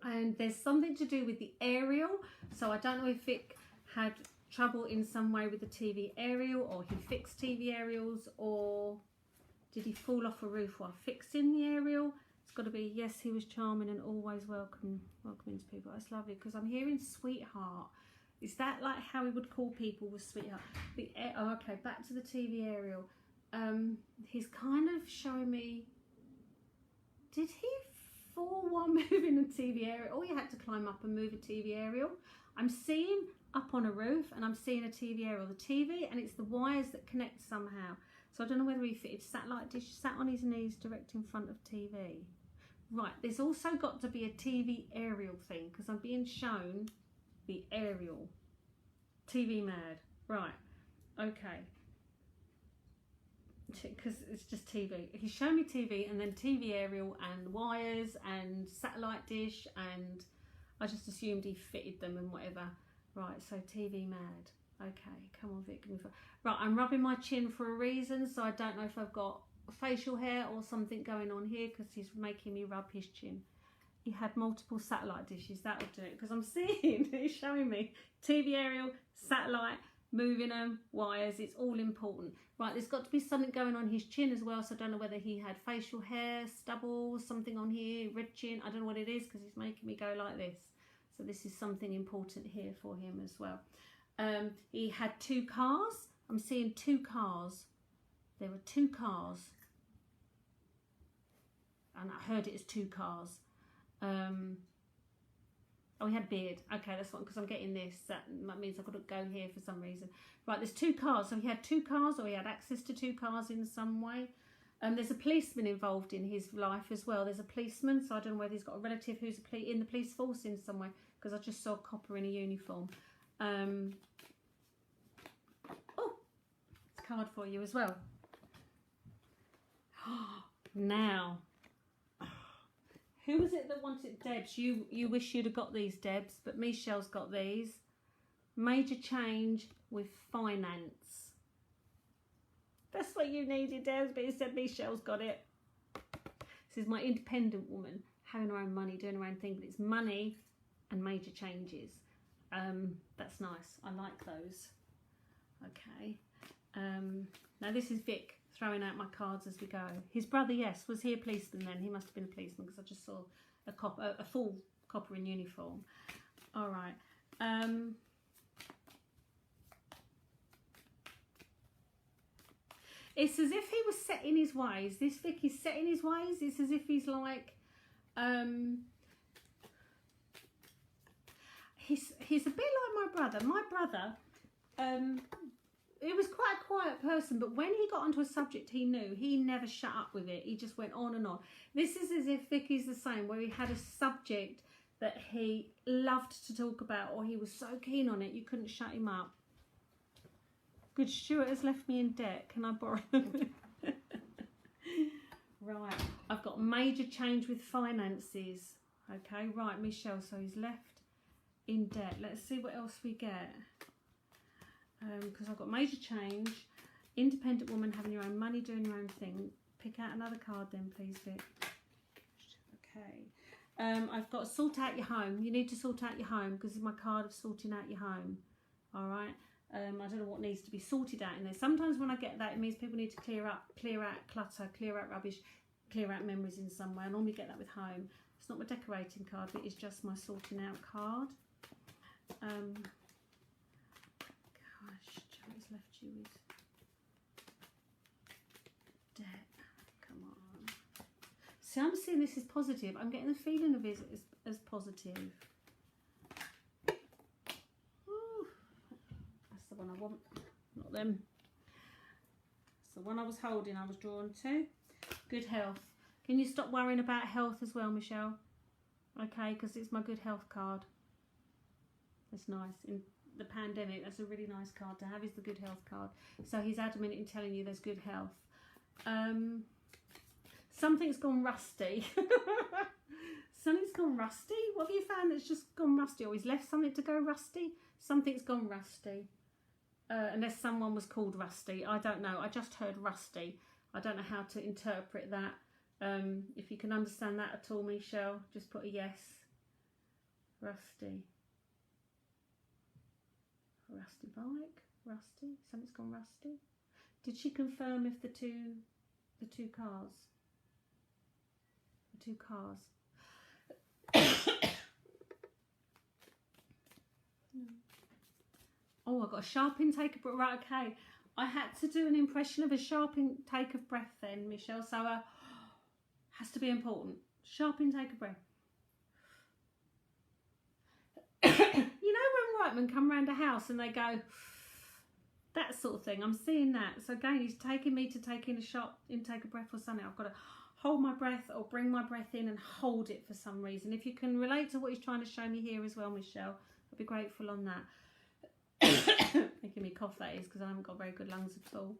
[SPEAKER 1] and there's something to do with the aerial. So I don't know if it had trouble in some way with the TV aerial, or he fixed TV aerials, or Did he fall off a roof while fixing the aerial? It's got to be, yes, he was charming and always welcoming to people. That's lovely, because I'm hearing sweetheart. Is that like how he would call people, with sweetheart? Oh, okay, back to the TV aerial. He's kind of showing me, did he fall while moving a TV aerial? Or he had to climb up and move a TV aerial? I'm seeing up on a roof, and I'm seeing a TV aerial. The TV, and it's the wires that connect somehow. So I don't know whether he fitted satellite dish, sat on his knees direct in front of TV. Right, there's also got to be a TV aerial thing, because I'm being shown the aerial. TV mad. Right, okay. Because it's just TV. He's shown me TV, and then TV aerial and wires and satellite dish, and I just assumed he fitted them and whatever. Right, so TV mad. Okay, come on, Vic. Right, I'm rubbing my chin for a reason, so I don't know if I've got facial hair or something going on here, because he's making me rub his chin. He had multiple satellite dishes. That would do it, because I'm seeing, he's showing me TV aerial, satellite, moving them, wires. It's all important. Right, there's got to be something going on his chin as well, so I don't know whether he had facial hair, stubble, something on here, red chin. I don't know what it is, because he's making me go like this. So this is something important here for him as well. He had 2 cars. I'm seeing 2 cars. There were 2 cars. And I heard it as 2 cars. Oh, he had a beard. Okay, that's one, because I'm getting this. That means I've got to go here for some reason. Right, there's 2 cars. So he had 2 cars, or he had access to 2 cars in some way. There's a policeman involved in his life as well. There's a policeman, so I don't know whether he's got a relative who's in the police force in some way, because I just saw Copper in a uniform. Oh, it's a card for you as well. Now, who was it that wanted Debs? You wish you'd have got these, Debs, but Michelle's got these. Major change with finance. That's what you needed, Debs, but instead Michelle's got it. This is my independent woman, having her own money, doing her own thing, but it's money and major changes. That's nice. I like those. Okay. Now this is Vic throwing out my cards as we go. His brother, yes, was he a policeman then? He must have been a policeman, because I just saw a full copper in uniform. All right. It's as if he was set in his ways. This Vic is set in his ways. It's as if he's like, he's a bit like my brother. My brother, he was quite a quiet person, but when he got onto a subject he knew, he never shut up with it. He just went on and on. This is as if Vicky's the same, where he had a subject that he loved to talk about, or he was so keen on it, you couldn't shut him up. Good, Stuart has left me in debt. Can I borrow them? Right, I've got major change with finances. Okay, right, Michelle, so he's left in debt. Let's see what else we get. Because I've got major change, independent woman, having your own money, doing your own thing. Pick out another card then, please, Vic. Okay. I've got sort out your home. You need to sort out your home, because it's my card of sorting out your home. All right. I don't know what needs to be sorted out in there. Sometimes when I get that, it means people need to clear out clutter, clear out rubbish, clear out memories in some way. I normally get that with home. It's not my decorating card, but it's just my sorting out card. Gosh, Joey's left you with debt. Come on. See, I'm seeing this as positive. I'm getting the feeling of it as positive. The one I want, not them. It's the one I was holding, I was drawn to. Good health. Can you stop worrying about health as well, Michelle? Okay, because it's my good health card. That's nice. In the pandemic, that's a really nice card to have, is the good health card. So he's adamant in telling you there's good health. Something's gone rusty. Something's gone rusty? What have you found that's just gone rusty? Or he's left something to go rusty? Something's gone rusty. Unless someone was called Rusty. I don't know. I just heard Rusty. I don't know how to interpret that. If you can understand that at all, Michelle, just put a yes. Rusty. Rusty bike. Rusty. Something's gone rusty. Did she confirm if the 2 The two cars. The two cars. Oh, I got a sharp intake of breath. Right, okay. I had to do an impression of a sharp intake of breath then, Michelle. So has to be important. Sharp intake of breath. You know when Whiteman come round a house and they go, that sort of thing. I'm seeing that. So again, he's taking me to take in a sharp intake of breath or something. I've got to hold my breath or bring my breath in and hold it for some reason. If you can relate to what he's trying to show me here as well, Michelle, I'd be grateful on that. Making me cough, that is, because I haven't got very good lungs at all.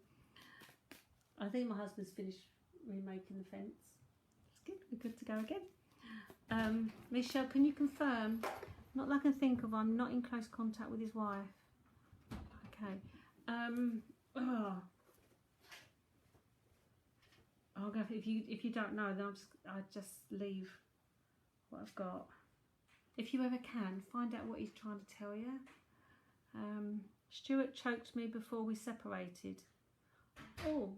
[SPEAKER 1] I think my husband's finished remaking the fence. It's good. We're good to go again. Michelle, can you confirm? Not that I can think of. I'm not in close contact with his wife. Okay. I'll go. If you don't know, then I'll just leave what I've got. If you ever can, find out what he's trying to tell you. Stuart choked me before we separated. Oh,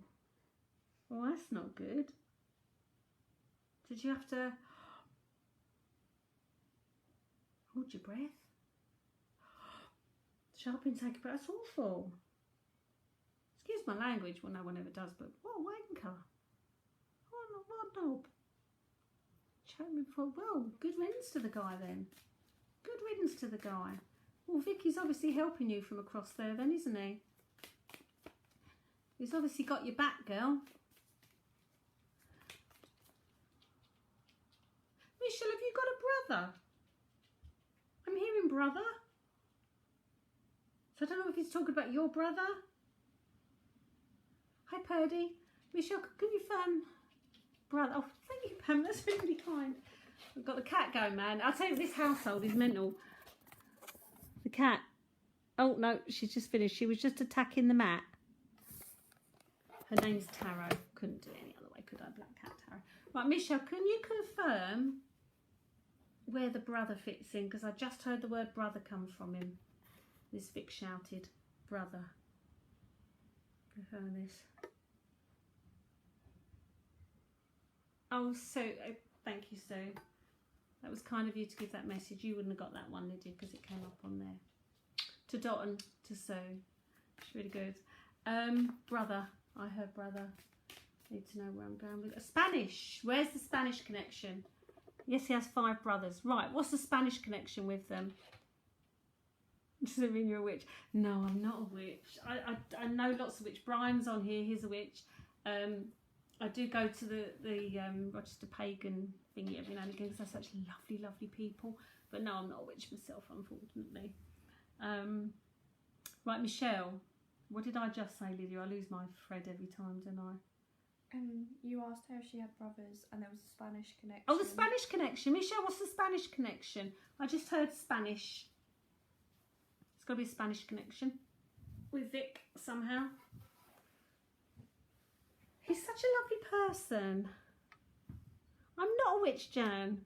[SPEAKER 1] well, that's not good. Did you have to hold your breath? Sharp intake of breath. That's awful. Excuse my language. Well, no one ever does, but what a wanker. What a knob. Choked me before. Well, good riddance to the guy then. Good riddance to the guy. Well, Vicky's obviously helping you from across there then, isn't he? He's obviously got your back, girl. Michelle, have you got a brother? I'm hearing brother. So I don't know if he's talking about your brother. Hi, Purdy. Michelle, can you confirm brother? Oh, thank you, Pam. That's really kind. I've got the cat going, man. I'll tell you, this household is mental. The cat. Oh, no, she's just finished. She was just attacking the mat. Her name's Taro. Couldn't do it any other way, could I? Black cat Taro. Right, Michelle, can you confirm where the brother fits in? Because I just heard the word brother come from him. This Vic shouted, brother. Confirm this. Oh, Sue. Thank you, Sue. That was kind of you to give that message. You wouldn't have got that one, did you? Because it came up on there. To Dotton, to Sue. It's really good. Brother. I heard brother. Need to know where I'm going with it. Spanish. Where's the Spanish connection? Yes, he has 5 brothers. Right. What's the Spanish connection with them? Does it mean you're a witch? No, I'm not a witch. I know lots of witches. Brian's on here. He's a witch. I do go to the Rochester Pagan thingy every now and again because they're such lovely, lovely people. But no, I'm not a witch myself, unfortunately. Right, Michelle, what did I just say, Lydia? I lose my thread every time, don't I?
[SPEAKER 2] You asked her if she had brothers and there was a Spanish connection.
[SPEAKER 1] Oh, the Spanish connection. Michelle, what's the Spanish connection? I just heard Spanish. It's got to be a Spanish connection with Vic somehow. He's such a lovely person. I'm not a witch, Jan.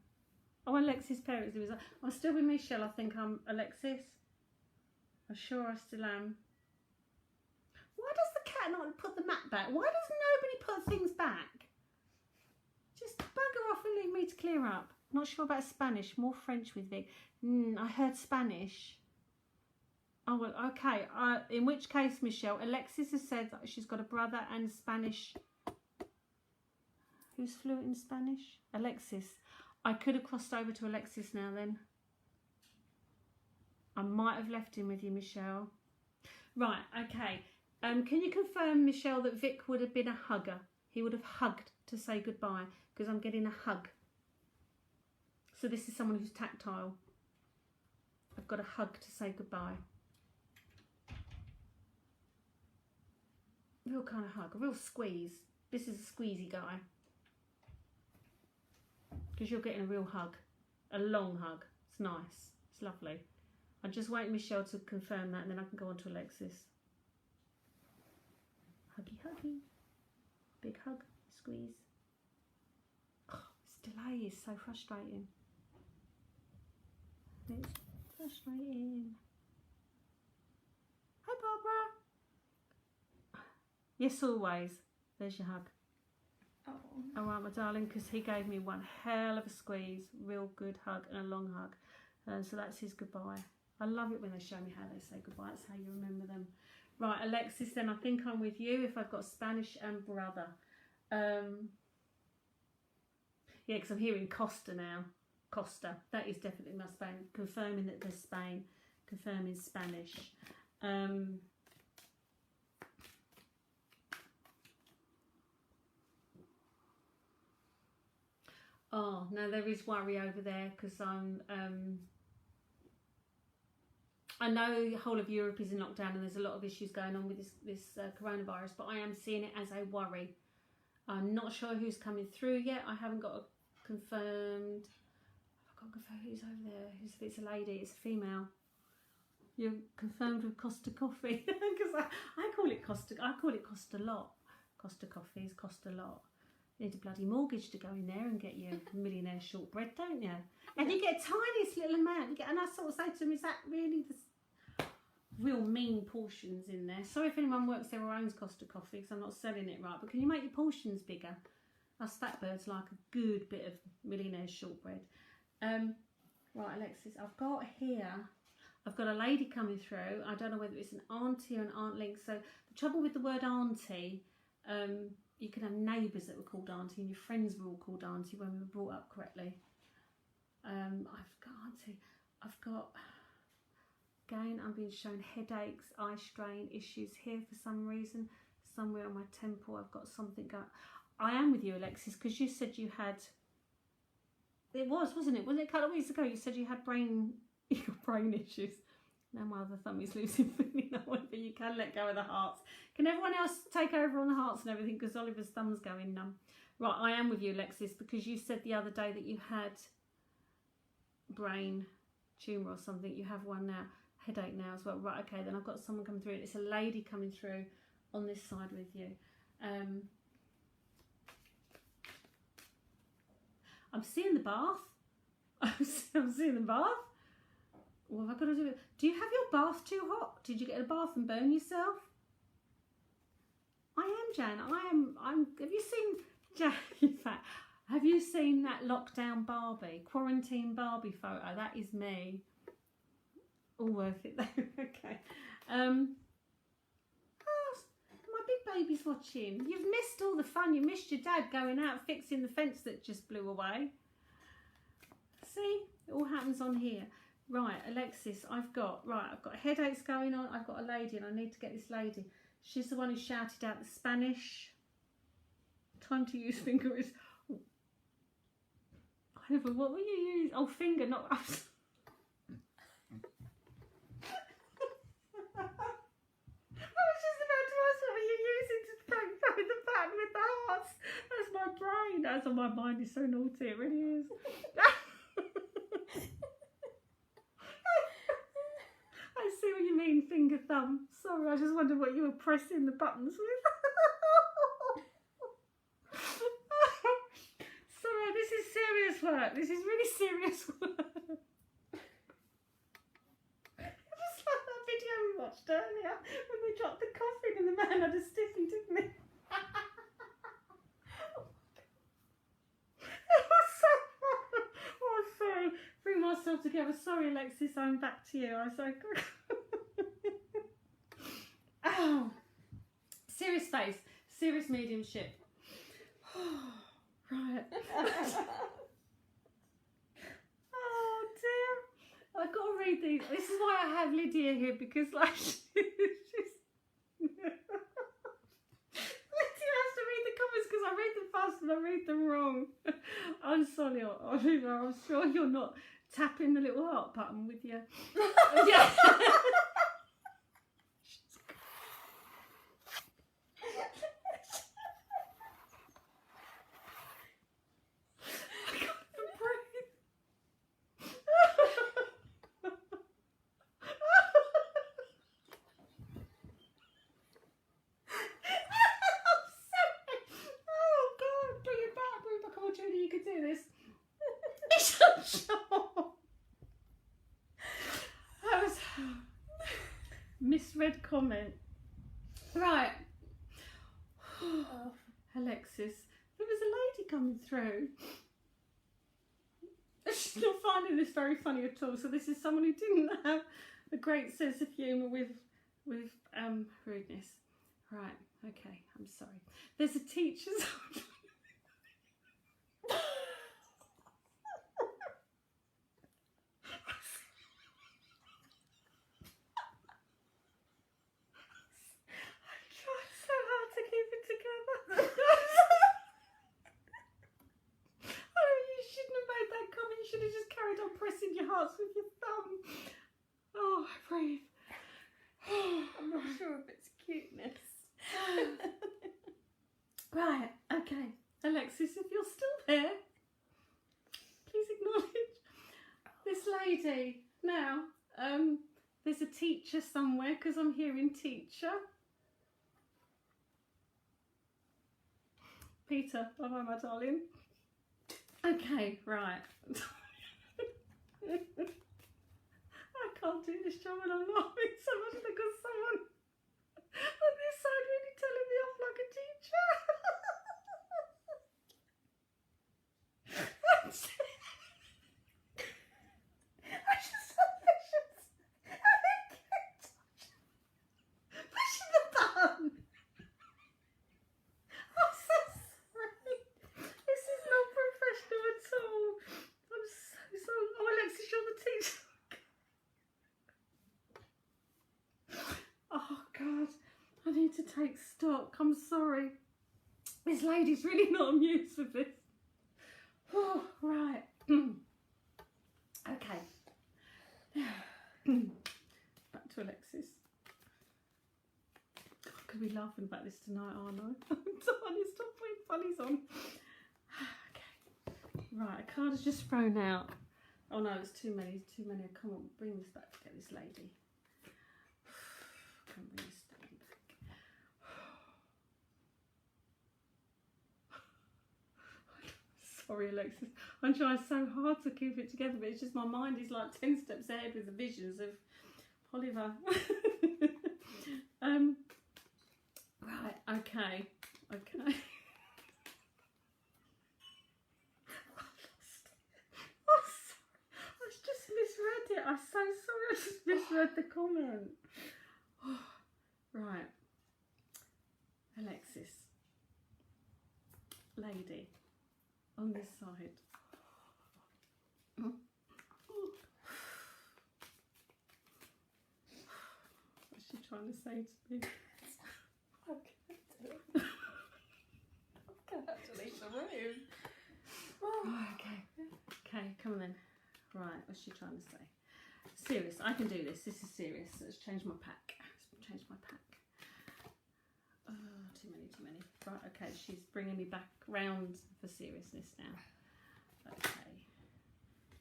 [SPEAKER 1] Oh, Alexis' parents. I'm still with Michelle. I think I'm Alexis. I'm sure I still am. Why does the cat not put the mat back? Why does nobody put things back? Just bugger off and leave me to clear up. Not sure about Spanish. More French with Vic. I heard Spanish. Oh, well, okay. In which case, Michelle, Alexis has said that she's got a brother and Spanish. Who's fluent in Spanish? Alexis. I could have crossed over to Alexis now then. I might have left him with you, Michelle. Right, okay. Can you confirm, Michelle, that Vic would have been a hugger? He would have hugged to say goodbye because I'm getting a hug. So this is someone who's tactile. I've got a hug to say goodbye. Real kind of hug, a real squeeze. This is a squeezy guy. Because you're getting a real hug. A long hug. It's nice. It's lovely. I'm just waiting Michelle to confirm that and then I can go on to Alexis. Huggy, huggy. Big hug. Squeeze. Oh, this delay is so frustrating. It's frustrating. Hi, Barbara. Yes, always. There's your hug.
[SPEAKER 2] Oh.
[SPEAKER 1] All right, my darling, because he gave me one hell of a squeeze, real good hug and a long hug. So that's his goodbye. I love it when they show me how they say goodbye. That's how you remember them. Right, Alexis, then I think I'm with you if I've got Spanish and brother. Yeah, because I'm hearing Costa now. Costa. That is definitely my Spain. Confirming that there's Spain. Confirming Spanish. Oh, now there is worry over there because I know the whole of Europe is in lockdown and there's a lot of issues going on with this coronavirus, but I am seeing it as a worry. I'm not sure who's coming through yet. I haven't got a confirmed. I've got to confirm who's over there. If it's a lady, it's a female. You're confirmed with Costa Coffee because I call it Costa. I call it Costa Lot. Costa Coffees cost a lot. You need a bloody mortgage to go in there and get your millionaire shortbread, don't you? And you get a tiniest little amount. And I sort of say to them, is that really the real mean portions in there? Sorry if anyone works there or owns Costa Coffee because I'm not selling it right. But can you make your portions bigger? Us fatbirds like a good bit of millionaire shortbread. Right, Alexis, I've got a lady coming through. I don't know whether it's an auntie or an aunt link. So the trouble with the word auntie, you can have neighbours that were called auntie and your friends were all called auntie when we were brought up correctly. I've got auntie. I've got, again, I'm being shown headaches, eye strain, issues here for some reason. Somewhere on my temple I've got something going. I am with you, Alexis, because you said you had, wasn't it? Wasn't it a couple of weeks ago you said you had brain issues? Now my other thumb is losing feeling that one, but you can let go of the hearts. Can everyone else take over on the hearts and everything because Oliver's thumb's going numb? Right, I am with you, Alexis, because you said the other day that you had brain tumour or something. You have one now, headache now as well. Right, okay, then I've got someone coming through. It's a lady coming through on this side with you. I'm seeing the bath. I'm seeing the bath. What have I got to do? Do you have your bath too hot? Did you get a bath and burn yourself? I am, Jan. I'm. Have you seen Jan? In fact, have you seen that lockdown Barbie, quarantine Barbie photo? That is me. All worth it though. Okay. Oh, my big baby's watching. You've missed all the fun. You missed your dad going out fixing the fence that just blew away. See, it all happens on here. Right, Alexis, I've got headaches going on. I've got a lady and I need to get this lady. She's the one who shouted out the Spanish. Time to use finger is... Oliver, what were you using? Oh, finger, not... I was just about to ask what were you using to throw the button with the hearts. That's my brain. That's on my mind. Is so naughty. It really is. I see what you mean, finger thumb. Sorry, I just wondered what you were pressing the buttons with. Sorry, this is serious work. This is really serious work. Just like that video we watched earlier when they dropped the coffin and the man had a stiffy, didn't he? Oh, sorry. Bring myself together. Sorry, Alexis, I'm back to you. I'm so good. Oh, serious face, serious mediumship. Right. Oh dear. I've got to read these. This is why I have Lydia here because, like, she's. Lydia has to read the comments because I read them fast and I read them wrong. I'm sorry, Oliver. I'm sure you're not tapping the little heart button with your. Yeah. Misread comment. Right. Alexis. There was coming through. She's not finding this very funny at all. So this is someone who didn't have a great sense of humour with rudeness. Right, okay, I'm sorry. There's a teacher's... Should have just carried on pressing your hearts with your thumb. Oh, breathe.
[SPEAKER 2] I'm not sure if it's cuteness.
[SPEAKER 1] Right, okay. Alexis, if you're still there, please acknowledge this lady. Now, there's a teacher somewhere because I'm hearing teacher. Peter, bye-bye, my darling. Okay, right. I can't do this job and I'm laughing so much because someone on this side really telling me off like a teacher. I just pushing the button. I'm so sorry. This is not professional at all. I'm so sorry. Oh, Alexis, you're the teacher. Oh, God. I need to take stock. I'm sorry. This lady's really not amused with this. Oh, right. Okay. Back to Alexis. I'm going to be laughing about this tonight, aren't I? Darling, stop putting funnies on. Okay. Right, a card is just thrown out. Oh no, it's too many. I can't bring this back to get this lady. Can't bring this lady back. Sorry, Alexis. I'm trying so hard to keep it together, but it's just my mind is like 10 steps ahead with the visions of Oliver. Right, okay. I just misread it. I'm so sorry. I just misread the comment. Right. Alexis. Lady. On this side. What's she trying to say to me?
[SPEAKER 2] I'm gonna have to leave the room.
[SPEAKER 1] Okay, come on then. Right, what's she trying to say? Serious, I can do this. This is serious. Let's change my pack. Oh, too many. Right, okay, she's bringing me back round for seriousness now. Okay.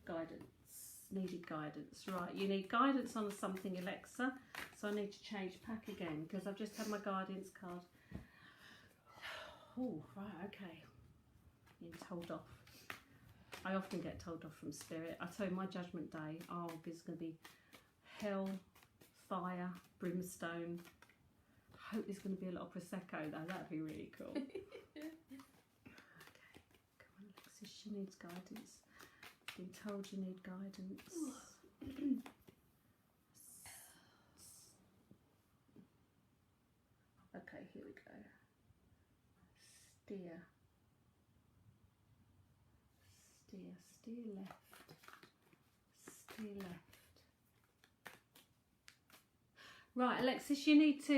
[SPEAKER 1] Guidance. Needed guidance. Right, you need guidance on something, Alexa. So I need to change pack again because I've just had my guidance card. Oh, right, okay. Being told off. I often get told off from spirit. I tell you, my judgment day, there's going to be hell, fire, brimstone. I hope there's going to be a lot of Prosecco though. That'd be really cool. Okay, come on, Alexis. She needs guidance. Been told you need guidance. Okay, here we go. Steer left. Right, Alexis, you need to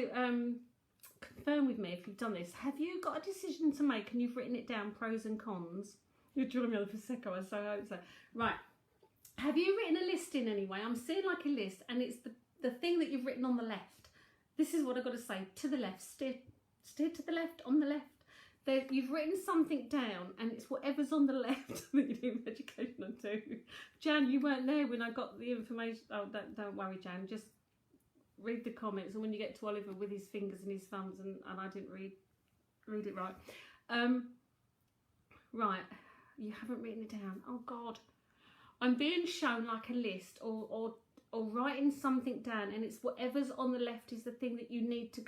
[SPEAKER 1] confirm with me if you've done this. Have you got a decision to make and you've written it down, pros and cons? You're drawing me on the Prosecco, I so hope so. Right, have you written a list in anyway? I'm seeing like a list and it's the thing that you've written on the left. This is what I've got to say, to the left, steer to the left, on the left. You've written something down and it's whatever's on the left that you need education on too. Jan, you weren't there when I got the information. Oh, don't worry, Jan, just read the comments, and when you get to Oliver with his fingers and his thumbs and I didn't read it right. Right, you haven't written it down. Oh God. I'm being shown like a list or writing something down, and it's whatever's on the left is the thing that you need to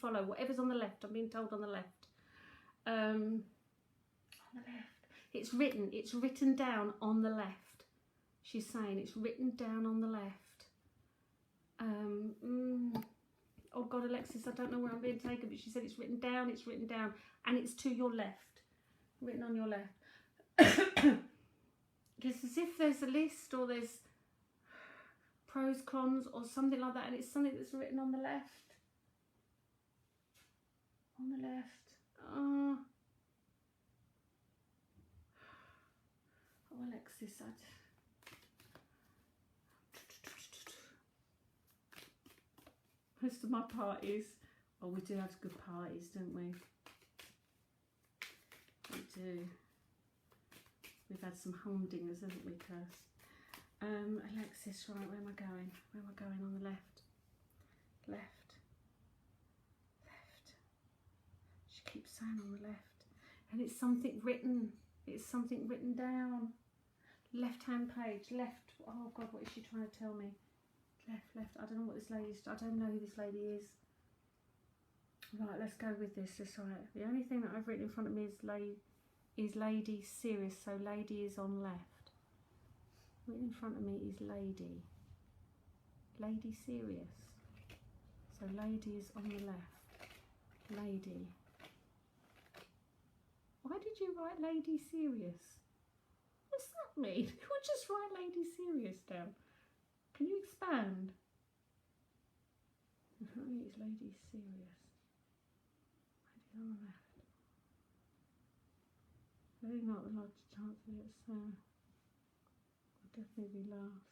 [SPEAKER 1] follow. Whatever's on the left, I'm being told on the left. On the left. It's written down on the left. She's saying it's written down on the left. Oh God, Alexis, I don't know where I'm being taken, but she said it's written down, and it's to your left. Written on your left. It's as if there's a list or there's pros, cons or something like that, and it's something that's written on the left. On the left. Oh, Alexis, most of my parties, oh, we do have good parties, don't we? We do. We've had some humdingers, haven't we, Kirst? Alexis, right, where am I going? Where am I going? On the left. Left. Left. She keeps saying on the left. And it's something written. It's something written down. Left-hand page. Left. Oh, God, what is she trying to tell me? Left. I don't know what this lady's... I don't know who this lady is. Right, let's go with this. That's all right. The only thing that I've written in front of me is lady serious. So lady is on left. Written in front of me is lady. Lady serious. So lady is on the left. Lady. Why did you write lady serious? What's that mean? You would just write lady serious down. Can you expand? In front of me is lady serious. Lady on the left. Very not a large chance that it's will definitely be last.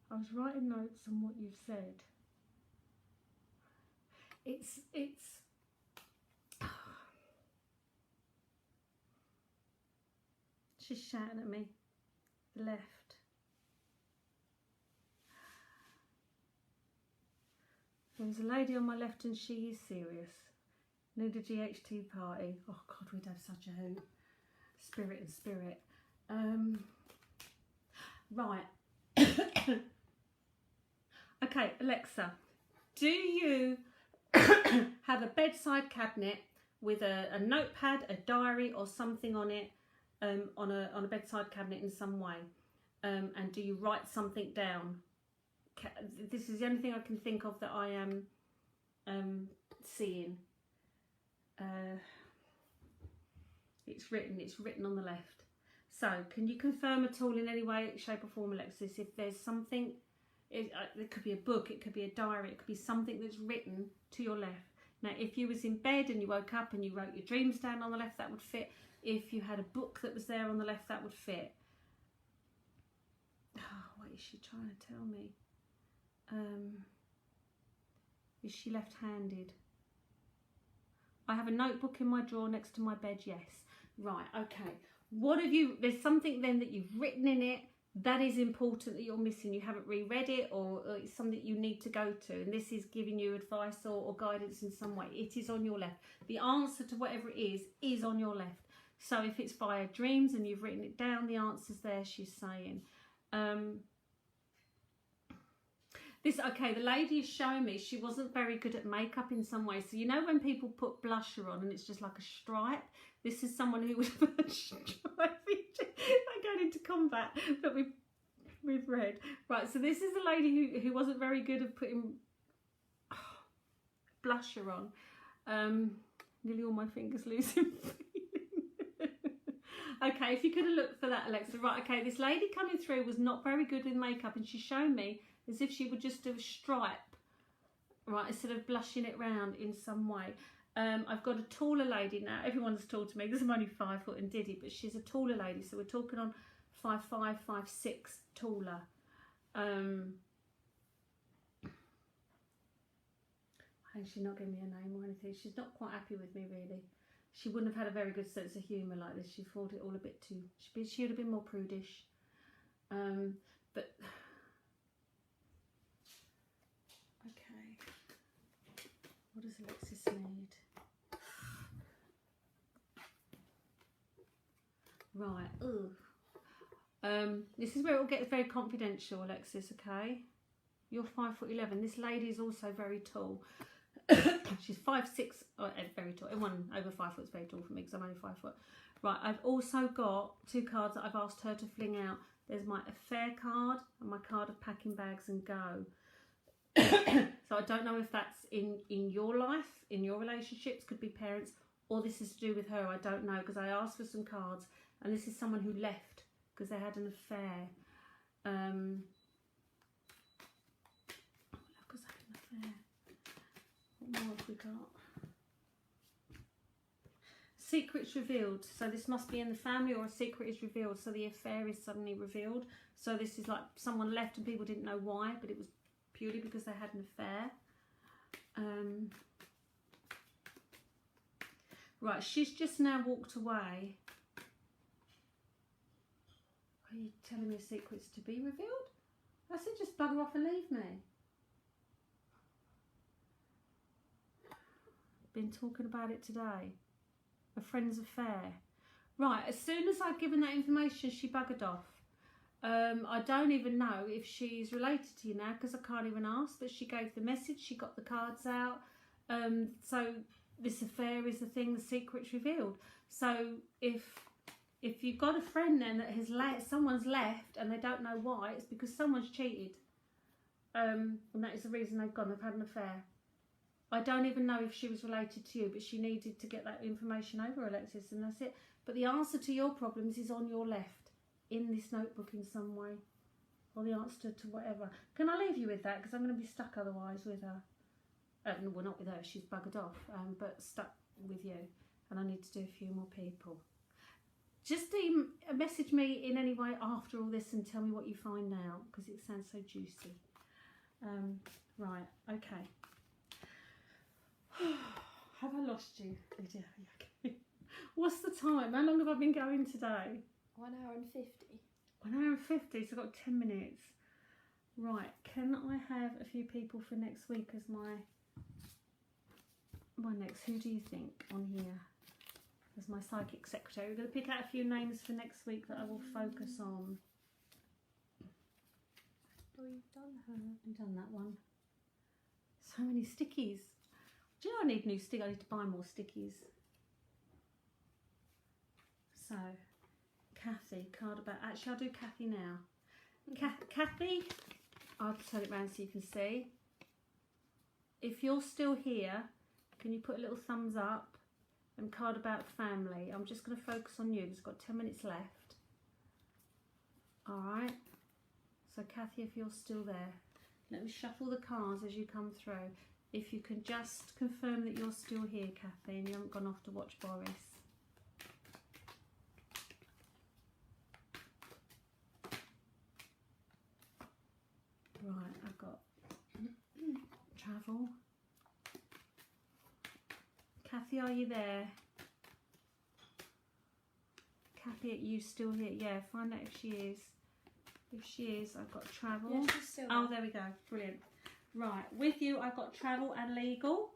[SPEAKER 1] I was writing notes on what you've said. It's she's shouting at me. The left. There's a lady on my left and she is serious. Need a GHT party. Oh God, we'd have such a hoot. Spirit and spirit. Right. Okay, Alexa, do you have a bedside cabinet with a notepad, a diary or something on it, on a bedside cabinet in some way? And do you write something down? This is the only thing I can think of that I am seeing. It's written on the left. So can you confirm at all in any way, shape or form, Alexis, if there's something, it could be a book, it could be a diary, it could be something that's written to your left. Now if you was in bed and you woke up and you wrote your dreams down on the left, that would fit. If you had a book that was there on the left, that would fit. Oh, what is she trying to tell me? Is she left-handed? I have a notebook in my drawer next to my bed, yes. Right, okay. What have you, there's something then that you've written in it that is important that you're missing. You haven't reread it, or it's something you need to go to, and this is giving you advice or guidance in some way. It is on your left. The answer to whatever it is on your left. So if it's via dreams and you've written it down, the answer's there, she's saying. Okay, the lady is showing me she wasn't very good at makeup in some way. So you know when people put blusher on and it's just like a stripe? This is someone who would put a stripe. I'm going into combat, but we've read. Right, so this is a lady who wasn't very good at putting blusher on. Nearly all my fingers losing feeling. Okay, if you could have looked for that, Alexa. Right, okay, this lady coming through was not very good with makeup, and she's shown me as if she would just do a stripe, right, instead of blushing it round in some way. I've got a taller lady now. Everyone's tall to me because I'm only 5 foot and diddy, but she's a taller lady. So we're talking on 5'5", 5'6", taller. I think she's not giving me a name or anything. She's not quite happy with me, really. She wouldn't have had a very good sense of humour like this. She thought it all a bit too... She would have been more prudish. But... Okay. What does Alexis need? Right. Ugh. This is where it will get very confidential, Alexis, okay? You're 5'11". This lady is also very tall. She's 5'6", very tall. Everyone over 5 foot is very tall for me because I'm only 5 foot. Right, I've also got 2 cards that I've asked her to fling out. There's my affair card and my card of packing bags and go. So I don't know if that's in your life, in your relationships, could be parents, or this is to do with her. I don't know, because I asked for some cards, and this is someone who left because they had an affair. Because they had an affair. What more have we got? Secrets revealed. So this must be in the family, or a secret is revealed. So the affair is suddenly revealed. So this is like someone left and people didn't know why, but it was purely because they had an affair. Right, she's just now walked away. Are you telling me secrets to be revealed? I said just bugger off and leave me. Been talking about it today. A friend's affair. Right, as soon as I've given that information, she buggered off. I don't even know if she's related to you now because I can't even ask, but she gave the message, she got the cards out. So this affair is the thing, the secret's revealed. So if you've got a friend then that has someone's left and they don't know why, it's because someone's cheated. And that is the reason they've gone, they've had an affair. I don't even know if she was related to you, but she needed to get that information over, Alexis, and that's it. But the answer to your problems is on your left, in this notebook in some way, or the answer to whatever. Can I leave you with that? Because I'm going to be stuck otherwise with her. Well, not with her, she's buggered off, but stuck with you. And I need to do a few more people. Just message me in any way after all this and tell me what you find out, because it sounds so juicy. Right, okay. Have I lost you, Lydia? Okay. What's the time? How long have I been going today?
[SPEAKER 2] 1 hour and 50.
[SPEAKER 1] 1 hour and 50, so I've got 10 minutes. Right, can I have a few people for next week as my next, who do you think on here as my psychic secretary? We're going to pick out a few names for next week that I will focus on.
[SPEAKER 2] Oh, you've done her.
[SPEAKER 1] I've done that one. So many stickies. Do you know I need new stickies? I need to buy more stickies. So, Kathy, card about... Actually, I'll do Kathy now. Kathy, I'll turn it around so you can see. If you're still here, can you put a little thumbs up? And card about family. I'm just going to focus on you. We've got 10 minutes left. Alright. So, Kathy, if you're still there, let me shuffle the cards as you come through. If you can just confirm that you're still here, Kathy, and you haven't gone off to watch Boris. Right, I've got travel. Kathy, are you there? Kathy, are you still here? Yeah, find out if she is. If she is, I've got travel.
[SPEAKER 2] Yeah, she's still
[SPEAKER 1] Oh, there we go. Brilliant. Right, with you, I've got travel and legal.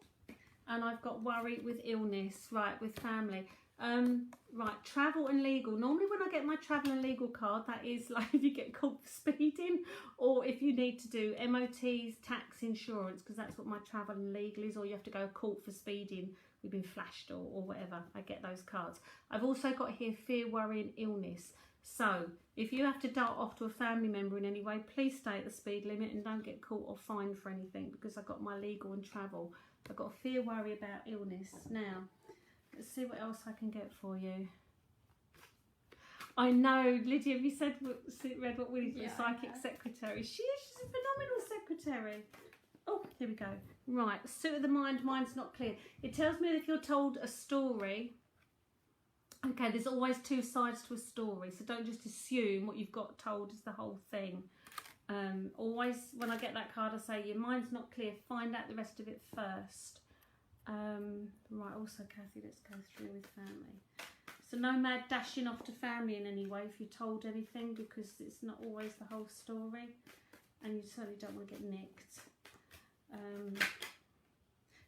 [SPEAKER 1] And I've got worry with illness. Right, with family. Right, travel and legal. Normally when I get my travel and legal card, that is like if you get caught for speeding, or if you need to do MOTs, tax, insurance, because that's what my travel and legal is, or you have to go to court for speeding, we've been flashed, or whatever. I get those cards. I've also got here fear, worry and illness. So if you have to dart off to a family member in any way, please stay at the speed limit and don't get caught or fined for anything, because I've got my legal and travel. I've got fear, worry about illness. Now, let's see what else I can get for you. I know, Lydia, have you read what Willie's
[SPEAKER 2] Yeah,
[SPEAKER 1] psychic secretary? She's a phenomenal secretary. Oh, here we go. Right, suit of the mind, mind's not clear. It tells me that if you're told a story, okay, there's always two sides to a story, so don't just assume what you've got told is the whole thing. Always, when I get that card, I say, your mind's not clear, find out the rest of it first. Right, also, Kathy, let's go through with family. So no mad dashing off to family in any way if you're told anything, because it's not always the whole story, and you certainly don't want to get nicked.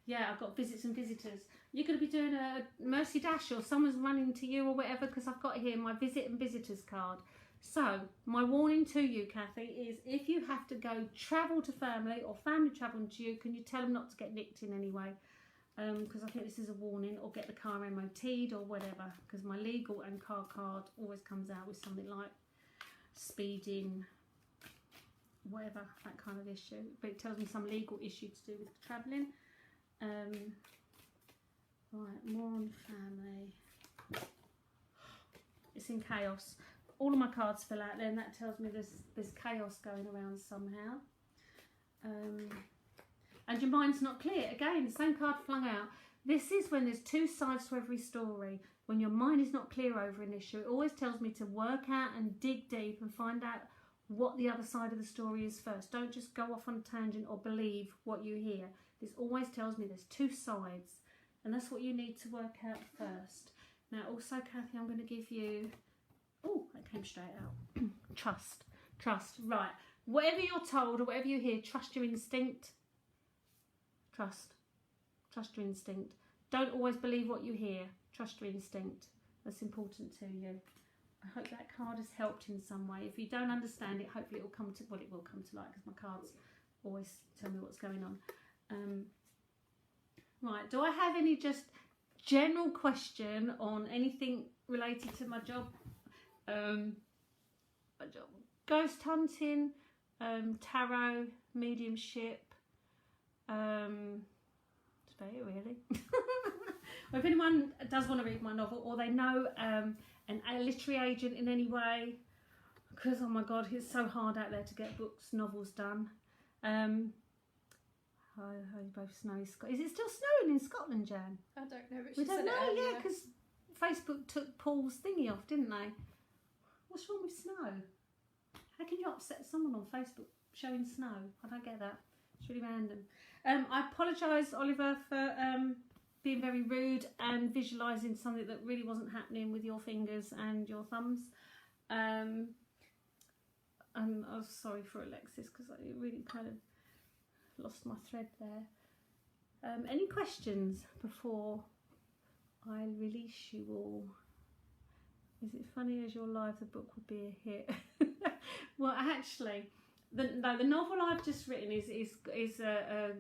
[SPEAKER 1] Yeah, I've got visits and visitors. You're going to be doing a mercy dash, or someone's running to you or whatever, because I've got here my visit and visitors card. So my warning to you, Kathy, is if you have to go travel to family or family travelling to you, can you tell them not to get nicked in any way? Because I think this is a warning, or get the car MOT'd or whatever, because my legal and car card always comes out with something like speeding, whatever, that kind of issue. But it tells me some legal issue to do with travelling. Right, more on family. It's in chaos. All of my cards fill out there, and that tells me there's chaos going around somehow. And your mind's not clear. Again, the same card flung out. This is when there's two sides to every story. When your mind is not clear over an issue, it always tells me to work out and dig deep and find out what the other side of the story is first. Don't just go off on a tangent or believe what you hear. This always tells me there's two sides, and that's what you need to work out first. Now, also, Kathy, I'm going to give you... Oh, that came straight out. Trust. Right. Whatever you're told or whatever you hear, trust your instinct. Trust your instinct. Don't always believe what you hear. Trust your instinct. That's important to you. I hope that card has helped in some way. If you don't understand it, hopefully it will come to, well, it will come to light, because my cards always tell me what's going on. Right, do I have any just general question on anything related to my job? Ghost hunting, tarot, mediumship, that's about it really. Well, if anyone does want to read my novel, or they know an literary agent in any way, because oh my god, it's so hard out there to get books, novels done. You both snowy. Is it still snowing in Scotland, Jan?
[SPEAKER 2] I don't know, but
[SPEAKER 1] We
[SPEAKER 2] she
[SPEAKER 1] don't
[SPEAKER 2] said
[SPEAKER 1] know,
[SPEAKER 2] it earlier.
[SPEAKER 1] yeah, because Facebook took Paul's thingy off, didn't they? What's wrong with snow? How can you upset someone on Facebook showing snow? I don't get that. It's really random. I apologise, Oliver, for being very rude and visualising something that really wasn't happening with your fingers and your thumbs. And I was sorry for Alexis, because I really kind of lost my thread there. Any questions before I release you all? Is it funny as you're live the book would be a hit? Well, actually, the novel I've just written is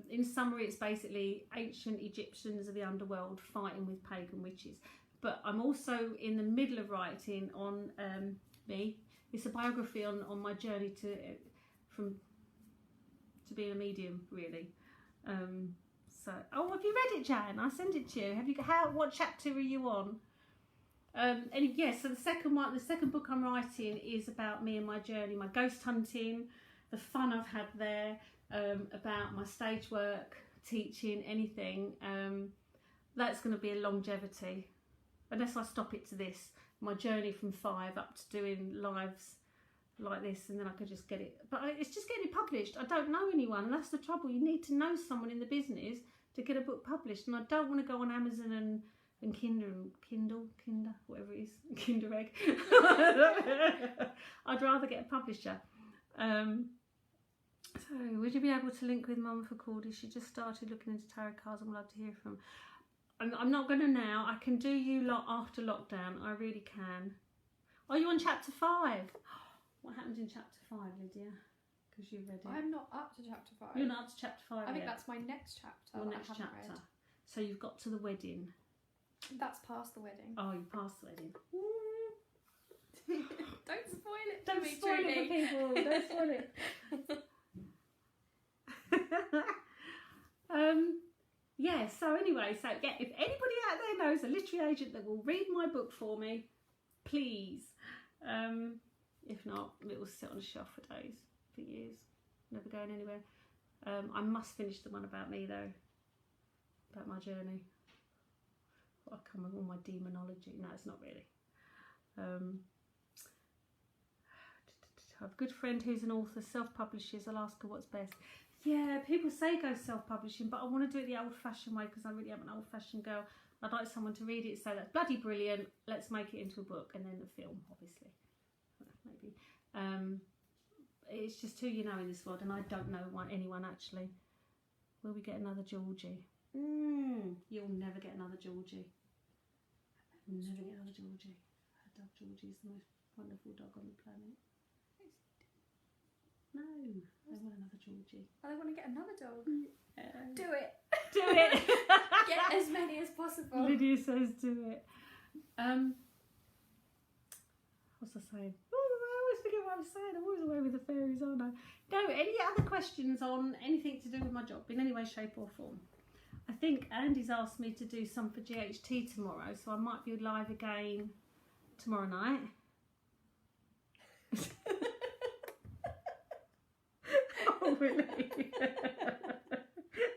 [SPEAKER 1] in summary, it's basically ancient Egyptians of the underworld fighting with pagan witches. But I'm also in the middle of writing on me. It's a biography on my journey to being a medium, really. So, oh, have you read it, Jan? I sent it to you. Have you? What chapter are you on? And yes, so the second book I'm writing is about me and my journey, my ghost hunting, the fun I've had there, about my stage work, teaching, anything. That's going to be a longevity, unless I stop it to this. My journey from 5 up to doing lives like this, and then I could just get it. But it's just getting it published. I don't know anyone, and that's the trouble. You need to know someone in the business to get a book published, and I don't want to go on Amazon and Kindle, whatever it is, Kinder Egg. I'd rather get a publisher. So, would you be able to link with Mum for Cordy? She just started looking into tarot cards. I'm glad to hear from. I'm not going to now. I can do you lot after lockdown. I really can. Are you on chapter 5? What happened in chapter 5, Lydia? Because you read it.
[SPEAKER 2] I'm not up to chapter 5.
[SPEAKER 1] You're not up to chapter 5
[SPEAKER 2] I think
[SPEAKER 1] yet.
[SPEAKER 2] that's my next chapter.
[SPEAKER 1] Your
[SPEAKER 2] that
[SPEAKER 1] next
[SPEAKER 2] I haven't
[SPEAKER 1] chapter.
[SPEAKER 2] read.
[SPEAKER 1] So you've got to the wedding.
[SPEAKER 2] That's past the wedding.
[SPEAKER 1] Oh, you passed the wedding.
[SPEAKER 2] Don't spoil it.
[SPEAKER 1] Don't
[SPEAKER 2] for me,
[SPEAKER 1] spoil
[SPEAKER 2] Trudi.
[SPEAKER 1] it for people. Don't spoil it. Yeah, so anyway, if anybody out there knows a literary agent that will read my book for me, please. If not, it will sit on a shelf for days, for years, never going anywhere. I must finish the one about me though, about my journey. I come with all my demonology. No, it's not really. I have a good friend who's an author, self-publishes. I'll ask her what's best. Yeah, people say go self-publishing, but I want to do it the old-fashioned way because I really am an old-fashioned girl. I'd like someone to read it, say that's bloody brilliant, let's make it into a book, and then a film, obviously. Maybe. It's just who you know in this world, and I don't know anyone actually. Will we get another Georgie? You'll never get another Georgie. You'll never get another Georgie. I love Georgie's the most wonderful dog on the planet. No, they want another Georgie.
[SPEAKER 2] Oh, they want to get another dog.
[SPEAKER 1] Yeah.
[SPEAKER 2] Do it.
[SPEAKER 1] Do it.
[SPEAKER 2] Get as many as possible.
[SPEAKER 1] Lydia says do it. What's I saying? Oh, I always forget what I'm saying. I'm always away with the fairies, aren't I? No, any other questions on anything to do with my job in any way, shape or form? I think Andy's asked me to do some for GHT tomorrow, so I might be live again tomorrow night. Oh, really?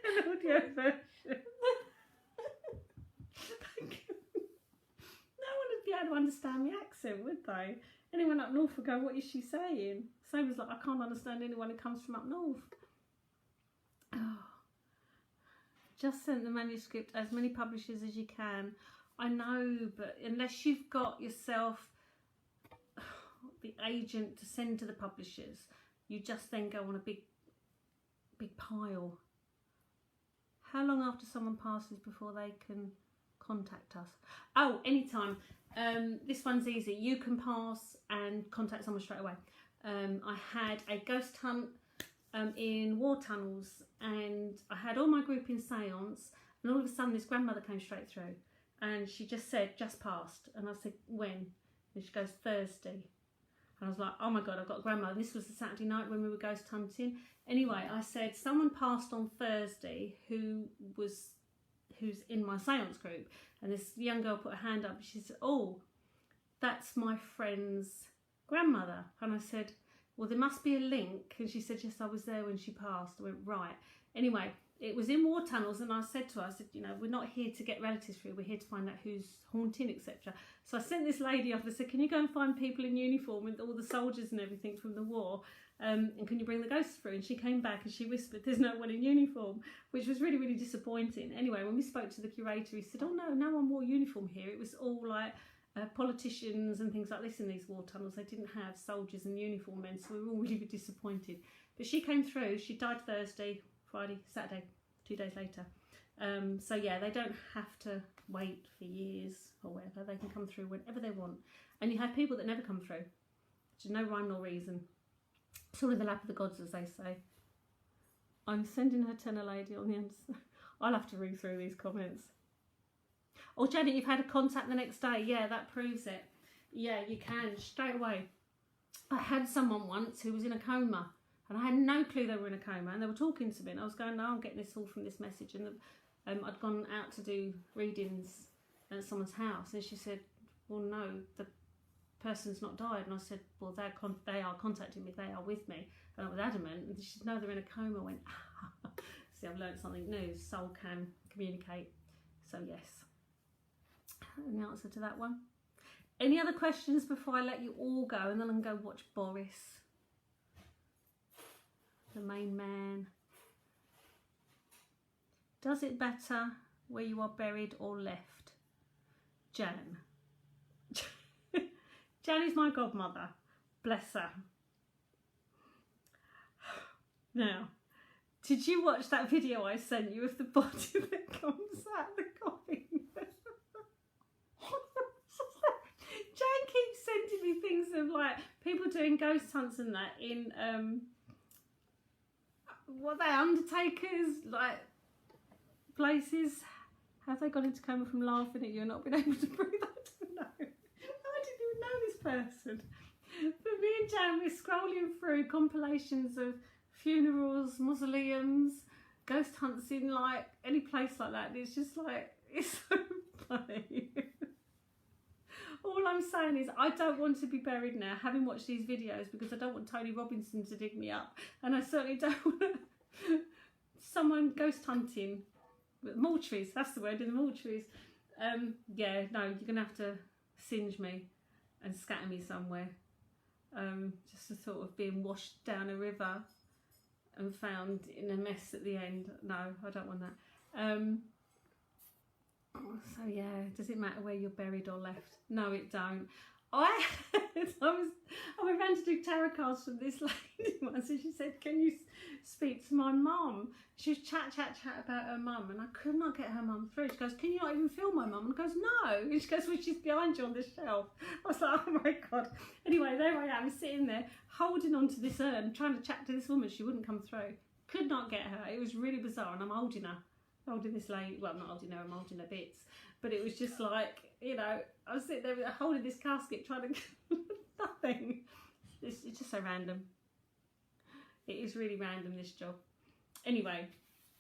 [SPEAKER 1] An audio version. No one would be able to understand my accent, would they? Anyone up north would go, what is she saying? Same as like, I can't understand anyone who comes from up north. Oh. Just sent the manuscript as many publishers as you can. I know, but unless you've got yourself the agent to send to the publishers, you just then go on a big pile. How long after someone passes before they can contact us? Oh, anytime. This one's easy. You can pass and contact someone straight away. I had a ghost hunt in war tunnels, and I had all my group in seance, and all of a sudden this grandmother came straight through, and she just said, just passed. And I said, when? And she goes, Thursday. And I was like, oh my God, I've got a grandmother. And this was the Saturday night when we were ghost hunting. Anyway, I said, someone passed on Thursday who's in my seance group. And this young girl put her hand up. She said, oh, that's my friend's grandmother. And I said, well, there must be a link. And she said, yes, I was there when she passed. I went, right. Anyway, it was in war tunnels, and I said to her, I said, you know, we're not here to get relatives through, we're here to find out who's haunting, etc. So I sent this lady off. I said, can you go and find people in uniform with all the soldiers and everything from the war, and can you bring the ghosts through? And she came back and she whispered, there's no one in uniform, which was really, really disappointing. Anyway, when we spoke to the curator, he said, oh no one wore uniform here. It was all like politicians and things like this in these war tunnels. They didn't have soldiers and uniform men, so we were all really disappointed. But she came through. She died Thursday, Friday, Saturday, 2 days later. So yeah, they don't have to wait for years or whatever. They can come through whenever they want. And you have people that never come through. There's no rhyme nor reason. It's all in the lap of the gods, as they say. I'm sending her tenor lady on the end. I'll have to read through these comments. Oh, Janet, you've had a contact the next day. Yeah, that proves it. Yeah, you can, straight away. I had someone once who was in a coma, and I had no clue they were in a coma, and they were talking to me, and I was going, no, I'm getting this all from this message. And I'd gone out to do readings at someone's house, and she said, well, no, the person's not died. And I said, well, they are contacting me, they are with me. And I was adamant, and she said, no, they're in a coma. I went, ah. See, I've learned something new. Soul can communicate. So yes. And the answer to that one. Any other questions before I let you all go, and then I can go watch Boris, the main man. Does it matter where you are buried or left? Jan. Jan is my godmother. Bless her. Now, did you watch that video I sent you of the body that comes out the coffin? Jan keeps sending me things of like people doing ghost hunts and that in what are they, undertakers, like places. Have they gone into coma from laughing at you and not been able to breathe? I don't know. I didn't even know this person. But me and Jan were scrolling through compilations of funerals, mausoleums, ghost hunts in like any place like that. And it's just like, it's so funny. All I'm saying is I don't want to be buried now, having watched these videos, because I don't want Tony Robinson to dig me up, and I certainly don't want someone ghost hunting. Mortuaries, that's the word, in the mortuaries. Yeah, no, you're going to have to singe me and scatter me somewhere. Just to sort of being washed down a river and found in a mess at the end. No, I don't want that. So yeah, does it matter where you're buried or left? No, it don't. I went round to do tarot cards from this lady once, and she said, "Can you speak to my mum?" She was chat about her mum, and I could not get her mum through. She goes, "Can you not even feel my mum?" And I goes, "No." And she goes, "Well, she's behind you on the shelf." I was like, "Oh my god!" Anyway, there I am sitting there holding on to this urn, trying to chat to this woman. She wouldn't come through. Could not get her. It was really bizarre, and I'm holding this lady. Well, I'm not holding her. I'm holding her bits. But it was just like, you know, I was sitting there holding this casket, trying to nothing. It's just so random. It is really random, this job. Anyway,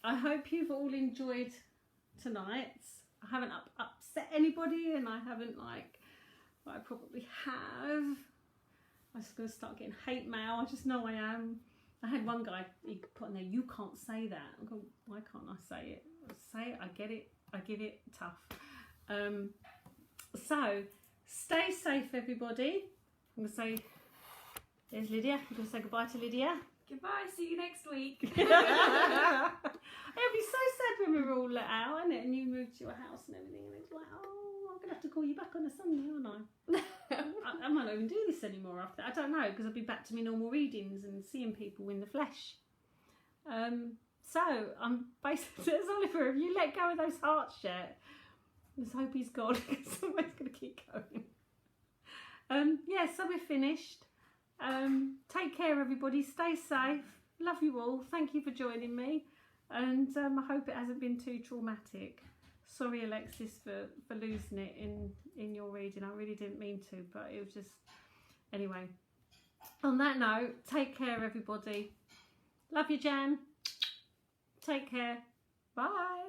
[SPEAKER 1] I hope you've all enjoyed tonight's. I haven't upset anybody, and I haven't I probably have. I'm just going to start getting hate mail. I just know I am. I had one guy, he put in there, "You can't say that." I go, "Why can't I say it?" I say it, I get it, I give it tough. So, stay safe, everybody. I'm going to say, there's Lydia. I'm going to say goodbye to Lydia.
[SPEAKER 2] Goodbye, see you next week.
[SPEAKER 1] It'll be so sad when we're all let out, isn't it? And you move to your house and everything, and it's like, oh, I'm going to have to call you back on a Sunday, aren't I? I might not even do this anymore after. I don't know, because I'll be back to my normal readings and seeing people in the flesh. So, I'm basically, says Oliver, have you let go of those hearts yet? Let's hope he's gone, because somebody's going to keep going. Yeah, so we're finished. Take care, everybody. Stay safe. Love you all. Thank you for joining me. And I hope it hasn't been too traumatic. Sorry, Alexis, for losing it in your reading. I really didn't mean to, but it was just... Anyway, on that note, take care, everybody. Love you, Jan. Take care. Bye.